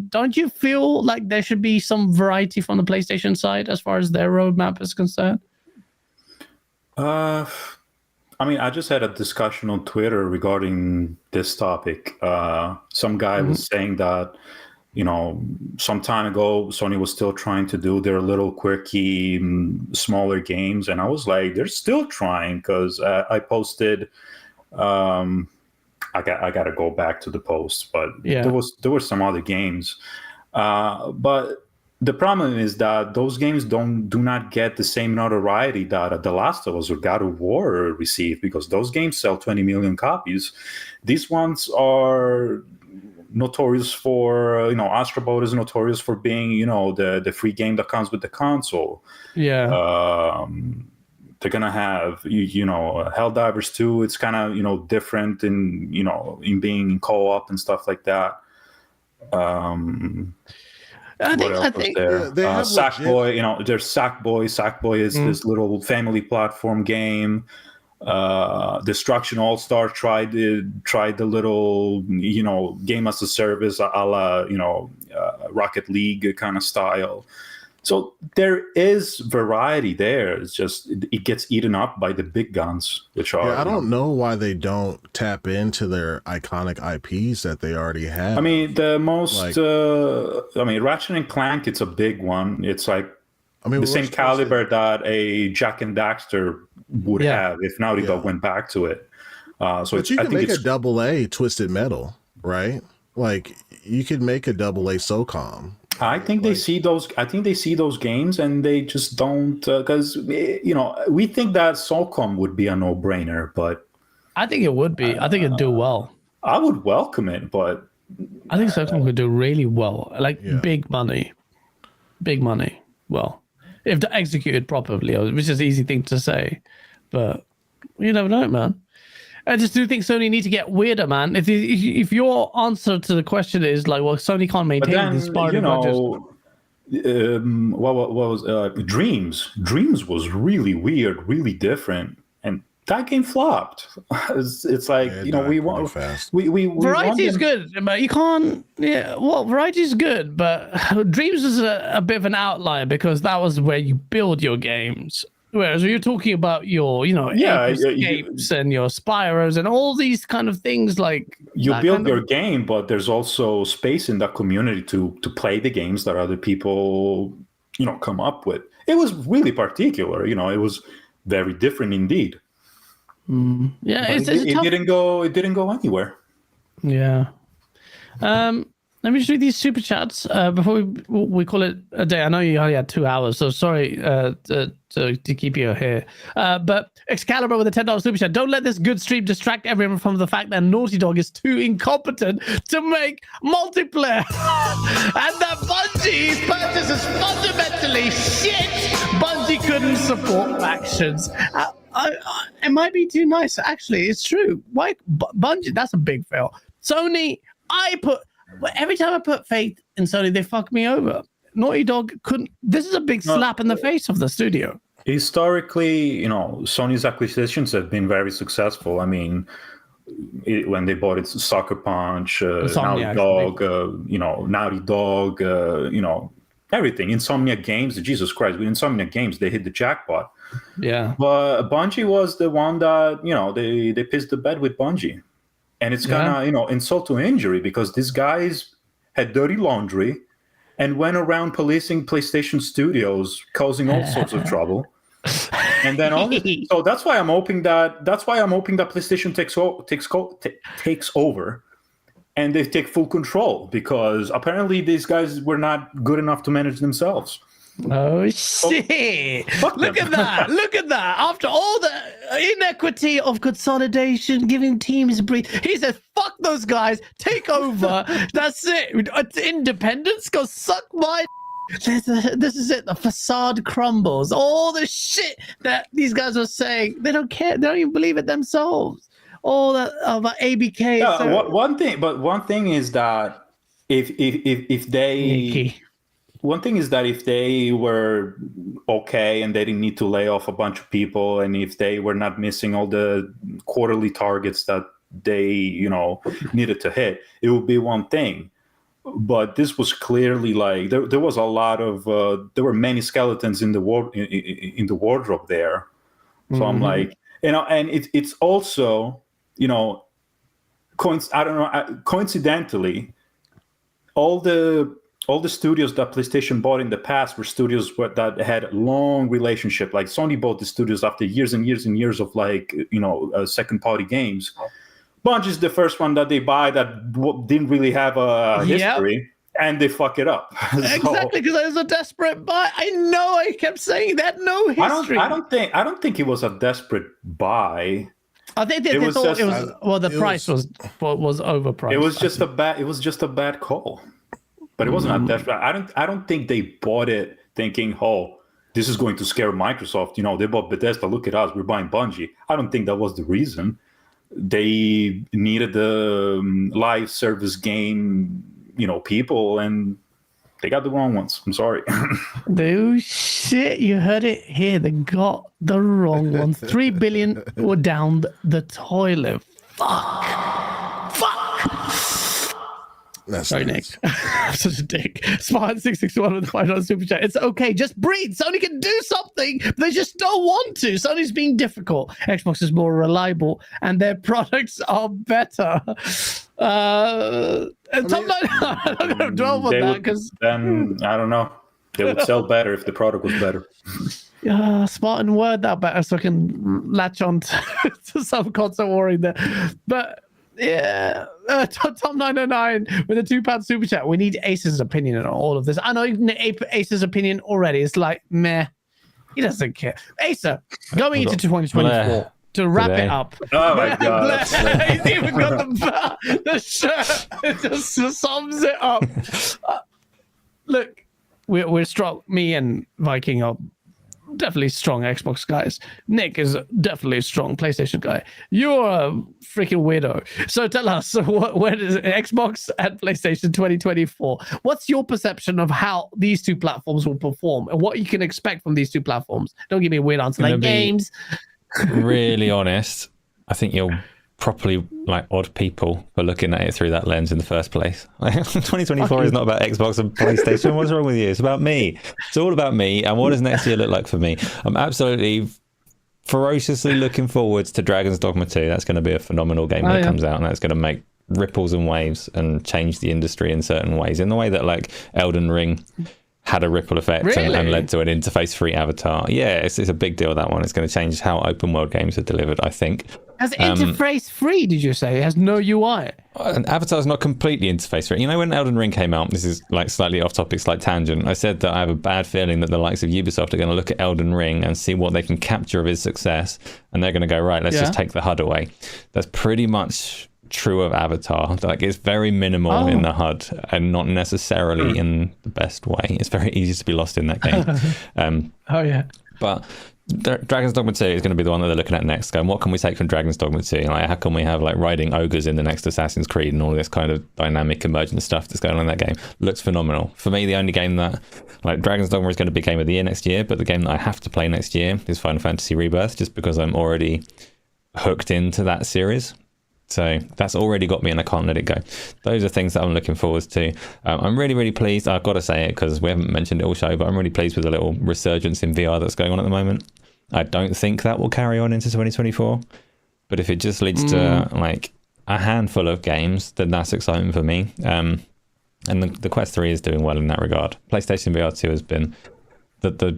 Don't you feel like there should be some variety from the PlayStation side as far as their roadmap is concerned? I mean, I just had a discussion on Twitter regarding this topic. Some guy was saying that, you know, some time ago, Sony was still trying to do their little quirky, smaller games. And I was like, they're still trying, because I posted, I got to go back to the post, but there were some other games. But the problem is that those games do not get the same notoriety that The Last of Us or God of War received, because those games sell 20 million copies. These ones are notorious for, Astro Boat is notorious for being, the free game that comes with the console. Yeah. They're gonna have, Helldivers 2. It's kind of, different in, in being co-op and stuff like that. I think there? Sackboy, there's Sackboy. Sackboy is this little family platform game. Destruction All Star tried the little game as a service a la Rocket League kind of style. So there is variety there. It's just it gets eaten up by the big guns, which are. Yeah, I don't know why they don't tap into their iconic IPs that they already have. I mean, the most. Ratchet and Clank. It's a big one. It's like the same caliber that a Jack and Daxter would have if Naughty Dog went back to it. But you can make a AA Twisted Metal, right? Like you could make a AA SOCOM. I think they see those. I think they see those games and they just don't, because we think that SOCOM would be a no-brainer, but I think it would be. I think it'd do well. I would welcome it, but I think SOCOM would do really well. Like big money. Well, if executed properly, which is an easy thing to say, but you never know, man. I just do think Sony need to get weirder, man. If your answer to the question is like, well, Sony can't maintain these budgets. What was Dreams? Dreams was really weird, really different, and that game flopped. It's like we want fast. We variety is good, but you can't. Yeah, well, variety is good, but Dreams was a bit of an outlier because that was where you build your games. Whereas you're talking about your, Escapes and your Spyros and all these kind of things, like you build your game, but there's also space in that community to play the games that other people, come up with. It was really particular, it was very different indeed. Yeah, it didn't go anywhere. Yeah. Let me just read these super chats before we call it a day. I know you only had 2 hours, so sorry to keep you here. But Excalibur with a $10 super chat. Don't let this good stream distract everyone from the fact that Naughty Dog is too incompetent to make multiplayer, and that Bungie's purchase is fundamentally shit. Bungie couldn't support factions. It might be too nice. Actually, it's true. Why Bungie? That's a big fail. Sony, every time I put faith in Sony, they fuck me over. Naughty Dog couldn't. This is a big slap in the face of the studio. Historically, Sony's acquisitions have been very successful. I mean, when they bought it, Sucker Punch, Naughty Dog, Naughty Dog, everything. Insomniac Games, Jesus Christ, with Insomniac Games, they hit the jackpot. Yeah. But Bungie was the one that, they pissed the bed with Bungie. And it's kind of, insult to injury, because these guys had dirty laundry and went around policing PlayStation studios, causing all sorts of trouble. And then so that's why I'm hoping that PlayStation takes over and they take full control, because apparently these guys were not good enough to manage themselves. Oh shit! Look at that! Look at that! After all the inequity of consolidation, giving teams a breathe, he says, "Fuck those guys! Take over! That's it! Independence, go suck my." This is it. The facade crumbles. All the shit that these guys are saying, they don't care. They don't even believe it themselves. all that about ABK. Yeah, so... one thing is that if they Nikki. one thing is that if they were okay and they didn't need to lay off a bunch of people, and if they were not missing all the quarterly targets that they, needed to hit, it would be one thing. But this was clearly like there was a lot of there were many skeletons in the wardrobe there. So I'm like, and it's also, coincidentally, all the studios that PlayStation bought in the past were studios that had a long relationship. Like Sony bought the studios after years and years and years of second party games. Bungie is the first one that they buy that didn't really have a history, and they fuck it up. Exactly, because it was a desperate buy. I know. I kept saying that. No history. I don't think it was a desperate buy. I think they thought it was. Well, the price was overpriced. It was just a bad call. But it wasn't a desperate. I don't think they bought it thinking, oh, this is going to scare Microsoft. They bought Bethesda. Look at us, we're buying Bungie. I don't think that was the reason. They needed the live service game, people, and they got the wrong ones. I'm sorry. Oh shit! You heard it here. They got the wrong ones. 3 billion were down the toilet. Fuck. That's Sorry, nice. Nick. I'm such a dick. Smart661 with the $5 super chat. It's okay. Just breathe. Sony can do something. They just don't want to. Sony's being difficult. Xbox is more reliable, and their products are better. I'm not going to dwell on that because then I don't know. They would sell better if the product was better. Smart and word that better, so I can latch on to some console warring there. But yeah, Tom909 with a £2 super chat. We need Ace's opinion on all of this. I know Ace's opinion already. It's like, meh. He doesn't care. Acer, going into 2024 to wrap it up. Oh my god! He's even got the shirt. It just sums it up. Look, we're strong. Me and Viking are definitely strong Xbox guys. Nick is definitely a strong PlayStation guy. You're a freaking weirdo. So tell us, where is Xbox and PlayStation 2024? What's your perception of how these two platforms will perform and what you can expect from these two platforms? Don't give me a weird answer like games. Really honest, I think you're properly like odd people for looking at it through that lens in the first place. 2024 is not about Xbox and PlayStation. What's wrong with you? It's about me. It's all about me. And what does next year look like for me? I'm absolutely ferociously looking forwards to Dragon's Dogma 2. That's going to be a phenomenal game that comes out, and that's going to make ripples and waves and change the industry in certain ways, in the way that like Elden Ring had a ripple effect and led to an interface-free avatar. Yeah, it's a big deal, that one. It's going to change how open world games are delivered, I think. Has interface-free, did you say? It has no UI? An avatar's not completely interface-free. When Elden Ring came out, this is like slightly off topic, slight tangent, I said that I have a bad feeling that the likes of Ubisoft are going to look at Elden Ring and see what they can capture of his success, and they're going to go, right, let's just take the HUD away. That's pretty much true of Avatar. Like, it's very minimal in the HUD and not necessarily in the best way. It's very easy to be lost in that game. But Dragon's Dogma 2 is going to be the one that they're looking at next, going, what can we take from Dragon's Dogma 2? Like, how can we have like riding ogres in the next Assassin's Creed and all this kind of dynamic emergent stuff that's going on in that game? Looks phenomenal. For me, the only game that, like, Dragon's Dogma is going to be Game of the Year next year, but the game that I have to play next year is Final Fantasy Rebirth, just because I'm already hooked into that series. So that's already got me and I can't let it go. Those are things that I'm looking forward to. I'm really, really pleased. I've got to say it because we haven't mentioned it all show, but I'm really pleased with the little resurgence in VR that's going on at the moment. I don't think that will carry on into 2024, but if it just leads to like a handful of games, then that's exciting for me. And the Quest 3 is doing well in that regard. PlayStation VR 2 has been the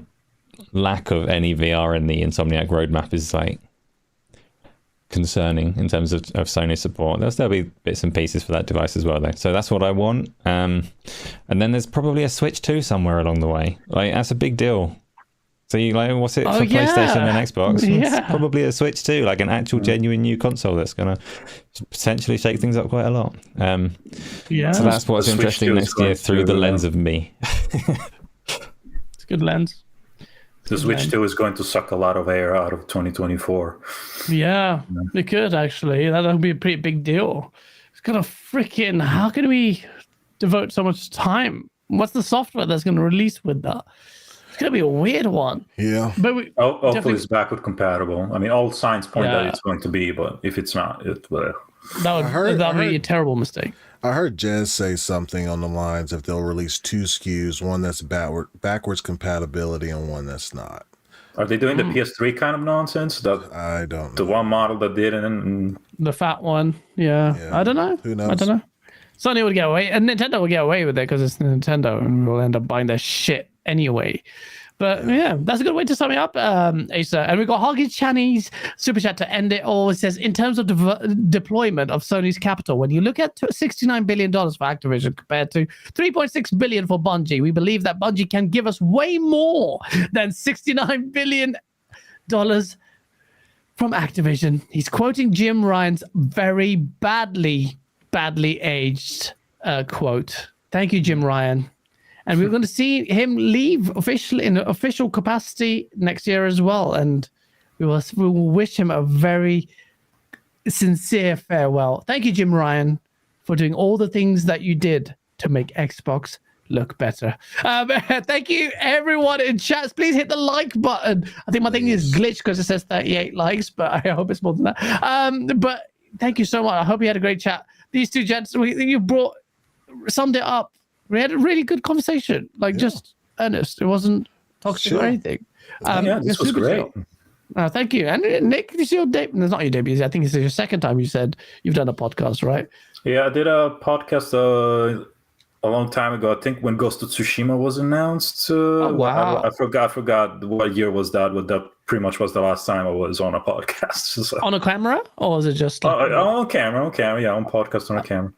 lack of any VR in the Insomniac roadmap is like concerning in terms of Sony support. There'll still be bits and pieces for that device as well though, so that's what I want. And then there's probably a Switch 2 somewhere along the way. Like, that's a big deal. So you like, what's it for PlayStation and Xbox? It's probably a Switch 2, like an actual genuine new console that's gonna potentially shake things up quite a lot. So that's what's interesting next year through the lens of me. It's a good lens. The Switch 2 is going to suck a lot of air out of 2024. Yeah, it could actually. That would be a pretty big deal. It's gonna freaking. How can we devote so much time? What's the software that's gonna release with that? It's gonna be a weird one. Yeah. But we Hopefully it's backward compatible. I mean, all signs point that it's going to be, but if it's not, it will. That would be a terrible mistake. I heard Jez say something on the lines if they'll release 2 SKUs, one that's backwards compatibility and one that's not. Are they doing the PS3 kind of nonsense? I don't know. The one model that did it and The fat one. Yeah. I don't know. Who knows? I don't know. Sony would get away, and Nintendo would get away with it because it's Nintendo, and we'll end up buying their shit anyway. But yeah, that's a good way to sum it up, Asa. And we've got Hoggy Channy's super chat to end it all. It says, in terms of deployment of Sony's capital, when you look at $69 billion for Activision compared to $3.6 billion for Bungie, we believe that Bungie can give us way more than $69 billion from Activision. He's quoting Jim Ryan's very badly aged quote. Thank you, Jim Ryan. And we're going to see him leave in official capacity next year as well. And we will wish him a very sincere farewell. Thank you, Jim Ryan, for doing all the things that you did to make Xbox look better. Thank you, everyone in chats. Please hit the like button. I think my thing is glitched because it says 38 likes, but I hope it's more than that. But thank you so much. I hope you had a great chat. These two gents, you summed it up. We had a really good conversation, just earnest. It wasn't toxic or anything. This was great. Thank you. And Nick, this is your debut. It's not your debut. I think it's your second time you said you've done a podcast, right? Yeah, I did a podcast a long time ago. I think when Ghost of Tsushima was announced. Wow. I forgot what year was that, but that pretty much was the last time I was on a podcast. So. On a camera? Or was it just on camera, yeah, on podcast on a camera.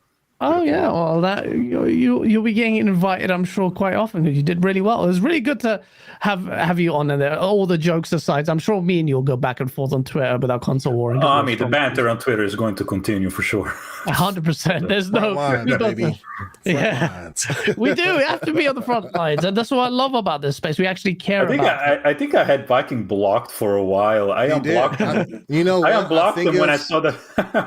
Oh yeah, well that you'll be getting invited, I'm sure, quite often because you did really well. It was really good to have you on there. All the jokes aside, I'm sure me and you'll go back and forth on Twitter with our console war. I mean, the banter on Twitter is going to continue for sure. 100%. There's no lines, baby. Yeah, we do. We have to be on the front lines, and that's what I love about this space. We actually care about. I think I had Viking blocked for a while. I unblocked him. I unblocked him when I saw the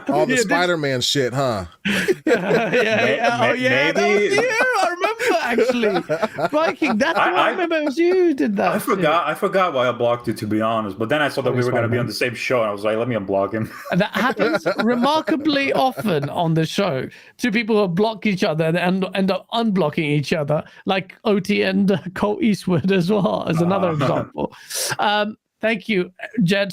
all the Spider-Man shit, huh? Maybe. That was you. I remember actually, Viking. That's what I remember. It was you who did that. I forgot why I blocked you, to be honest. But then I saw that we were going to be on the same show, and I was like, let me unblock him. And that happens remarkably often on the show. Two people who block each other and end up unblocking each other, like OT and Colt Eastwood as well, as another example. Thank you, Jed.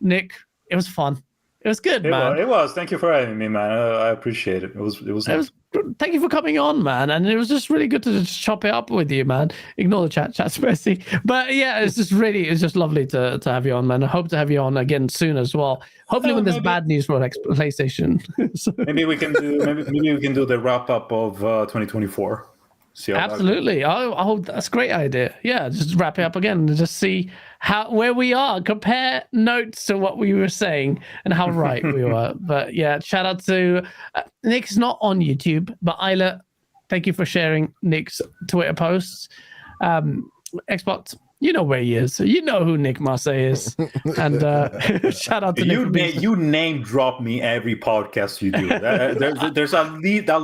Nick, it was fun. It was good, man. It was. Thank you for having me, man. I appreciate it. It was nice. Thank you for coming on, man. And it was just really good to just chop it up with you, man. Ignore the chat's messy. But yeah, it's just lovely to have you on, man. I hope to have you on again soon as well. Hopefully when there's bad news for PlayStation. Maybe we can do the wrap up of 2024. Absolutely. Oh, that's a great idea. Yeah, just wrap it up again and just see where we are. Compare notes to what we were saying and how right we were. But yeah, shout out to Nick's not on YouTube, but Isla, thank you for sharing Nick's Twitter posts. Xbox, you know where he is. You know who Nick Marseille is. And shout out to Nick. You name drop me every podcast you do. There's at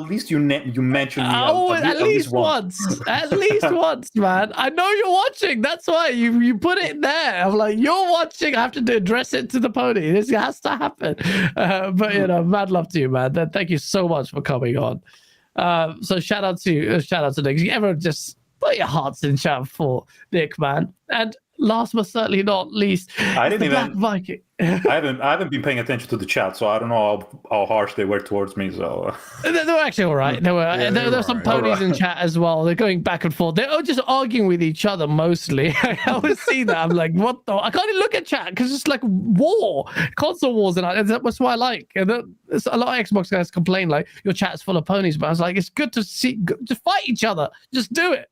least you mention me. At least once. At least once, man. I know you're watching. That's why you put it there. I'm like, you're watching. I have to address it to the pony. This has to happen. But mad love to you, man. Thank you so much for coming on. So shout out to Nick. You ever just put your hearts in chat for Nick, man. And last but certainly not least, I Viking. I haven't been paying attention to the chat, so I don't know how harsh they were towards me. So they were actually all right. There were some ponies in chat as well. They're going back and forth. They're just arguing with each other mostly. I always see that. I'm like, what the? I can't even look at chat because it's like war, console wars, and that's what I like. And a lot of Xbox guys complain like your chat is full of ponies, but I was like, it's good to see, just fight each other, just do it.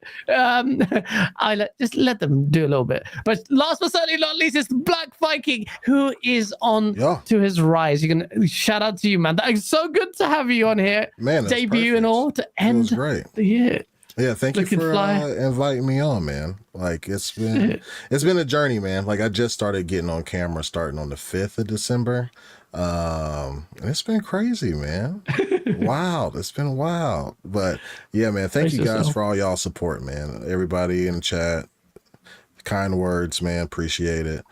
Just let them do a little bit. But last but certainly not least, it's Black Viking, who is on to his rise. You can shout out to you, man. That is so good to have you on here. Man, debut perfect. And all to end the year. Yeah, thank you for inviting me on, man. Like it's been a journey, man. Like I just started getting on camera starting on the 5th of December. It's been crazy, man. Wild. It's been wild. But yeah, man, thank you guys for all y'all support, man. Everybody in the chat. Kind words, man. Appreciate it.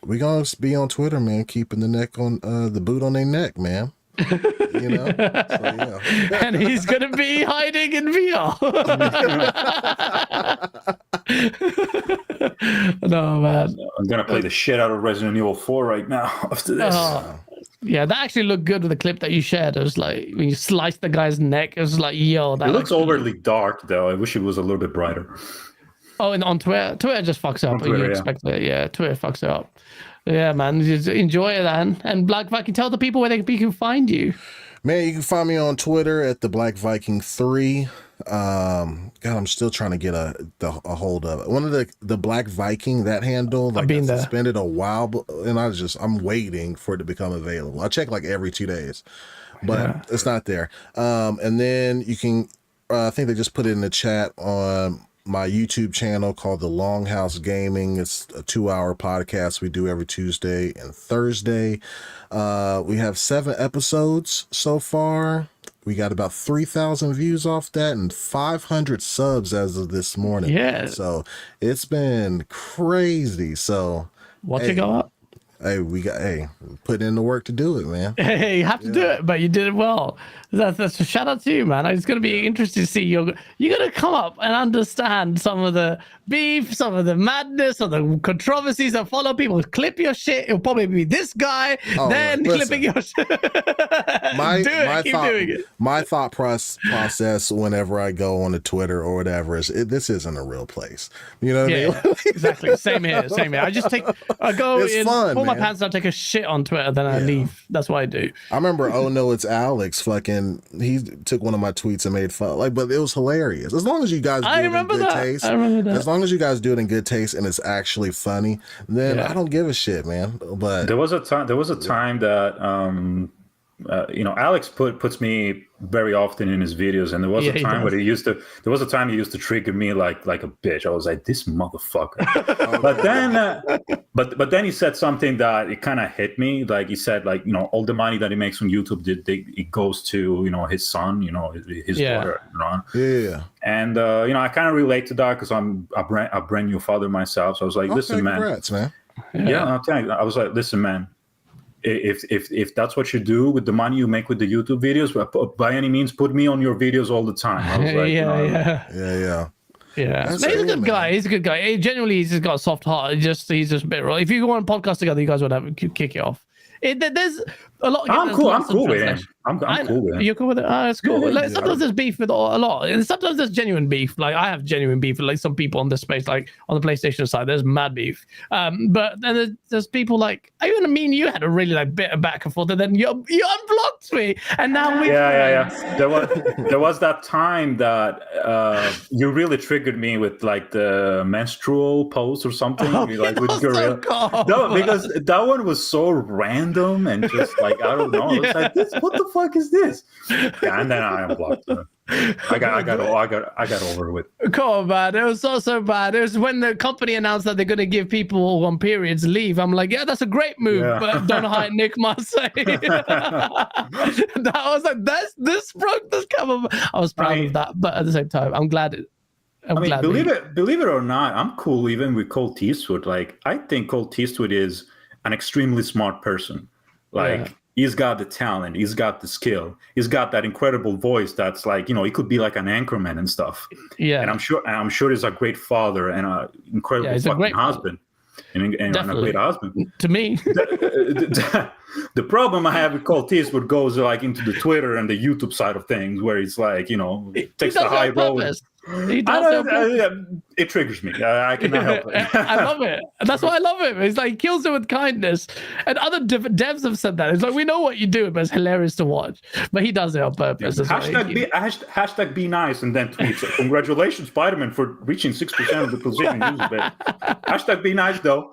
We gonna be on Twitter, man, keeping the neck on the boot on their neck, man. You know, so, yeah. And he's gonna be hiding in VR. No, man. I'm gonna play the shit out of Resident Evil 4 right now after this. Yeah, that actually looked good with the clip that you shared. It was like when you sliced the guy's neck. It was like, yo, that it looks overly dark, though. I wish it was a little bit brighter. Oh, and on Twitter just fucks up. Twitter, you expect it. Yeah, Twitter fucks it up. Yeah, man. Just enjoy it, man. And Black Viking, tell the people where they can find you. Man, you can find me on Twitter at the Black Viking 3. God, I'm still trying to get a hold of it. One of the Black Viking, that handle, like I suspended a while, and I'm waiting for it to become available. I check like every 2 days, but it's not there. And then you can, I think they just put it in the chat on my YouTube channel called The Longhouse Gaming. It's a 2-hour podcast we do every Tuesday and Thursday. We have 7 episodes so far. We got about 3,000 views off that and 500 subs as of this morning. Yeah. So it's been crazy. So watch it go up. Hey, put in the work to do it, man. Hey, you have to do it, but you did it well. That's a shout out to you, man. It's going to be interesting to see you're going to come up and understand some of the beef, some of the madness, or the controversies that follow people. Clip your shit. It'll probably be this guy, then clipping your shit. Keep doing it. My thought process whenever I go on to Twitter or whatever is this isn't a real place. You know what I mean? Exactly. Same here. I go it's in, fun, pull man. my pants down, take a shit on Twitter, then I leave. That's what I do. I remember, oh no, it's Alex. He took one of my tweets and made fun. But it was hilarious. As long as you guys do it in good taste. I remember that. As long as you guys do it in good taste and it's actually funny, then I don't give a shit, man. But there was a time that Alex puts me very often in his videos, and there was a time where he used to trigger me like a bitch. I was like, this motherfucker. But then he said something that it kind of hit me. Like he said, like, all the money that he makes on YouTube, it goes to his son, his daughter. Yeah. And I kind of relate to that because I'm a brand new father myself. So I was like, listen, man. Congrats, man. Yeah, I'm telling you, I was like, listen, man. If that's what you do with the money you make with the YouTube videos, by any means, put me on your videos all the time. I was like, yeah. He's a good guy. He's a good guy. He's just got a soft heart. He's just a bit raw. If you go on a podcast together, you guys would have kick it off. There's a lot. I'm cool with him. I'm cool with him. You're cool with it? Oh, it's cool. Like, sometimes there's beef with a lot. And sometimes there's genuine beef. Like, I have genuine beef with, like, some people on this space, like, on the PlayStation side, there's mad beef. But then there's people like, you had a really, like, bit of back and forth, and then you unblocked me. And now we... Yeah. There was that time that you really triggered me with, like, the menstrual post or something. With Gorilla. No, because that one was so random and just, like, I don't know. It's like, what the fuck is this? Yeah, and then I unblocked her. I got over with. Come on, man. It was so bad. It was when the company announced that they're going to give people on periods leave. I'm like, yeah, that's a great move, but don't hide Nick Marseille. That was like, this broke this cover. I was proud of that, but at the same time, I'm glad it. Believe it or not, I'm cool even with Colt Eastwood. Like, I think Colt Eastwood is an extremely smart person. Like, he's got the talent, he's got the skill, he's got that incredible voice that's like, he could be like an anchorman and stuff. Yeah. And I'm sure he's a great father and an incredible fucking husband. And a great husband. To me. The problem I have with Colt Eastwood goes like into the Twitter and the YouTube side of things, where it's like, takes the high road. It triggers me. I cannot help it. I love it. That's why I love him. It's like, he kills it with kindness. And other devs have said that. It's like, we know what you do, but it's hilarious to watch. But he does it on purpose. Hashtag be nice, and then tweets. Congratulations, Spiderman, for reaching 6% of the position user base. Hashtag be nice, though.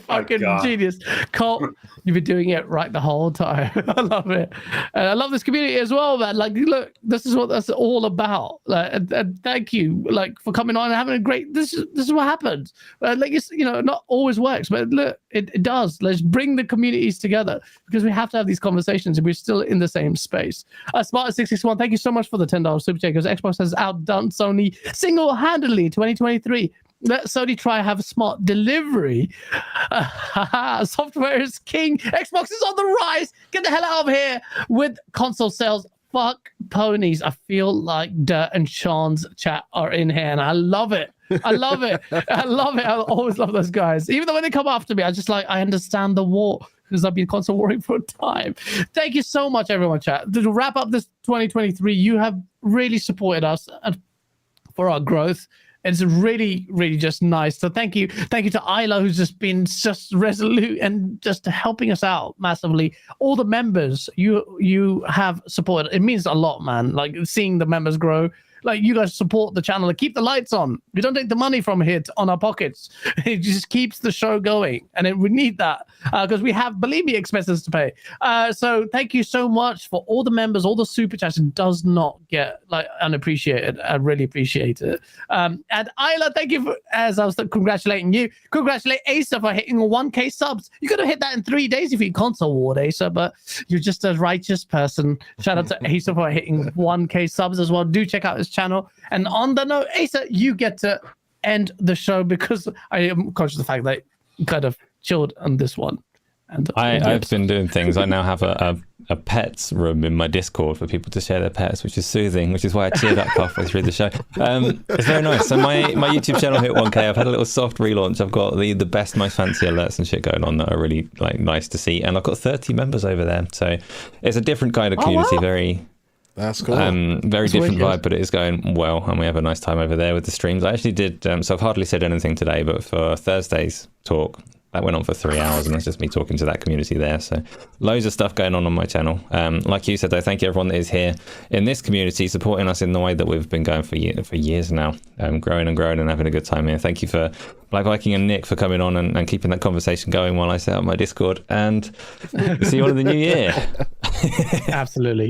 Fucking God. genius. Colt, you've been doing it right the whole time. I love it. And I love this community as well, man. Like, look, this is what that's all about. Like, and thank you, like, for coming on and having a great. This is what happens. Like, it's, you know, not always works, but look, it does. Let's bring the communities together because we have to have these conversations and we're still in the same space. Smart661, thank you so much for the $10 super chat because Xbox has outdone Sony single-handedly 2023. Let Sony try have a smart delivery. Software is king. Xbox is on the rise. Get the hell out of here with console sales. Fuck ponies. I feel like Dirt and Sean's chat are in here, and I love it. I love it. I love it. I always love those guys. Even though when they come after me, I just like, I understand the war because I've been console warring for a time. Thank you so much, everyone, chat. To wrap up this 2023, you have really supported us for our growth. It's really, really just nice. So thank you. Thank you to Isla, who's just been just resolute and just helping us out massively. All the members you have supported. It means a lot, man. Like seeing the members grow. Like you guys support the channel and keep the lights on. We don't take the money from here on our pockets. It just keeps the show going. And we need that because we have, believe me, expenses to pay. So thank you so much for all the members, all the super chats. It does not get like unappreciated. I really appreciate it. And Isla, thank you for, as I was congratulating you. Congratulate Asa for hitting 1K subs. You could have hit that in 3 days if you console ward, Asa, but you're just a righteous person. Shout out to Asa for hitting 1K subs as well. Do check out his channel. And on the note, Asa, you get to end the show because I am conscious of the fact that you kind of chilled on this one. And I've been doing things. I now have a pets room in my Discord for people to share their pets, which is soothing, which is why I cheered up halfway through the show. It's very nice. So my YouTube channel hit 1K. I've had a little soft relaunch. I've got the best, most fancy alerts and shit going on that are really like nice to see. And I've got 30 members over there. So it's a different kind of community, very... That's cool. Very different vibe, but it is going well, and we have a nice time over there with the streams. I actually did, so I've hardly said anything today, but for Thursday's talk, that went on for 3 hours, and that's just me talking to that community there. So loads of stuff going on my channel. Like you said, though, thank you everyone that is here in this community, supporting us in the way that we've been going for years now, growing and growing and having a good time here. Thank you for Black Viking and Nick for coming on and keeping that conversation going while I set up my Discord, and see you all in the new year. Absolutely.